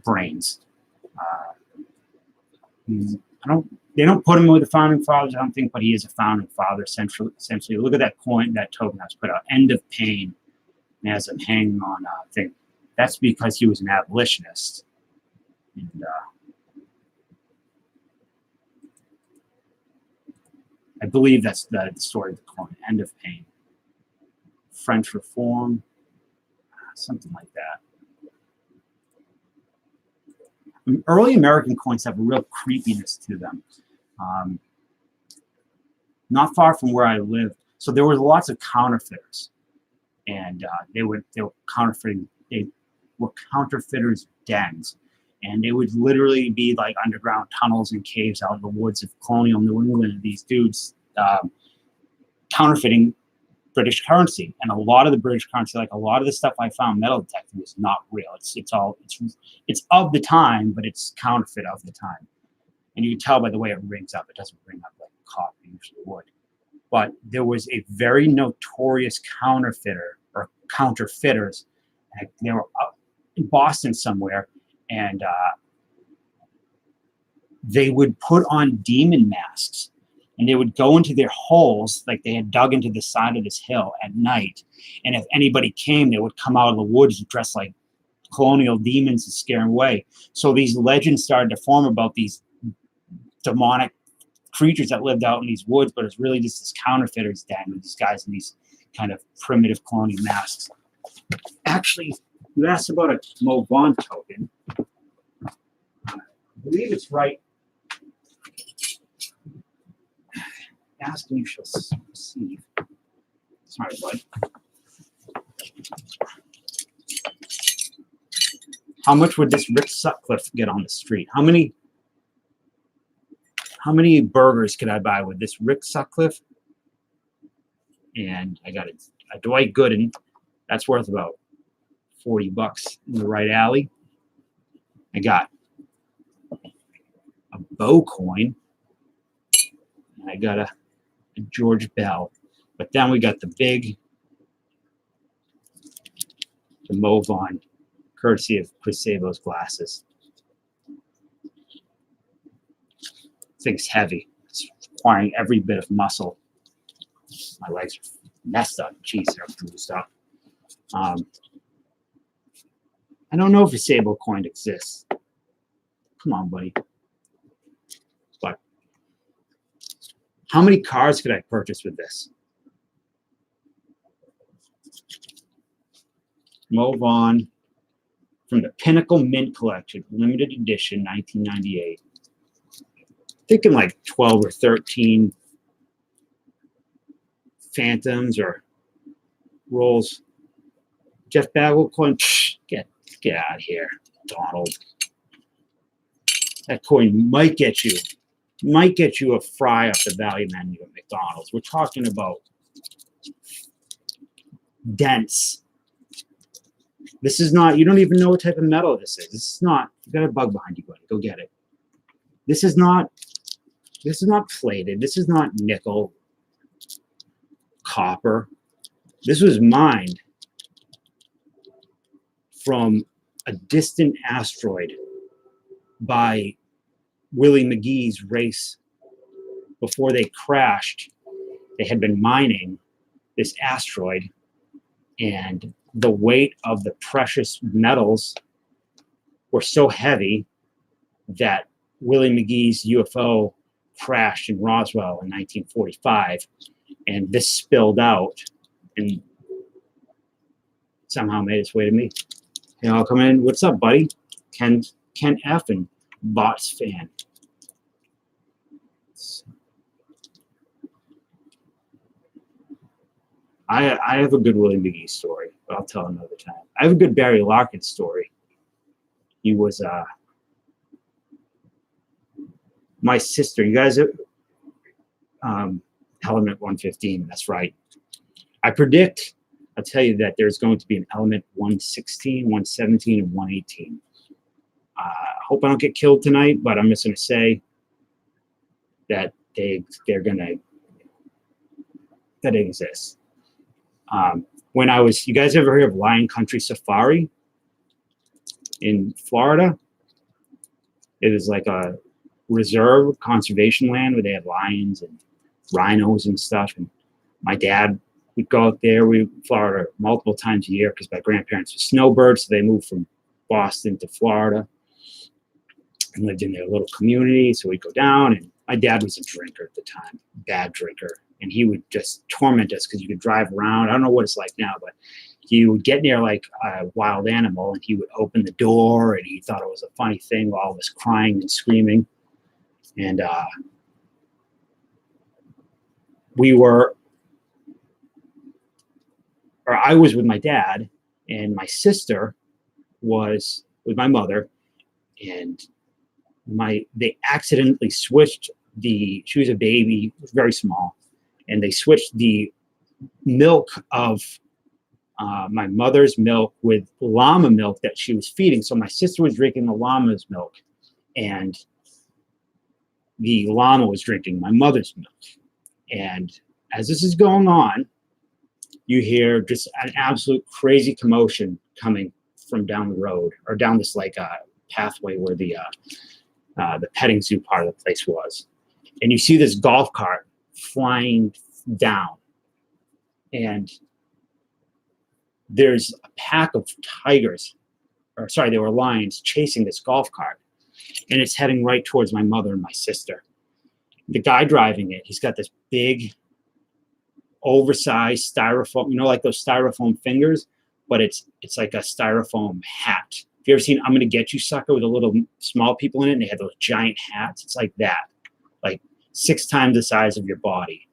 brains. They don't put him with the founding fathers, I don't think, but he is a founding father essentially. Look at that coin, that token that's put out, End of Pain, and has him hanging on a thing. That's because he was an abolitionist. And I believe that's the story of the coin, End of Pain. French Reform, something like that. Early American coins have a real creepiness to them. Not far from where I lived, so there were lots of counterfeiters, and they were counterfeiting. They were counterfeiters' dens, and they would literally be like underground tunnels and caves out in the woods of colonial New England. These dudes counterfeiting British currency, and a lot of the British currency, like a lot of the stuff I found metal detecting, is not real. It's of the time, but it's counterfeit of the time, and you can tell by the way it rings up. It doesn't ring up like copper usually would. But there was a very notorious counterfeiter or counterfeiters, and they were up in Boston somewhere, and they would put on demon masks. And they would go into their holes, like they had dug into the side of this hill at night. And if anybody came, they would come out of the woods dressed like colonial demons and scare them away. So these legends started to form about these demonic creatures that lived out in these woods, but it's really just this counterfeiter's den with these guys in these kind of primitive colonial masks. Actually, you asked about a Mo Vaughn token. I believe it's right. Ask and you shall receive. Sorry, bud. How much would this Rick Sutcliffe get on the street? How many burgers could I buy with this Rick Sutcliffe? And I got a Dwight Gooden. That's worth about $40 in the right alley. I got a Bow coin. And I got a George Bell, but then we got the Mo Vaughn, courtesy of Chris Sabo's glasses. This thing's heavy. It's requiring every bit of muscle. My legs are messed up. Jeez, they're bruised up. I don't know if a Sabo coin exists. Come on, buddy. But how many cars could I purchase with this? Mo Vaughn from the Pinnacle Mint Collection, limited edition, 1998. Thinking like 12 or 13 Phantoms or Rolls. Jeff Bagwell coin, get out of here, Donald. That coin might get you a fry off the value menu at McDonald's. We're talking about dense. This is not, you don't even know what type of metal this is. This is not, you got a bug behind you, buddy. Go get it. This is not plated. This is not nickel, copper. This was mined from a distant asteroid by Willie McGee's race. Before they crashed, they had been mining this asteroid, and the weight of the precious metals were so heavy that Willie McGee's UFO crashed in Roswell in 1945, and this spilled out and somehow made its way to me. Hey, I'll come in. What's up, buddy? Ken F. and Bots fan. I have a good Willie McGee story, but I'll tell another time. I have a good Barry Larkin story. He was my sister. You guys are element 115. That's right. I'll tell you that there's going to be an element 116, 117, and 118. Hope I don't get killed tonight, but I'm just going to say that they're going to, that it exists. When I was, you guys ever heard of Lion Country Safari in Florida? It is like a reserve conservation land where they had lions and rhinos and stuff. And my dad would go out there. We Florida multiple times a year because my grandparents were snowbirds, so they moved from Boston to Florida and lived in their little community. So we'd go down, and my dad was a drinker at the time, bad drinker. And he would just torment us because you could drive around. I don't know what it's like now, but he would get near like a wild animal, and he would open the door, and he thought it was a funny thing while all of us crying and screaming. And I was with my dad, and my sister was with my mother, and they accidentally switched she was a baby, very small, and they switched the milk of my mother's milk with llama milk that she was feeding. So my sister was drinking the llama's milk, and the llama was drinking my mother's milk. And as this is going on, you hear just an absolute crazy commotion coming from down the road, or down this like pathway where the petting zoo part of the place was. And you see this golf cart flying down, and there's a pack of tigers, or sorry, they were lions chasing this golf cart, and it's heading right towards my mother and my sister. The guy driving it, he's got this big, oversized styrofoam, like those styrofoam fingers, but it's like a styrofoam hat. Have you ever seen I'm Gonna Get You Sucker with the little small people in it, and they had those giant hats? It's like that, like 6 times the size of your body.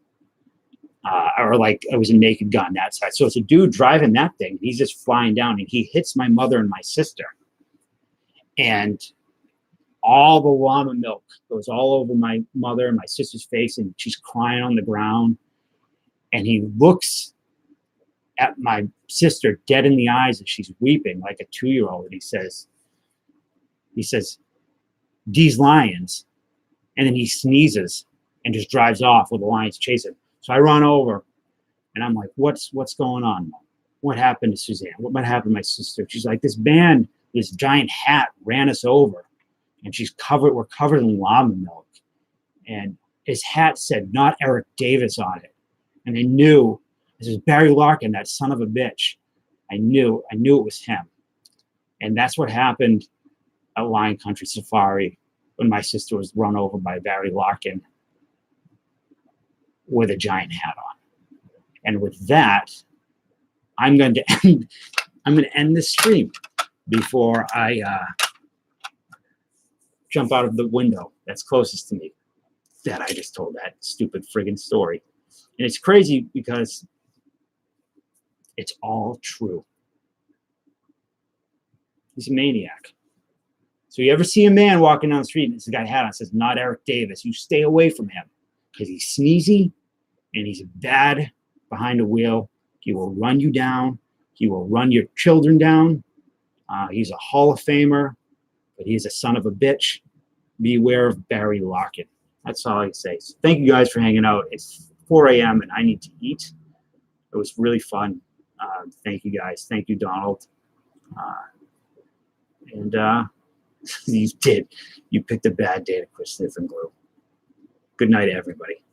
Or like it was a Naked Gun that size. So it's a dude driving that thing. He's just flying down, and he hits my mother and my sister. And all the llama milk goes all over my mother and my sister's face, and she's crying on the ground. And he looks at my sister dead in the eyes as she's weeping like a 2-year-old. And he says, "These lions." And then he sneezes and just drives off with the lions chasing. So I run over, and I'm like, what's going on? What happened to Suzanne? What happened to my sister? She's like, this giant hat ran us over, and we're covered in llama milk. And his hat said, "Not Eric Davis" on it. And they knew this was Barry Larkin, that son of a bitch. I knew it was him. And that's what happened at Lion Country Safari when my sister was run over by Barry Larkin with a giant hat on. And with that, I'm going to end this stream before I jump out of the window that's closest to me. That I just told that stupid friggin' story. And it's crazy because it's all true. He's a maniac. So you ever see a man walking down the street and this guy hat on says, "Not Eric Davis," you stay away from him because he's sneezy and he's bad behind the wheel. He will run you down. He will run your children down. He's a Hall of Famer, but he's a son of a bitch. beware of Barry Lockett. That's all I can say. So thank you guys for hanging out. It's 4 a.m. and I need to eat. It was really fun. Thank you guys. Thank you, Donald. And you did. You picked a bad day to quit sniffing glue. Good night, everybody.